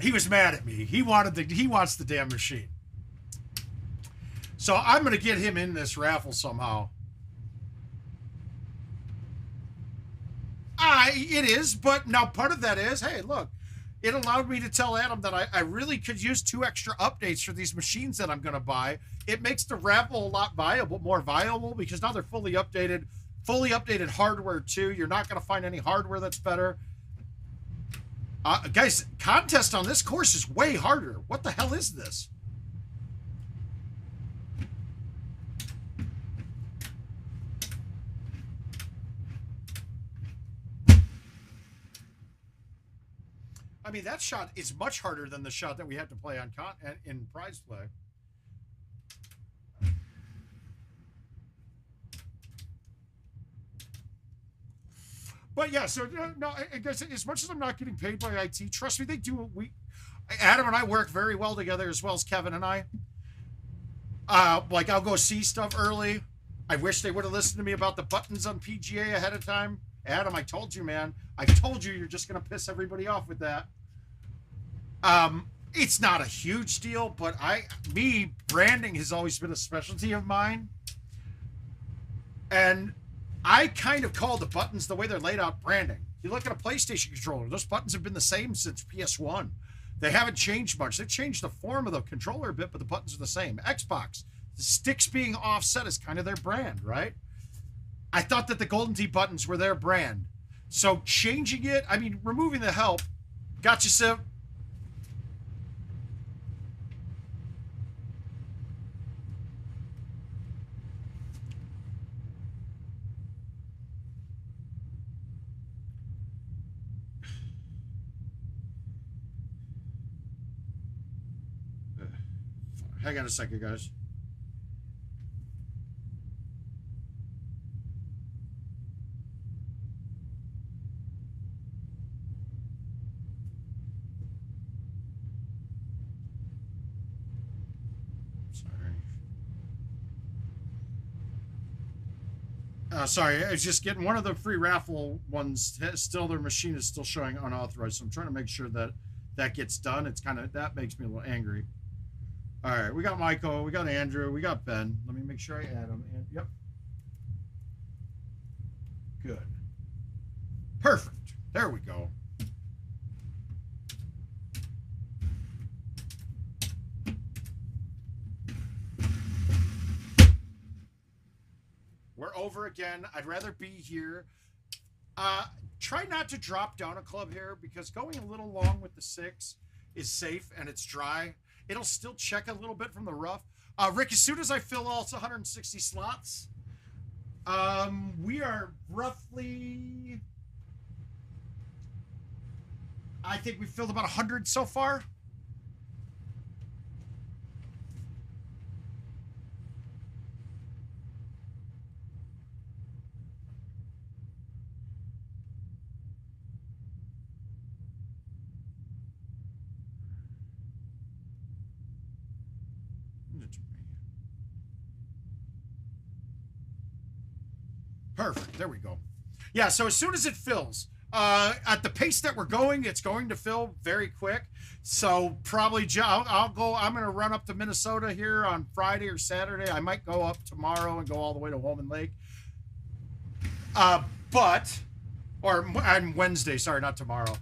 He was mad at me. He wants the damn machine. So I'm going to get him in this raffle somehow. It is, but now part of that is, hey, look, it allowed me to tell Adam that I really could use 2 extra updates for these machines that I'm going to buy. It makes the raffle a lot more viable because now they're fully updated hardware too. You're not going to find any hardware that's better. Guys, contest on this course is way harder. What the hell is this? I mean, that shot is much harder than the shot that we have to play on in prize play. But yeah, so no, I guess as much as I'm not getting paid by IT, trust me, they do. Adam and I work very well together, as well as Kevin and I. Like I'll go see stuff early. I wish they would have listened to me about the buttons on PGA ahead of time. Adam, I told you, man. I told you you're just gonna piss everybody off with that. It's not a huge deal, but branding has always been a specialty of mine. And I kind of call the buttons the way they're laid out branding. You look at a PlayStation controller, those buttons have been the same since PS1. They haven't changed much. They've changed the form of the controller a bit, but the buttons are the same. Xbox, the sticks being offset is kind of their brand, right? I thought that the Golden Tee buttons were their brand. So changing it, I mean, removing the help, got you, Civ. Hang on a second, guys. Sorry, I was just getting one of the free raffle ones. Still, their machine is still showing unauthorized, so I'm trying to make sure that that gets done. It's kind of, that makes me a little angry. All right, we got Michael, we got Andrew, we got Ben. Let me make sure I add them. And, yep. Good. Perfect. There we go. We're over again. I'd rather be here. Try not to drop down a club here because going a little long with the 6 is safe and it's dry. It'll still check a little bit from the rough. Rick, as soon as I fill all 160 slots, we are roughly, I think we filled about 100 so far. Perfect. There we go. Yeah, so as soon as it fills, at the pace that we're going, it's going to fill very quick. So probably I'll go, I'm going to run up to Minnesota here on Friday or Saturday. I might go up tomorrow and go all the way to Holman Lake. On Wednesday, sorry, not tomorrow.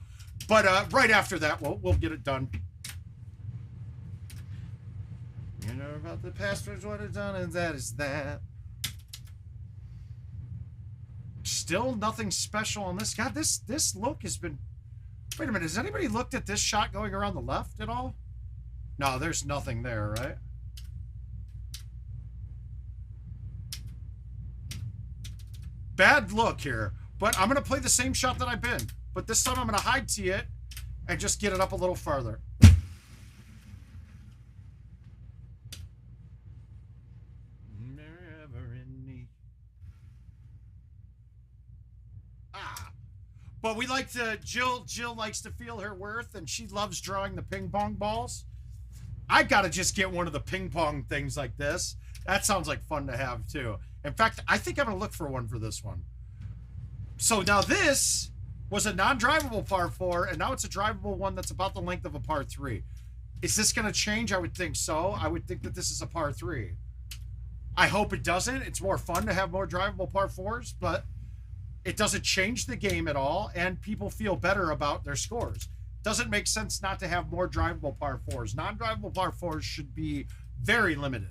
But right after that, we'll get it done. You know about the past, what it's done, and that is that. Still nothing special on this. God, this look has been... Wait a minute, has anybody looked at this shot going around the left at all? No, there's nothing there, right? Bad look here, but I'm going to play the same shot that I've been. But this time I'm going to hide tee it and just get it up a little farther. But we like to, Jill likes to feel her worth, and she loves drawing the ping pong balls. I gotta just get one of the ping pong things like this. That sounds like fun to have too. In fact, I think I'm gonna look for one for this one. So now this was a non-drivable par 4, and now it's a drivable one that's about the length of a par 3. Is this gonna change? I would think so. I would think that this is a par 3. I hope it doesn't. It's more fun to have more drivable par 4s, but it doesn't change the game at all, and people feel better about their scores. Doesn't make sense not to have more drivable par 4s. Non-drivable par 4s should be very limited.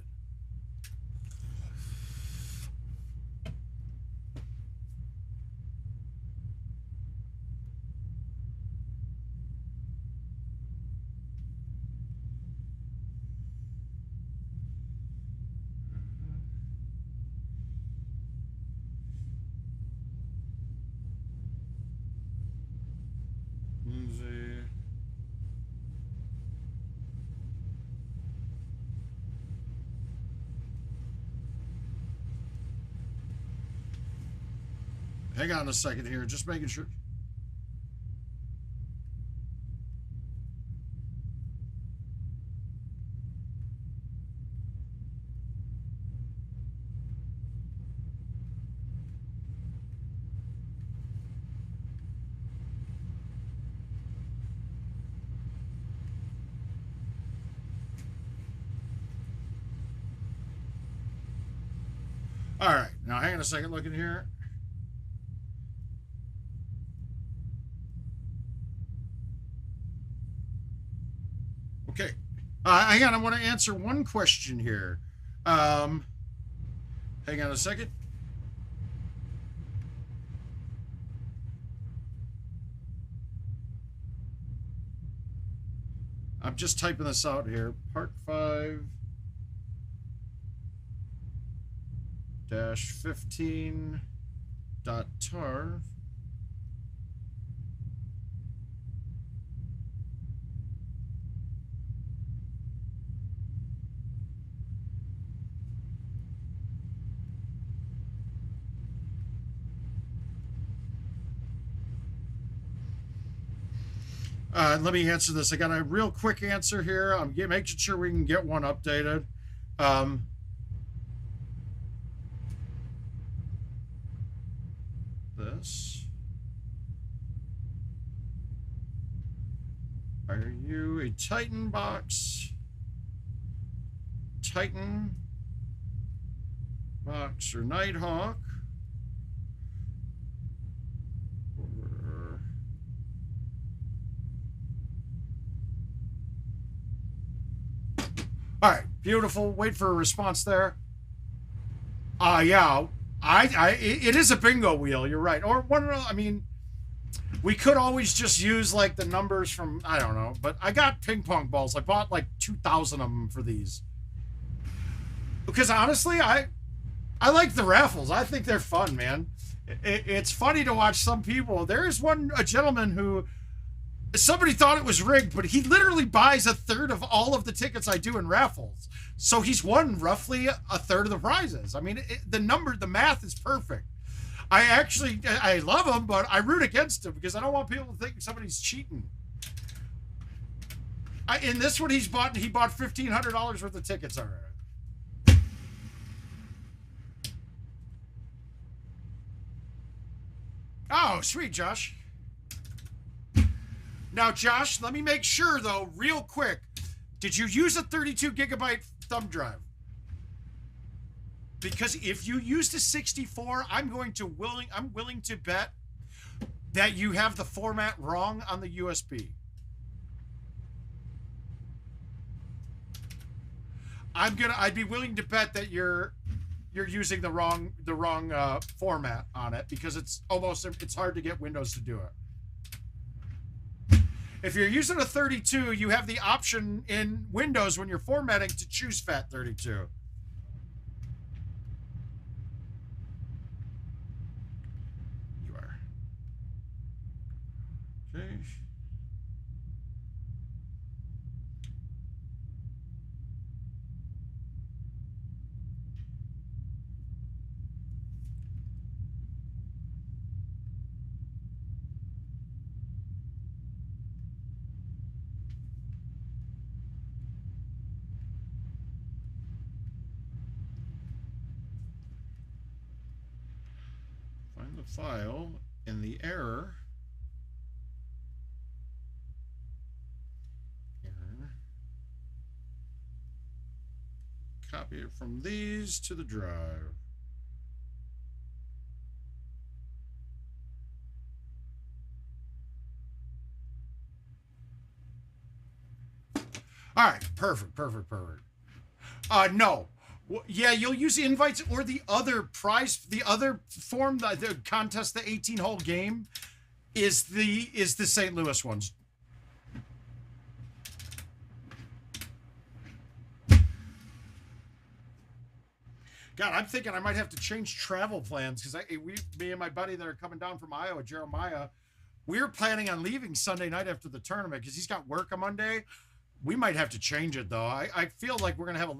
Hang on a second here, just making sure. All right, now hang on a second, looking here. Okay, hang on, I want to answer one question here. Hang on a second. I'm just typing this out here. Part 5 -15.tar. Let me answer this. I got a real quick answer here. I'm making sure we can get one updated. this. Are you a Titan box? Titan box or Nighthawk? Or... All right, beautiful. Wait for a response there. Yeah, it is a bingo wheel. You're right. Or one. I mean, we could always just use like the numbers from, I don't know. But I got ping pong balls. I bought like 2,000 of them for these. Because honestly, I like the raffles. I think they're fun, man. It's funny to watch some people. There is a gentleman who, somebody thought it was rigged, but he literally buys a third of all of the tickets I do in raffles. So he's won roughly a third of the prizes. I mean, the math is perfect. I love him, but I root against him because I don't want people to think somebody's cheating. In this one, he bought $1,500 worth of tickets already. Oh, sweet, Josh. Now, Josh, let me make sure, though, real quick. Did you use a 32 gigabyte thumb drive? Because if you used a 64, I'm willing to bet that you have the format wrong on the USB. I'd be willing to bet that you're using the wrong format on it, because it's hard to get Windows to do it. If you're using a 32, you have the option in Windows when you're formatting to choose FAT32. You are. Okay. Find the file in the error. Copy it from these to the drive. All right, perfect. No. Yeah, you'll use the invites or the other form, the contest, the 18-hole game is the St. Louis ones. God, I'm thinking I might have to change travel plans because me and my buddy that are coming down from Iowa, Jeremiah, we're planning on leaving Sunday night after the tournament because he's got work on Monday. We might have to change it though. I feel like we're gonna have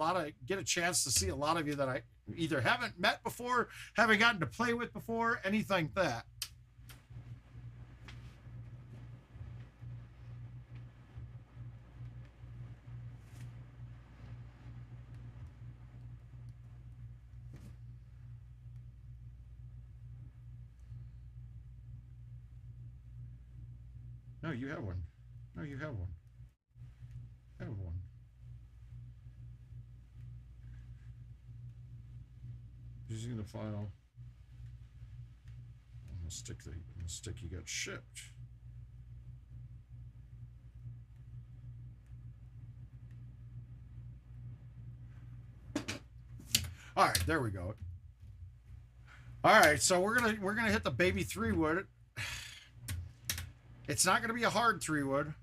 get a chance to see a lot of you that I either haven't met before, haven't gotten to play with before, anything like that. No, you have one. No, you have one. I have one. Using the file. On the stick you got shipped. All right, there we go. All right, so we're gonna hit the baby 3-wood. It's not gonna be a hard 3-wood.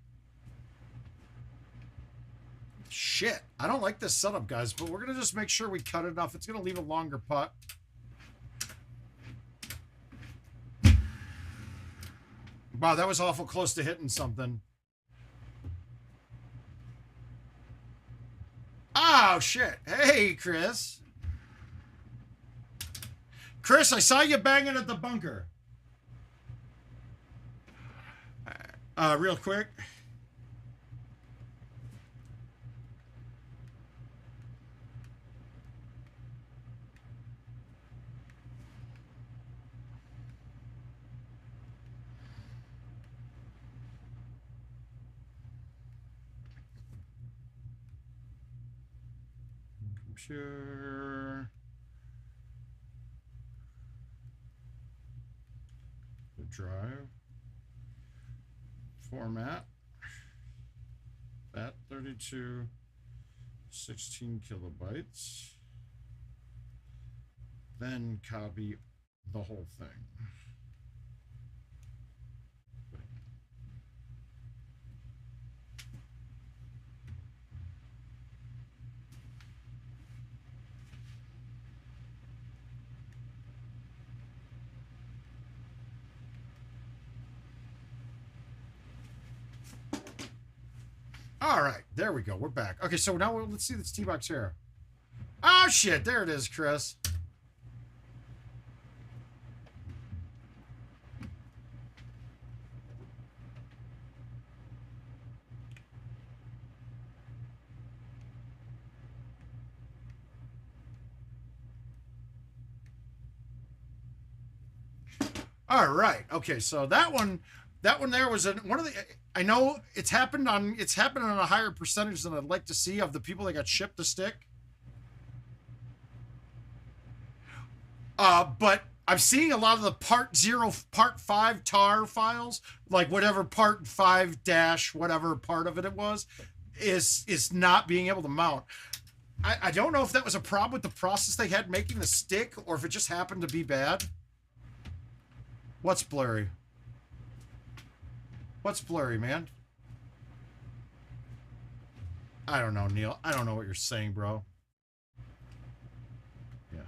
Shit, I don't like this setup, guys, but we're gonna just make sure we cut it enough. It's gonna leave a longer putt. Wow, that was awful close to hitting something. Oh, shit. Hey, Chris. Chris, I saw you banging at the bunker. Real quick. pure. The drive. Format. That 32. 16 kilobytes. Then copy the whole thing. All right, there we go. We're back. Okay, so now let's see this T-box here. Oh, shit. There it is, Chris. All right. Okay, so that one there was one of the. I know it's happened on a higher percentage than I'd like to see of the people that got shipped the stick. But I'm seeing a lot of the part 0, part 5 tar files, like whatever part 5 dash whatever part of it was, is not being able to mount. I don't know if that was a problem with the process they had making the stick, or if it just happened to be bad. What's blurry? What's blurry, man? I don't know, Neil. I don't know what you're saying, bro. Yeah.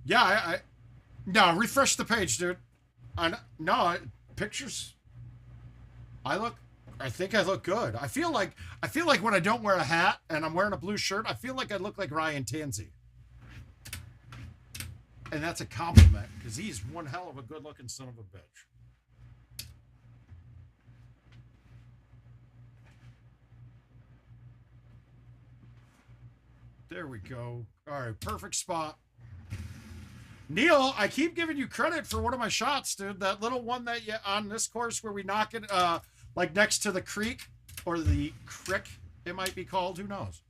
Yeah, no, refresh the page, dude. No, pictures. I think I look good. I feel like when I don't wear a hat and I'm wearing a blue shirt, I feel like I look like Ryan Tansey. And that's a compliment, because he's one hell of a good-looking son of a bitch. There we go. All right, perfect spot. Neil, I keep giving you credit for one of my shots, dude. That little one that on this course where we knock it like next to the creek, or the crick, it might be called. Who knows?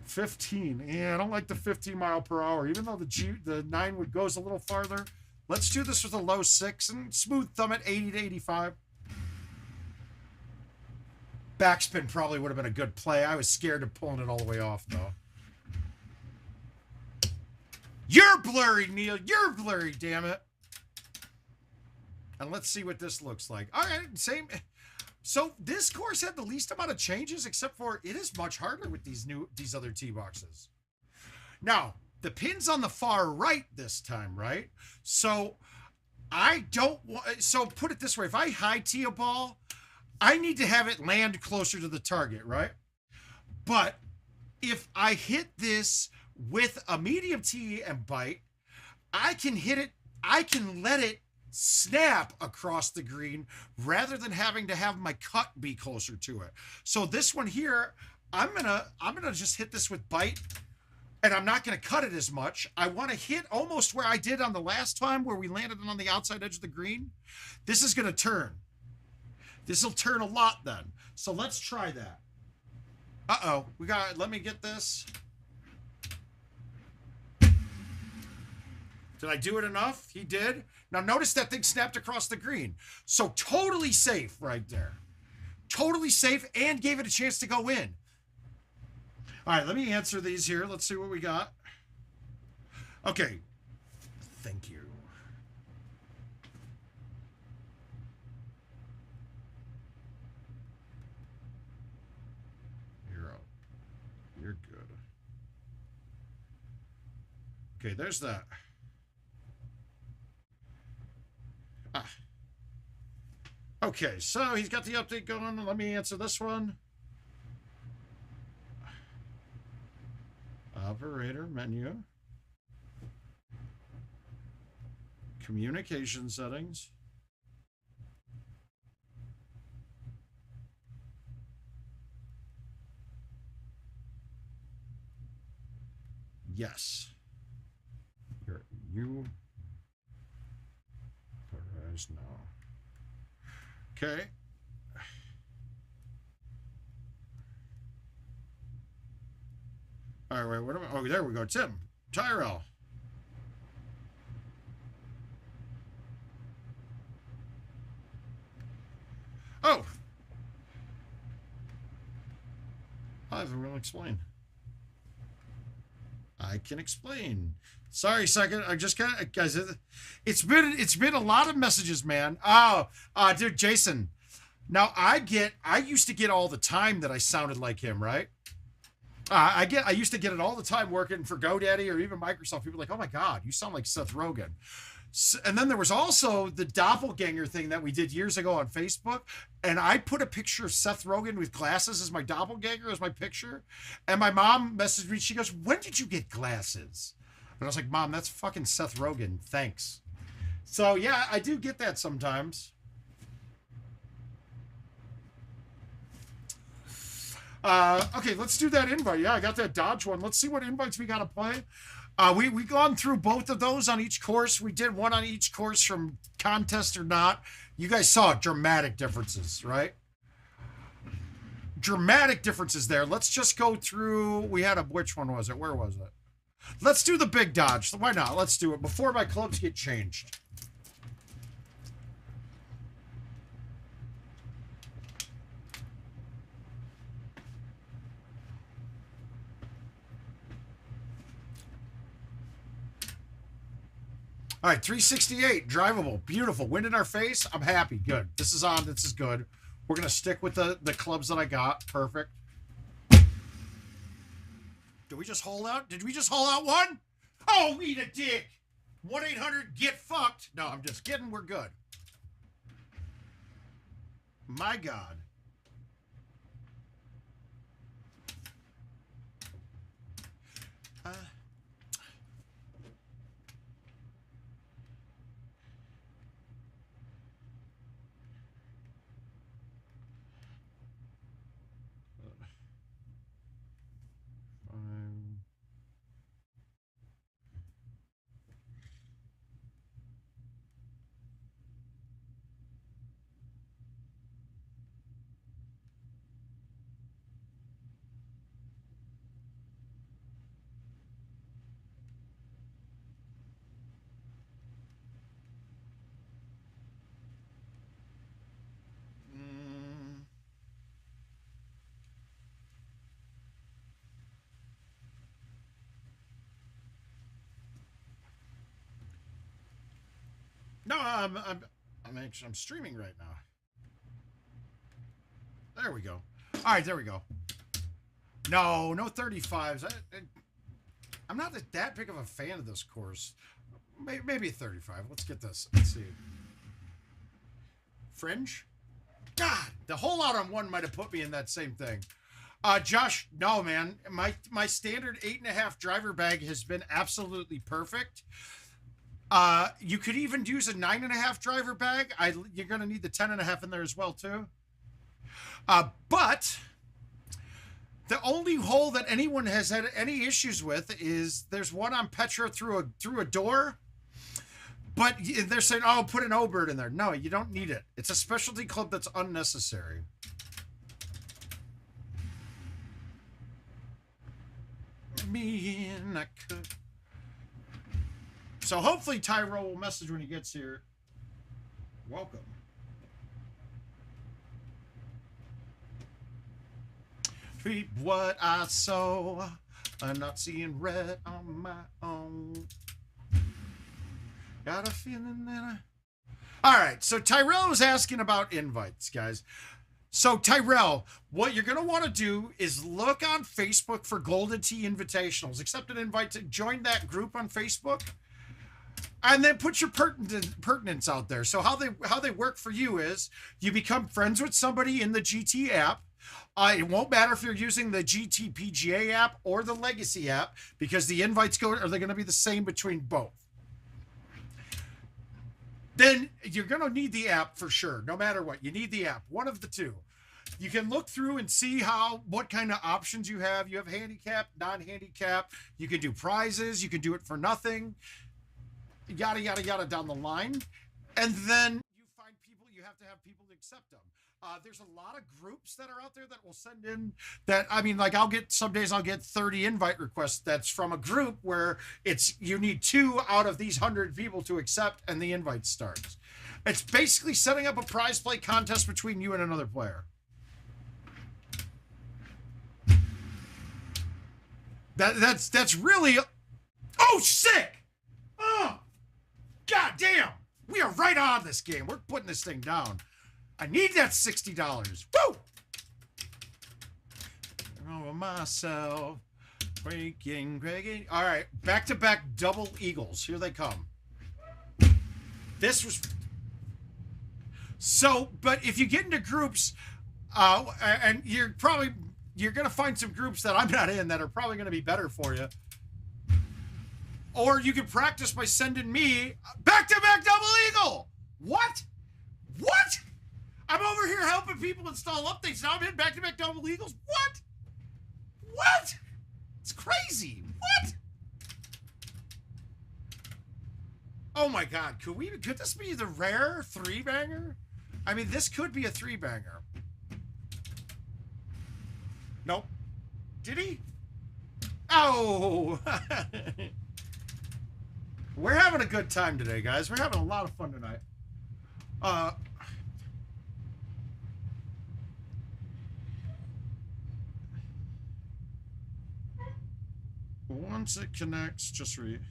15. Yeah, I don't like the 15 mile per hour, even though the 9 wood goes a little farther. Let's do this with a low 6 and smooth thumb at 80 to 85. Backspin probably would have been a good play. I was scared of pulling it all the way off, though. You're blurry, Neil. You're blurry, damn it. And let's see what this looks like. All right, same. So this course had the least amount of changes, except for it is much harder with these other tee boxes. Now, the pin's on the far right this time, right? So I don't want. So put it this way: if I high tee a ball, I need to have it land closer to the target, right? But if I hit this with a medium tee and bite, I can hit it, I can let it snap across the green rather than having to have my cut be closer to it. So this one here, I'm gonna just hit this with bite, and I'm not gonna cut it as much. I want to hit almost where I did on the last time where we landed it on the outside edge of the green. This is gonna turn. This will turn a lot then. So let's try that. Uh-oh. Let me get this. Did I do it enough? He did. Now notice that thing snapped across the green. So totally safe right there. Totally safe, and gave it a chance to go in. All right, let me answer these here. Let's see what we got. Okay. Thank you. You're good. Okay, there's that. Okay, so he's got the update going. Let me answer this one. Operator menu. Communication settings. Yes. You. Perez, no. Okay. All right, wait, what am I? Oh, there we go. Tim. Tyrell. Oh. I will explain. I can explain. Sorry, second. I just got guys. It's been a lot of messages, man. Oh, dude, Jason. Now I used to get all the time that I sounded like him, right? I used to get it all the time working for GoDaddy or even Microsoft. People are like, oh my God, you sound like Seth Rogen. And then there was also the doppelganger thing that we did years ago on Facebook. And I put a picture of Seth Rogen with glasses as my doppelganger, as my picture. And my mom messaged me. She goes, when did you get glasses? And I was like, Mom, that's fucking Seth Rogen. Thanks. So yeah, I do get that sometimes. Okay, let's do that invite. Yeah, I got that Dodge one. Let's see what invites we got to play. We gone through both of those on each course. We did one on each course from contest or not. You guys saw dramatic differences, right? Dramatic differences there. Let's just go through. We had which one was it? Where was it? Let's do the big Dodge. Why not? Let's do it before my clubs get changed. All right, 368, drivable, beautiful. Wind in our face. I'm happy. Good. This is on. This is good. We're going to stick with the clubs that I got. Perfect. Did we just hold out? Did we just hold out one? Oh, eat a dick. 1-800-GET-FUCKED. No, I'm just kidding. We're good. My God. No, I'm streaming right now. There we go. All right, there we go. No 35s. I'm not that big of a fan of this course. Maybe a 35. Let's get this. Let's see. Fringe? God, the whole out on one might have put me in that same thing. Josh, no, man. My standard 8.5 driver bag has been absolutely perfect. You could even use a 9.5 driver bag. You're going to need the 10.5 in there as well, too. But the only hole that anyone has had any issues with is there's one on Petra through a door. But they're saying, oh, put an O-bird in there. No, you don't need it. It's a specialty club that's unnecessary. Me and I could. So hopefully Tyrell will message when he gets here. Welcome. Reap what I sow. I'm not seeing red on my own. Got a feeling that All right, so Tyrell was asking about invites, guys. So Tyrell, what you're going to want to do is look on Facebook for Golden Tee Invitationals. Accept an invite to join that group on Facebook. And then put your pertinence out there. So how they work for you is you become friends with somebody in the GT app. It won't matter if you're using the GT PGA app or the Legacy app because the invites are they going to be the same between both. Then you're going to need the app for sure. No matter what, you need the app. One of the two. You can look through and see what kind of options you have. You have handicap, non-handicap. You can do prizes. You can do it for nothing. Yada, yada, yada down the line. And then you find people, you have to have people to accept them. There's a lot of groups that are out there that will send in that, I mean, like some days I'll get 30 invite requests. That's from a group where you need 2 out of these 100 people to accept and the invite starts. It's basically setting up a prize play contest between you and another player. That's really, oh, sick. Oh, God damn. We are right on this game. We're putting this thing down. I need that $60. Woo! Oh, myself. Breaking. All right. Back-to-back double eagles. Here they come. This was... So, but if you get into groups, and you're going to find some groups that I'm not in that are probably going to be better for you. Or you can practice by sending me back-to-back double eagle. What? What? I'm over here helping people install updates. Now I'm in back-to-back double eagles. What? What? It's crazy. What? Oh my God. Could this be the rare 3-banger? I mean, this could be a 3-banger. Nope. Did he? Oh. We're having a good time today, guys. We're having a lot of fun tonight. Once it connects, just read.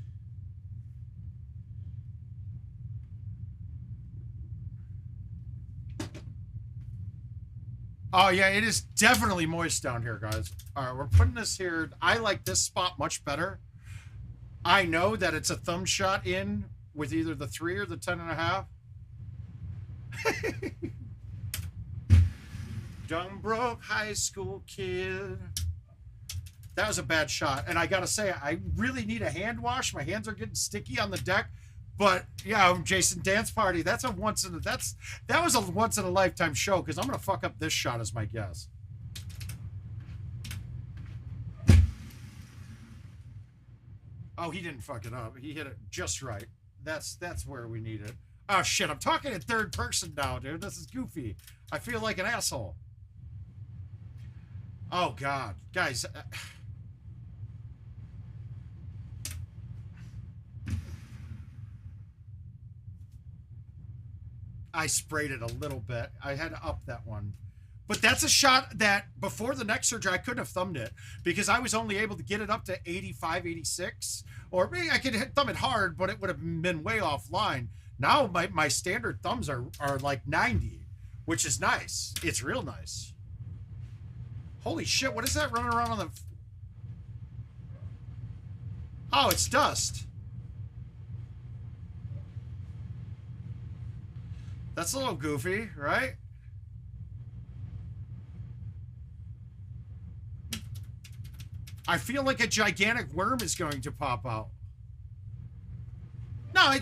Oh, yeah, it is definitely moist down here, guys. All right, we're putting this here. I like this spot much better. I know that it's a thumb shot in with either the 3 or the 10.5. Dumb broke high school kid. That was a bad shot. And I got to say, I really need a hand wash. My hands are getting sticky on the deck. But yeah, Jason, dance party. That was a once in a lifetime show because I'm going to fuck up this shot as my guess. Oh, he didn't fuck it up. He hit it just right. That's where we need it. Oh shit, I'm talking in third person now, dude. This is goofy. I feel like an asshole. Oh God, guys. I sprayed it a little bit. I had to up that one. But that's a shot that before the neck surgery, I couldn't have thumbed it because I was only able to get it up to 85, 86. Or maybe I could thumb it hard, but it would have been way offline. Now my standard thumbs are like 90, which is nice. It's real nice. Holy shit, what is that running around on the... Oh, it's dust. That's a little goofy, right? I feel like a gigantic worm is going to pop out. No,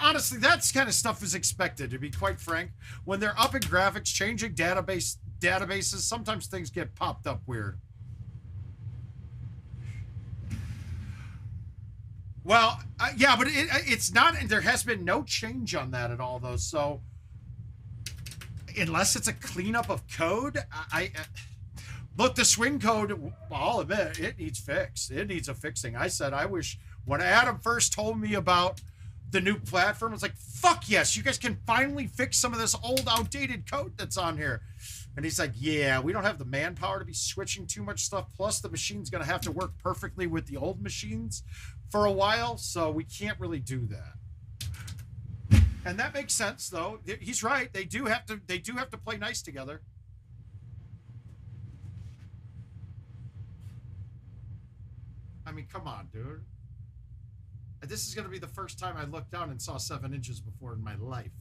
honestly, that's kind of stuff is expected, to be quite frank. When they're up in graphics, changing databases, sometimes things get popped up weird. Well, yeah, but it's not, there has been no change on that at all, though, so unless it's a cleanup of code, look, the swing code, I'll admit, it needs fixed. It needs a fixing. I said, I wish, when Adam first told me about the new platform, I was like, fuck yes, you guys can finally fix some of this old, outdated code that's on here. And he's like, yeah, we don't have the manpower to be switching too much stuff. Plus, the machine's going to have to work perfectly with the old machines for a while, so we can't really do that. And that makes sense, though. He's right. They do have to play nice together. I mean, come on, dude. This is going to be the first time I looked down and saw 7 inches before in my life.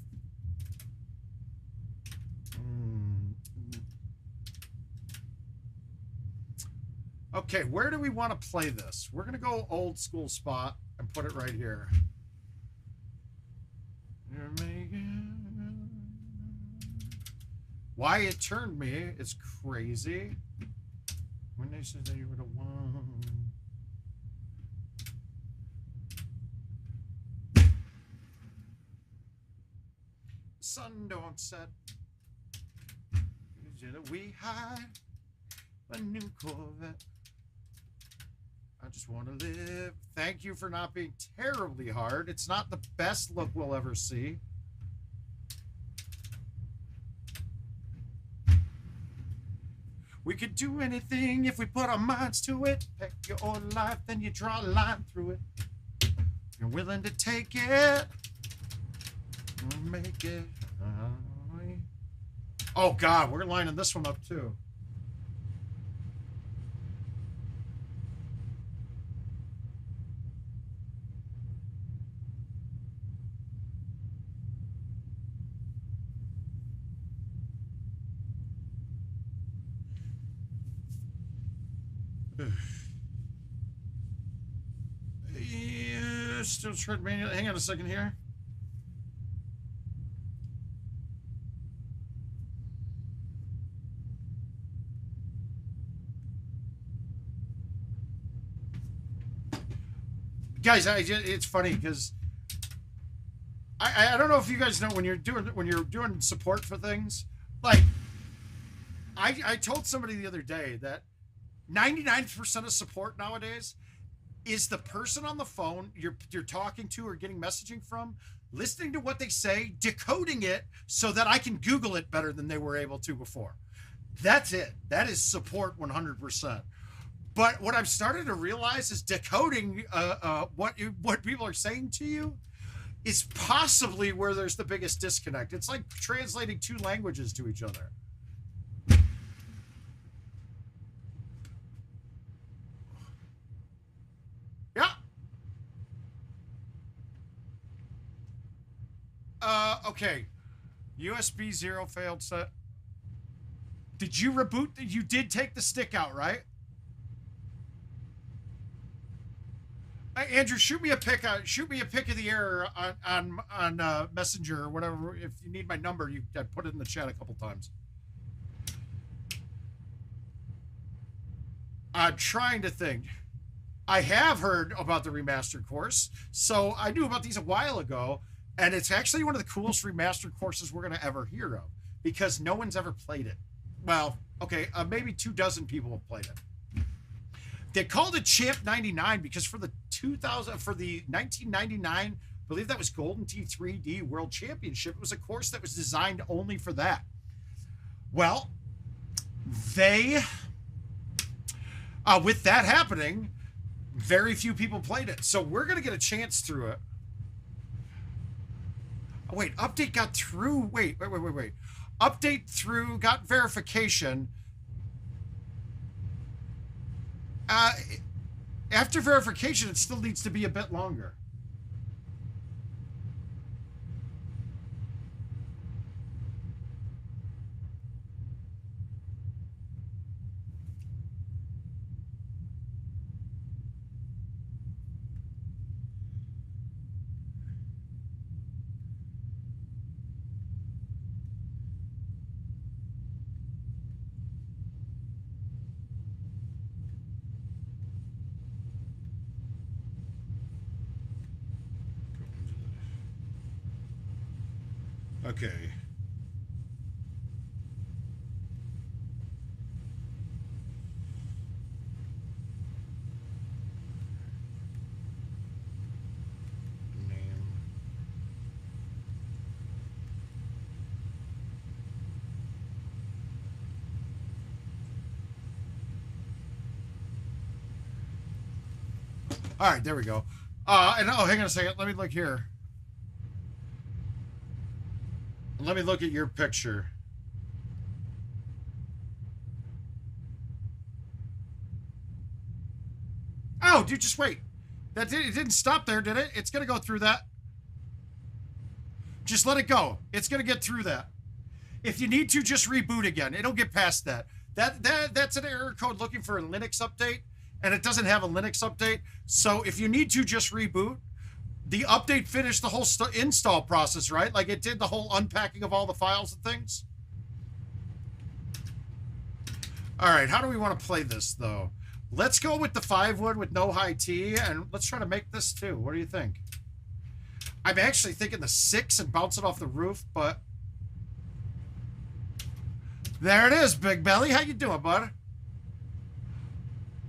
Okay, where do we want to play this? We're going to go old school spot and put it right here. Why it turned me is crazy. When they said that you were the one. Sun don't set. We hide a new Corvette. I just want to live. Thank you for not being terribly hard. It's not the best look we'll ever see. We could do anything if we put our minds to it. Pick your own life, then you draw a line through it. You're willing to take it. Make it. Oh, God, we're lining this one up, too. Yeah, still trying to hang on a second here. Guys, it's funny because I don't know if you guys know when you're doing support for things, like I told somebody the other day that 99% of support nowadays is the person on the phone you're talking to or getting messaging from, listening to what they say, decoding it so that I can Google it better than they were able to before. That's it. That is support 100%. But what I've started to realize is decoding what people are saying to you is possibly where there's the biggest disconnect. It's like translating two languages to each other. Yeah. Okay. USB 0 failed set. Did you reboot? You did take the stick out, right? Andrew, shoot me a pic of the error on Messenger or whatever. If you need my number, I put it in the chat a couple times. I'm trying to think. I have heard about the remastered course, so I knew about these a while ago, and it's actually one of the coolest remastered courses we're going to ever hear of because no one's ever played it. Well, okay, maybe 24 people have played it. They called it Champ 99 because for the 1999, I believe that was GoldenTeeTV World Championship. It was a course that was designed only for that. Well, they, with that happening, very few people played it. So we're going to get a chance through it. Oh, wait, update got through. Wait. Update through, got verification. After verification, it still needs to be a bit longer. Okay. All right, there we go. And oh, hang on a second. Let me look here. Let me look at your picture. Oh, dude, just wait. It didn't stop there, did it? It's going to go through that. Just let it go. It's going to get through that. If you need to, just reboot again. It'll get past that. That's an error code looking for a Linux update, and it doesn't have a Linux update. So if you need to, just reboot. The update finished the whole install process, right? Like it did the whole unpacking of all the files and things. All right, how do we want to play this, though? Let's go with the 5-wood with no high T, and let's try to make this, too. What do you think? I'm actually thinking the 6 and bounce it off the roof, but... There it is, Big Belly. How you doing, bud?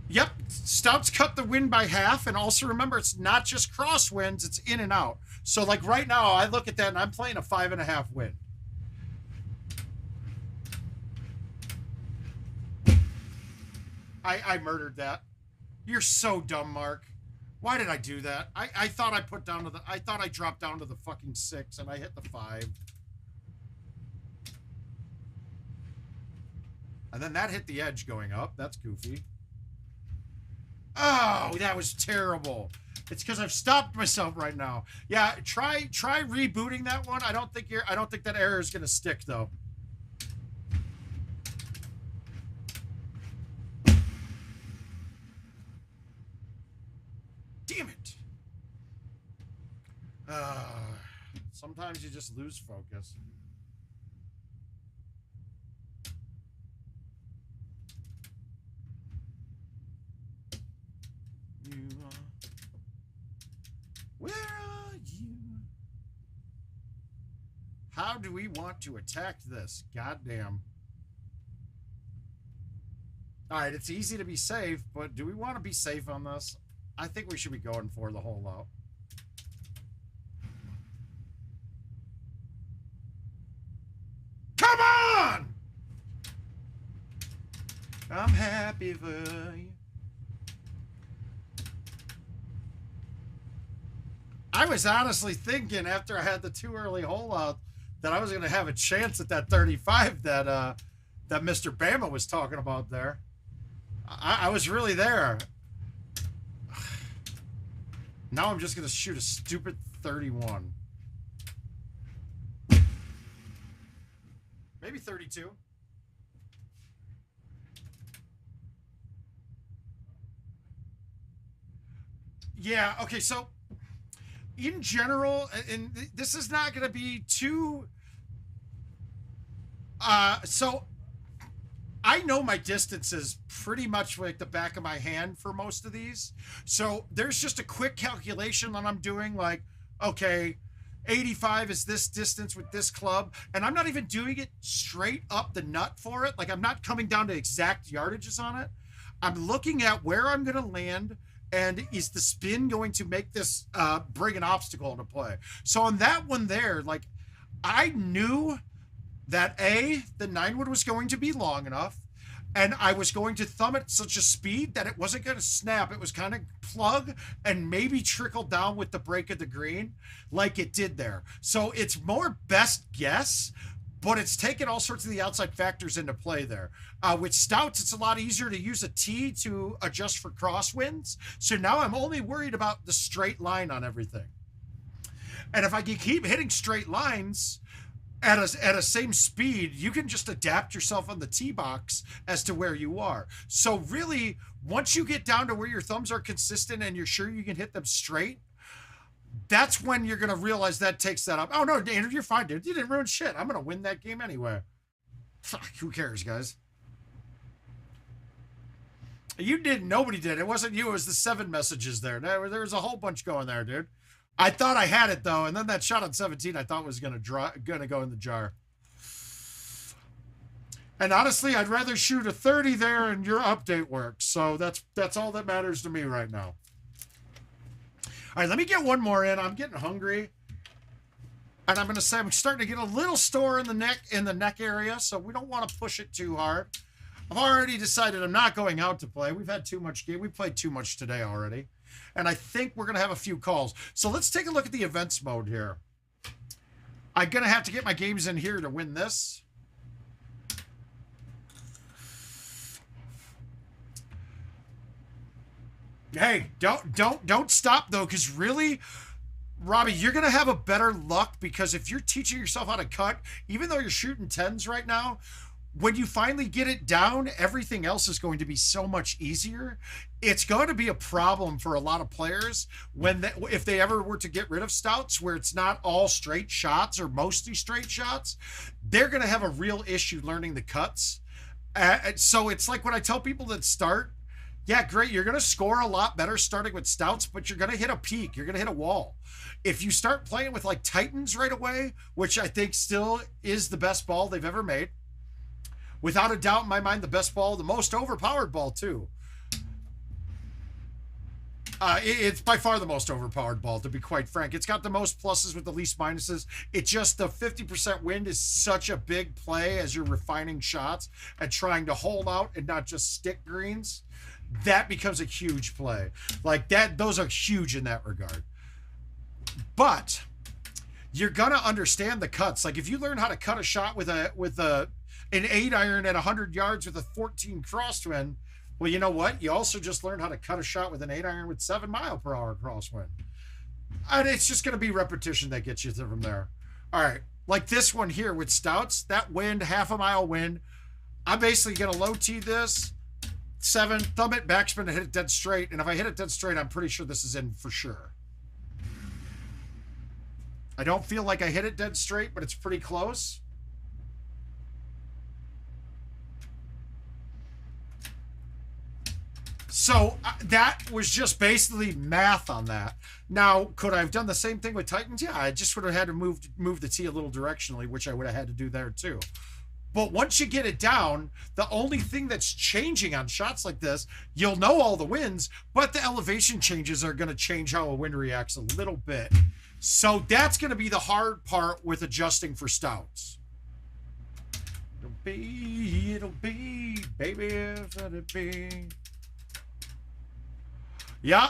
Yep, Stouts cut the wind by half, and also remember, it's not just crosswinds, it's in and out. So, like, right now, I look at that, and I'm playing a 5.5 wind. I murdered that. You're so dumb, Mark. Why did I do that? I thought I put down to the... I thought I dropped down to the fucking 6, and I hit the 5. And then that hit the edge going up. That's goofy. Oh, that was terrible. It's because I've stopped myself right now. Yeah, try rebooting that one. I don't think that error is gonna stick though. Damn it. Sometimes you just lose focus. Where are you? How do we want to attack this? Goddamn. Alright, it's easy to be safe, but do we want to be safe on this? I think we should be going for the whole out. Come on! I'm happy for you. I was honestly thinking after I had the too early hole out that I was going to have a chance at that 35 that Mr. Bama was talking about there. I was really there. Now I'm just going to shoot a stupid 31. Maybe 32. Yeah, okay, so in general, and this is not going to be too... so I know my distances pretty much like the back of my hand for most of these. So there's just a quick calculation that I'm doing, like, okay, 85 is this distance with this club, and I'm not even doing it straight up the nut for it. Like, I'm not coming down to exact yardages on it. I'm looking at where I'm going to land, and is the spin going to make this bring an obstacle into play? So on that one there, like, I knew that the 9-wood was going to be long enough, and I was going to thumb at such a speed that it wasn't going to snap. It was kind of plug and maybe trickle down with the break of the green like it did there. So it's more best guess, but it's taken all sorts of the outside factors into play there. With Stouts, it's a lot easier to use a T to adjust for crosswinds. So now I'm only worried about the straight line on everything. And if I can keep hitting straight lines at a same speed, you can just adapt yourself on the tee box as to where you are. So really, once you get down to where your thumbs are consistent and you're sure you can hit them straight, that's when you're going to realize that takes that up. Oh, no, Andrew, you're fine, dude. You didn't ruin shit. I'm going to win that game anyway. Fuck, who cares, guys? You did. Nobody did. It wasn't you. It was the 7 messages there. There was a whole bunch going there, dude. I thought I had it, though, and then that shot on 17 I thought was going to go in the jar. And honestly, I'd rather shoot a 30 there and your update works. So that's all that matters to me right now. All right, let me get one more in. I'm getting hungry. And I'm going to say I'm starting to get a little sore in the neck area, so we don't want to push it too hard. I've already decided I'm not going out to play. We've had too much game. We played too much today already. And I think we're going to have a few calls. So let's take a look at the events mode here. I'm going to have to get my games in here to win this. Hey, don't stop though, because really, Robbie, you're going to have a better luck, because if you're teaching yourself how to cut, even though you're shooting 10s right now, when you finally get it down, everything else is going to be so much easier. It's going to be a problem for a lot of players if they ever were to get rid of Stouts, where it's not all straight shots or mostly straight shots. They're going to have a real issue learning the cuts. So it's like when I tell people that start, yeah, great. You're going to score a lot better starting with stouts, but you're going to hit a peak. You're going to hit a wall. If you start playing with like Titans right away, which I think still is the best ball they've ever made, without a doubt in my mind, the best ball, the most overpowered ball too. It's by far the most overpowered ball, to be quite frank. It's got the most pluses with the least minuses. It's just the 50% wind is such a big play as you're refining shots and trying to hold out and not just stick greens. That becomes a huge play. Like that, those are huge in that regard. But you're gonna understand the cuts. Like if you learn how to cut a shot with an 8-iron at 100 yards with a 14 crosswind, well, you know what? You also just learned how to cut a shot with an 8-iron with 7-mile-per-hour crosswind. And it's just going to be repetition that gets you from there. All right. Like this one here with stouts, that wind, half a mile wind, I'm basically going to low tee this, 7, thumb it, backspin, and hit it dead straight. And if I hit it dead straight, I'm pretty sure this is in for sure. I don't feel like I hit it dead straight, but it's pretty close. So that was just basically math on that. Now, could I have done the same thing with Titans? Yeah, I just would have had to move the tee a little directionally, which I would have had to do there too. But once you get it down, the only thing that's changing on shots like this, you'll know all the winds, but the elevation changes are going to change how a wind reacts a little bit. So that's going to be the hard part with adjusting for stouts. It'll be, baby, if it'll be. Yeah.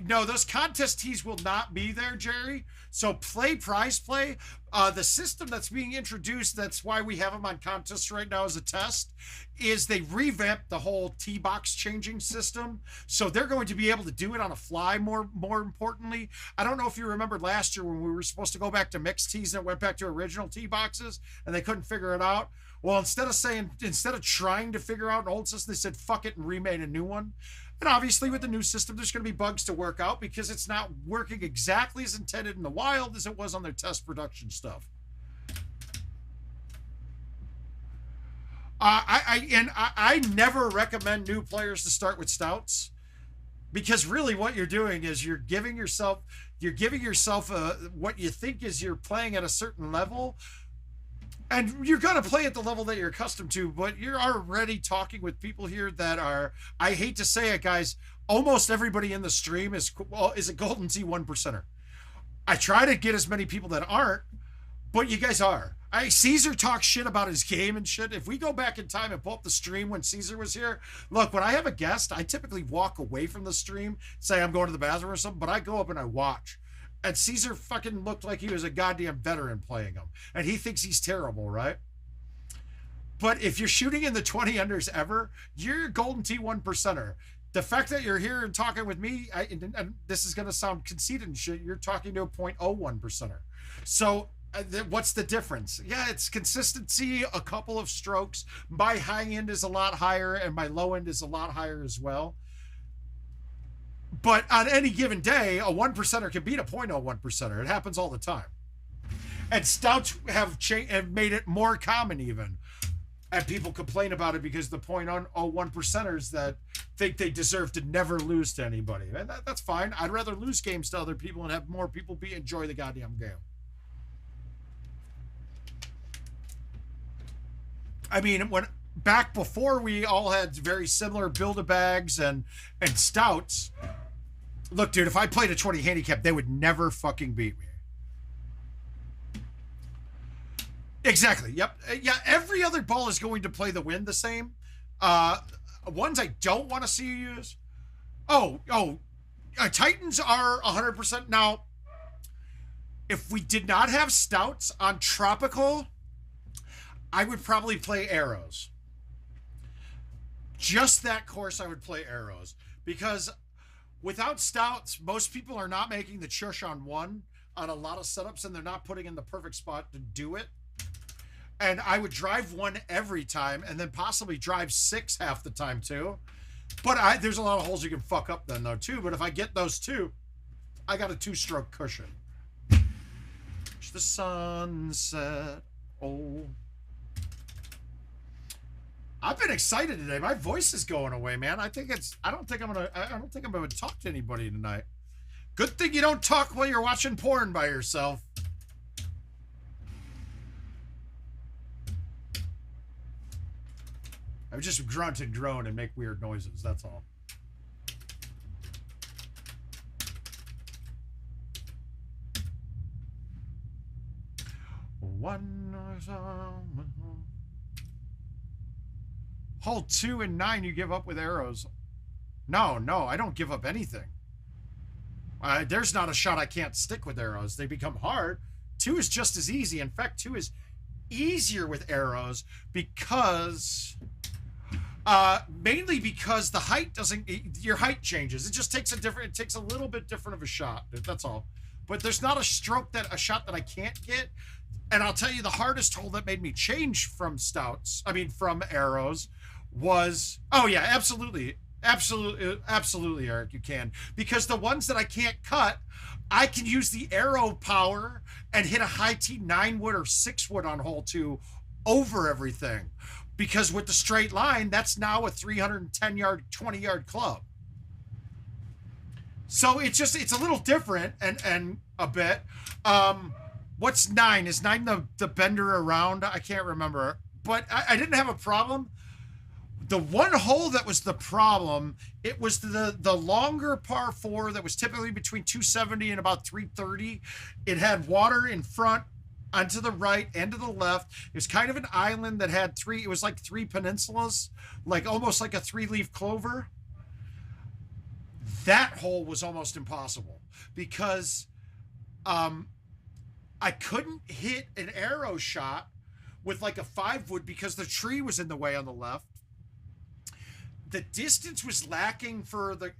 No, those contest tees will not be there, Jerry. So prize play. The system that's being introduced, that's why we have them on contests right now as a test, is they revamped the whole tee box changing system. So they're going to be able to do it on a fly more importantly. I don't know if you remember last year when we were supposed to go back to mixed tees and it went back to original tee boxes and they couldn't figure it out. Well, instead of trying to figure out an old system, they said, fuck it, and remade a new one. And obviously with the new system, there's going to be bugs to work out because it's not working exactly as intended in the wild as it was on their test production stuff. I never recommend new players to start with stouts, because really what you're doing is you're giving yourself what you think is you're playing at a certain level. And you're going to play at the level that you're accustomed to, but you're already talking with people here that are, I hate to say it, guys, almost everybody in the stream is a Golden Tee 1%er. I try to get as many people that aren't, but you guys are. Caesar talks shit about his game and shit. If we go back in time and pull up the stream when Caesar was here, look, when I have a guest, I typically walk away from the stream, say I'm going to the bathroom or something, but I go up and I watch. And Caesar fucking looked like he was a goddamn veteran playing him. And he thinks he's terrible, right? But if you're shooting in the 20 unders ever, you're a Golden Tee 1%er. The fact that you're here and talking with me, and this is going to sound conceited and shit, you're talking to a 0.01%er. So what's the difference? Yeah, it's consistency, a couple of strokes. My high end is a lot higher and my low end is a lot higher as well. But on any given day, a 1%er can beat a 0.01%er. It happens all the time. And stouts have made it more common even. And people complain about it because the 0.01%ers that think they deserve to never lose to anybody. And that's fine. I'd rather lose games to other people and have more people enjoy the goddamn game. I mean, back before we all had very similar Build-A-Bags and stouts, look, dude, if I played a 20 handicap, they would never fucking beat me. Exactly. Yep. Yeah. Every other ball is going to play the wind the same. Ones I don't want to see you use. Titans are 100%. Now, if we did not have stouts on tropical, I would probably play arrows. Just that course, I would play arrows, because without stouts, most people are not making the chush on one on a lot of setups, and they're not putting in the perfect spot to do it. And I would drive one every time, and then possibly drive 6 half the time too. But there's a lot of holes you can fuck up then though too. But if I get those 2, I got a 2-stroke cushion. The sunset. Oh. I've been excited today. My voice is going away, man. I don't think I'm gonna talk to anybody tonight. Good thing you don't talk while you're watching porn by yourself. I would just grunt and groan and make weird noises, that's all. Hole 2 and 9 you give up with arrows. No, I don't give up anything. There's not a shot I can't stick with arrows. They become hard. 2 is just as easy. In fact, 2 is easier with arrows because... mainly because the height doesn't... Your height changes. It just takes a little bit different of a shot. That's all. But there's not a shot that I can't get. And I'll tell you, the hardest hole that made me change from from arrows was... Oh, yeah, absolutely. Absolutely, Eric, you can. Because the ones that I can't cut, I can use the arrow power and hit a high T 9-wood or 6-wood on hole 2 over everything. Because with the straight line, that's now a 310-yard, 20-yard club. So it's a little different and a bit. What's 9? Is 9 the bender around? I can't remember. But I didn't have a problem. The one hole that was the problem, it was the longer par 4 that was typically between 270 and about 330. It had water in front, onto the right and to the left. It was kind of an island that had it was like 3 peninsulas, like almost like a 3-leaf clover. That hole was almost impossible because I couldn't hit an arrow shot with like a 5-wood because the tree was in the way on the left. The distance was lacking for the...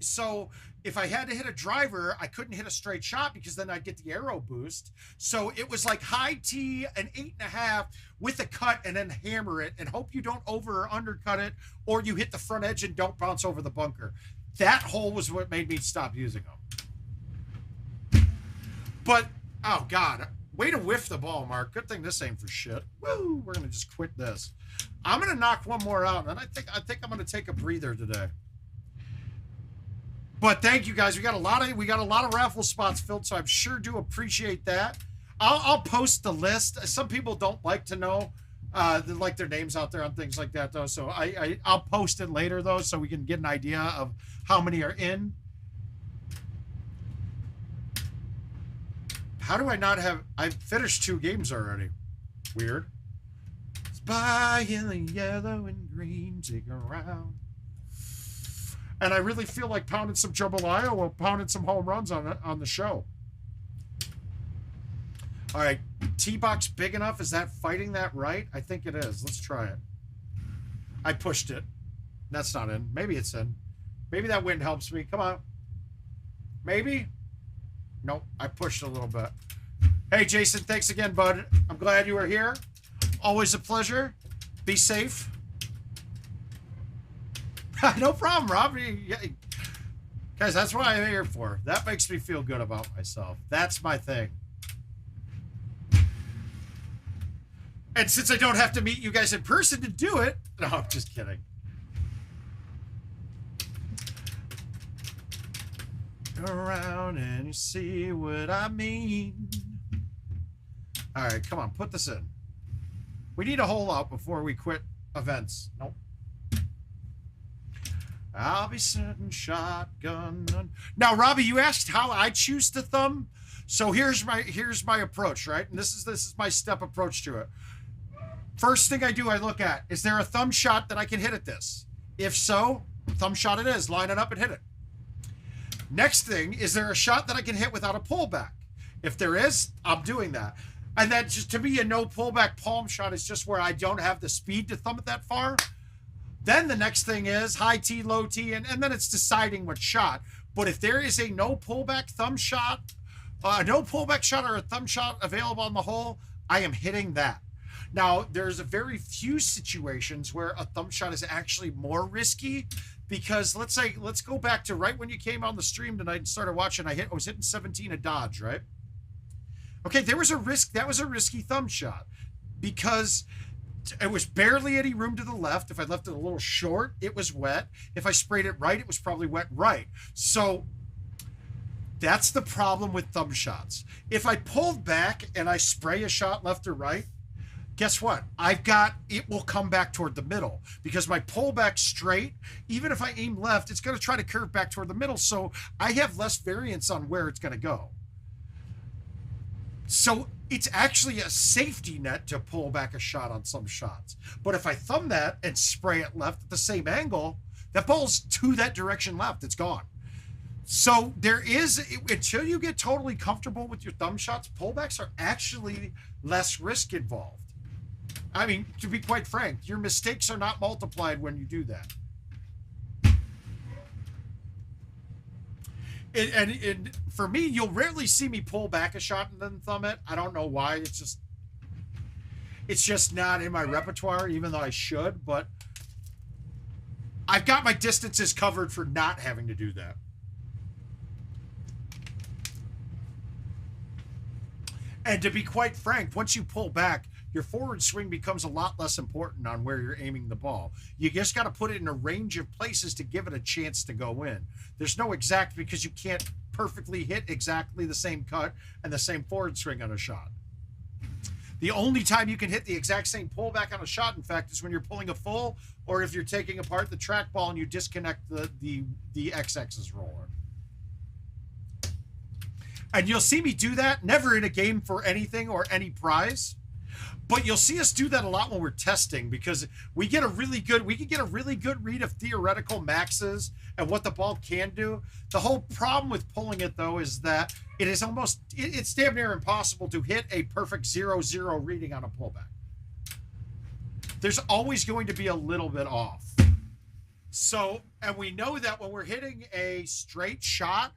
So if I had to hit a driver, I couldn't hit a straight shot because then I'd get the arrow boost. So it was like high T, an 8.5 with a cut and then hammer it and hope you don't over or undercut it or you hit the front edge and don't bounce over the bunker. That hole was what made me stop using them. But, oh God, way to whiff the ball, Mark. Good thing this ain't for shit. Woo, we're going to just quit this. I'm going to knock one more out, and I think I'm going to take a breather today. But thank you guys. We got a lot of raffle spots filled, so I sure do appreciate that. I'll post the list. Some people don't like to know like their names out there on things like that though. So I'll post it later though, so we can get an idea of how many are in. How do I not have... I've finished 2 games already. Weird. It's by in the yellow and green, take around. And I really feel like pounding some jambalaya or pounding some home runs on the show. All right, T-box big enough. Is that fighting that right? I think it is. Let's try it. I pushed it. That's not in. Maybe it's in. Maybe that wind helps me. Come on. Maybe. Nope, I pushed a little bit. Hey, Jason, thanks again, bud. I'm glad you were here. Always a pleasure. Be safe. No problem, Rob. Guys, that's what I'm here for. That makes me feel good about myself. That's my thing. And since I don't have to meet you guys in person to do it... No, I'm just kidding. Around and you see what I mean. All right, come on, put this in. We need a hole out before we quit events. Nope. I'll be sitting shotgun. Now, Robbie, you asked how I choose the thumb. So here's my approach, right? And this is my step approach to it. First thing I do, I look at, is there a thumb shot that I can hit at this? If so, thumb shot it is. Line it up and hit it. Next thing, is there a shot that I can hit without a pullback? If there is, I'm doing that. And then just to me, a no pullback palm shot is just where I don't have the speed to thumb it that far. Then the next thing is high T, low T, and then it's deciding what shot. But if there is a no pullback thumb shot, a no pullback shot or a thumb shot available on the hole, I am hitting that. Now, there's a very few situations where a thumb shot is actually more risky because let's go back to right when you came on the stream tonight and started watching. I was hitting 17 a Dodge, right? Okay, there was a risk. That was a risky thumb shot because It was barely any room to the left. If I left it a little short, it was wet. If I sprayed it right, it was probably wet right. So that's the problem with thumb shots. If I pulled back and I spray a shot left or right, guess what? It will come back toward the middle because my pullback straight, even if I aim left, it's going to try to curve back toward the middle. So I have less variance on where it's going to go. So it's actually a safety net to pull back a shot on some shots. But if I thumb that and spray it left at the same angle, that ball's to that direction left. It's gone. So there is, until you get totally comfortable with your thumb shots, pullbacks are actually less risk involved. I mean, to be quite frank, your mistakes are not multiplied when you do that. And for me, you'll rarely see me pull back a shot and then thumb it. I don't know why. It's just not in my repertoire, even though I should. But I've got my distances covered for not having to do that. And to be quite frank, once you pull back, your forward swing becomes a lot less important on where you're aiming the ball. You just got to put it in a range of places to give it a chance to go in. There's no exact, because you can't perfectly hit exactly the same cut and the same forward swing on a shot. The only time you can hit the exact same pullback on a shot, in fact, is when you're pulling a full, or if you're taking apart the trackball and you disconnect the X-axis roller. And you'll see me do that, never in a game for anything or any prize. But you'll see us do that a lot when we're testing, because we can get a really good read of theoretical maxes and what the ball can do. The whole problem with pulling it, though, is that it's damn near impossible to hit a perfect 0-0 reading on a pullback. There's always going to be a little bit off. So, and we know that when we're hitting a straight shot,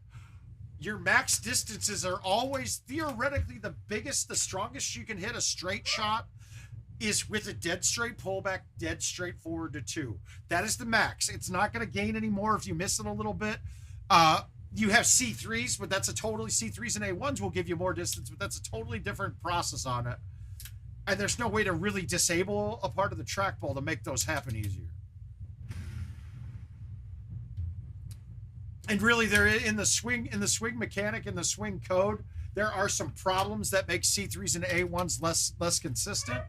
your max distances are always theoretically the biggest, the strongest you can hit a straight shot is with a dead straight pullback, dead straight forward to 2. That is the max. It's not going to gain any more if you miss it a little bit. You have C3s, but that's a totally, C3s and A1s will give you more distance, but that's a totally different process on it. And there's no way to really disable a part of the trackball to make those happen easier. And really, there in the swing mechanic, in the swing code, there are some problems that make C3s and A1s less consistent.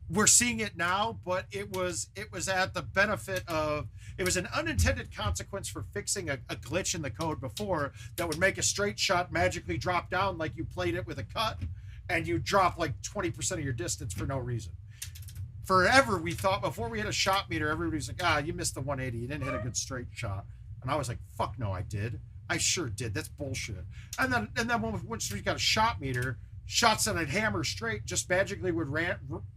We're seeing it now, but it was at the benefit of, it was an unintended consequence for fixing a glitch in the code before that would make a straight shot magically drop down like you played it with a cut, and you drop like 20% of your distance for no reason. Forever, we thought, before we hit a shot meter, everybody was like, you missed the 180, you didn't hit a good straight shot. And I was like, fuck no, I did. I sure did. That's bullshit. And then once we got a shot meter, shots that I'd hammer straight just magically would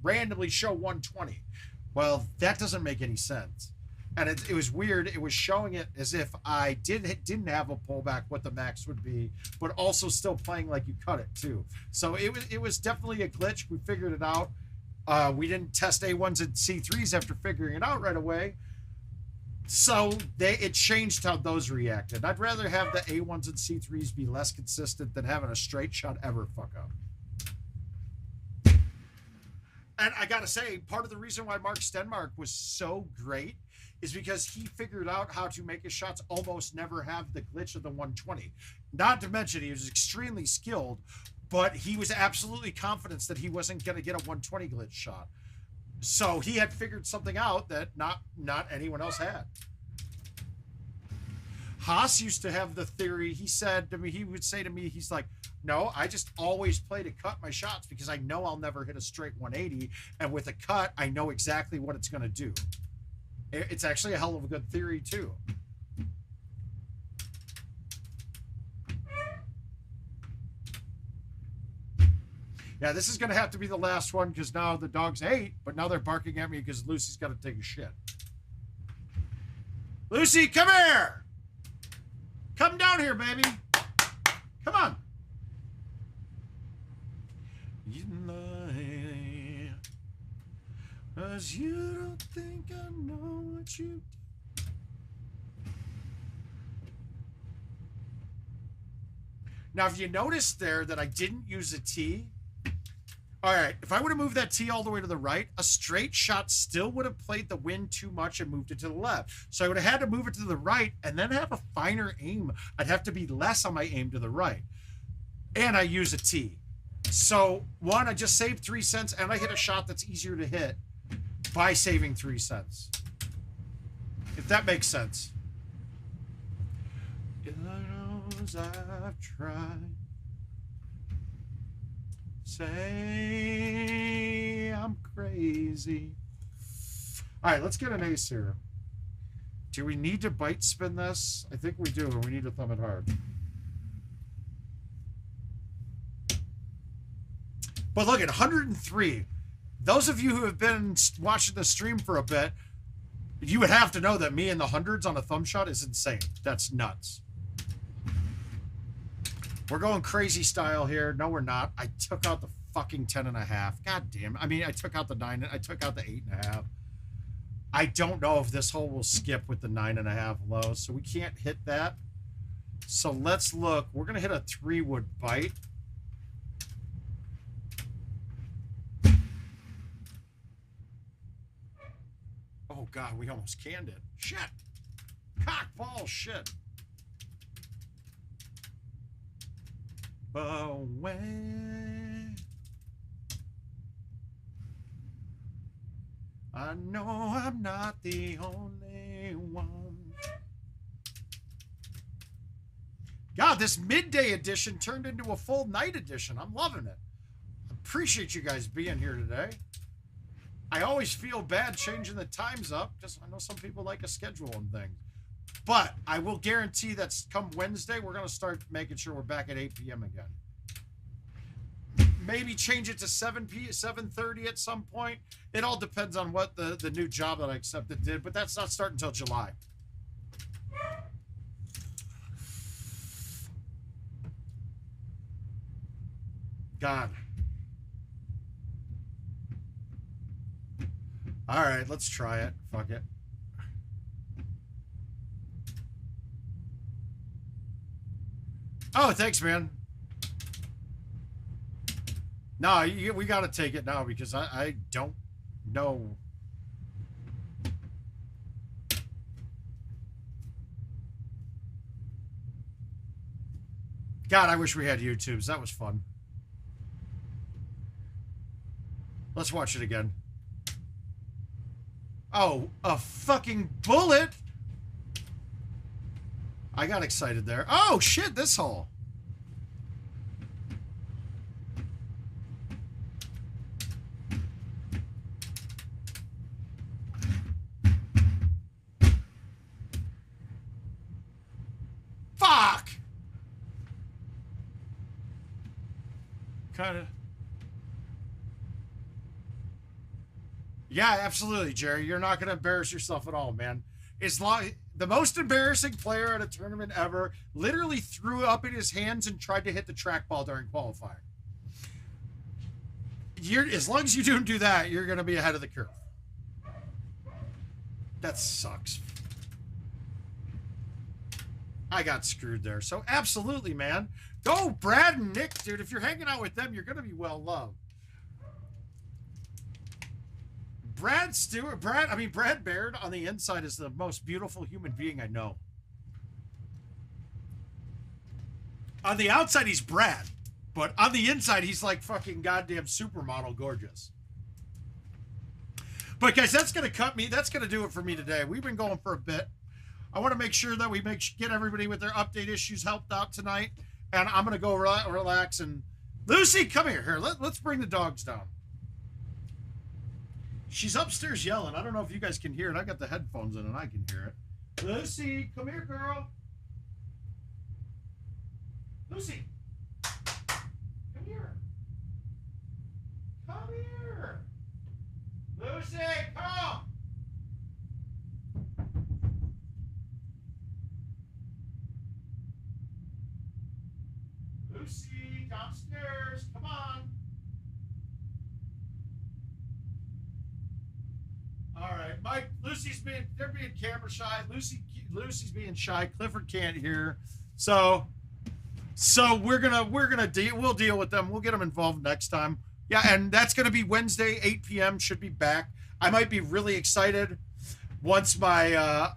randomly show 120. Well, that doesn't make any sense. And it was weird. It was showing it as if I didn't have a pullback, what the max would be, but also still playing like you cut it too. So it was definitely a glitch. We figured it out. We didn't test A1s and C3s after figuring it out right away. So it changed how those reacted. I'd rather have the A1s and C3s be less consistent than having a straight shot ever fuck up. And I gotta say, part of the reason why Marc Stenmark was so great is because he figured out how to make his shots almost never have the glitch of the 120. Not to mention he was extremely skilled, but he was absolutely confident that he wasn't gonna get a 120 glitch shot. So he had figured something out that not anyone else had. Haas used to have the theory. He said to me, he would say to me, he's like, no, I just always play to cut my shots because I know I'll never hit a straight 180. And with a cut, I know exactly what it's going to do. It's actually a hell of a good theory too. Yeah, this is going to have to be the last one because now the dogs hate, but now they're barking at me because Lucy's got to take a shit. Lucy, come here. Come down here, baby. Come on. Cause you don't think I know what you do. Now, if you noticed there that I didn't use a T, All right, if I would have moved that tee all the way to the right, a straight shot still would have played the wind too much and moved it to the left. So I would have had to move it to the right and then have a finer aim. I'd have to be less on my aim to the right. And I use a tee. So one, I just saved 3 cents and I hit a shot that's easier to hit by saving 3 cents. If that makes sense. God knows I've tried. Say I'm crazy. All right, let's get an ace here. Do we need to bite spin this? I think we do, and we need to thumb it hard. But look at 103. Those of you who have been watching the stream for a bit, you would have to know that me in the hundreds on a thumb shot is insane. That's nuts. We're going crazy style here. No, we're not. I took out the fucking 10.5. God damn. I mean, I took out the 9. I took out the 8.5. I don't know if this hole will skip with the 9.5 low, so we can't hit that. So let's look. We're going to hit a 3-wood bite. Oh, God, we almost canned it. Shit. Cock ball shit. Away. I know I'm not the only one. God, this midday edition turned into a full night edition. I'm loving it. Appreciate you guys being here today. I always feel bad changing the times up because I know some people like a schedule and things. But I will guarantee that come Wednesday, we're going to start making sure we're back at 8 p.m. again. Maybe change it to 7:30 at some point. It all depends on what the new job that I accepted did, but that's not starting until July. God. All right, let's try it. Fuck it. Oh, thanks, man. No, we got to take it now because I don't know. God, I wish we had YouTubes. That was fun. Let's watch it again. Oh, a fucking bullet. I got excited there. Oh, shit, this hole. Fuck. Kind of. Yeah, absolutely, Jerry. You're not going to embarrass yourself at all, man. It's like the most embarrassing player at a tournament ever literally threw up in his hands and tried to hit the trackball during qualifying. As long as you don't do that, you're going to be ahead of the curve. That sucks. I got screwed there. So absolutely, man. Go Brad and Nick, dude. If you're hanging out with them, you're going to be well loved. Brad Baird on the inside is the most beautiful human being I know. On the outside, he's Brad. But on the inside, he's like fucking goddamn supermodel gorgeous. But guys, that's going to cut me. That's going to do it for me today. We've been going for a bit. I want to make sure that we get everybody with their update issues helped out tonight. And I'm going to go relax. And Lucy, come here. Here, let's bring the dogs down. She's upstairs yelling. I don't know if you guys can hear it. I got the headphones in and I can hear it. Lucy, come here, girl. Lucy. Come here. Come here. Lucy, come. Lucy, downstairs. Come on. All right, Mike. They're being camera shy. Lucy's being shy. Clifford can't hear, so we'll deal with them. We'll get them involved next time. Yeah, and that's going to be Wednesday, 8 p.m. Should be back. I might be really excited once my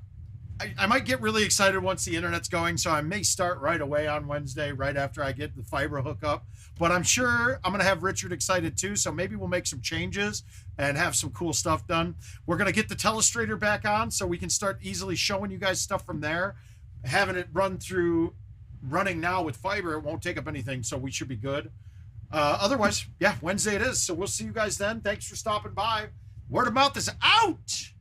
I might get really excited once the internet's going, so I may start right away on Wednesday, right after I get the fiber hookup. But I'm sure I'm going to have Richard excited too, so maybe we'll make some changes and have some cool stuff done. We're going to get the Telestrator back on so we can start easily showing you guys stuff from there. Having it running now with fiber, it won't take up anything, so we should be good. Otherwise, yeah, Wednesday it is. So we'll see you guys then. Thanks for stopping by. Word of mouth is out.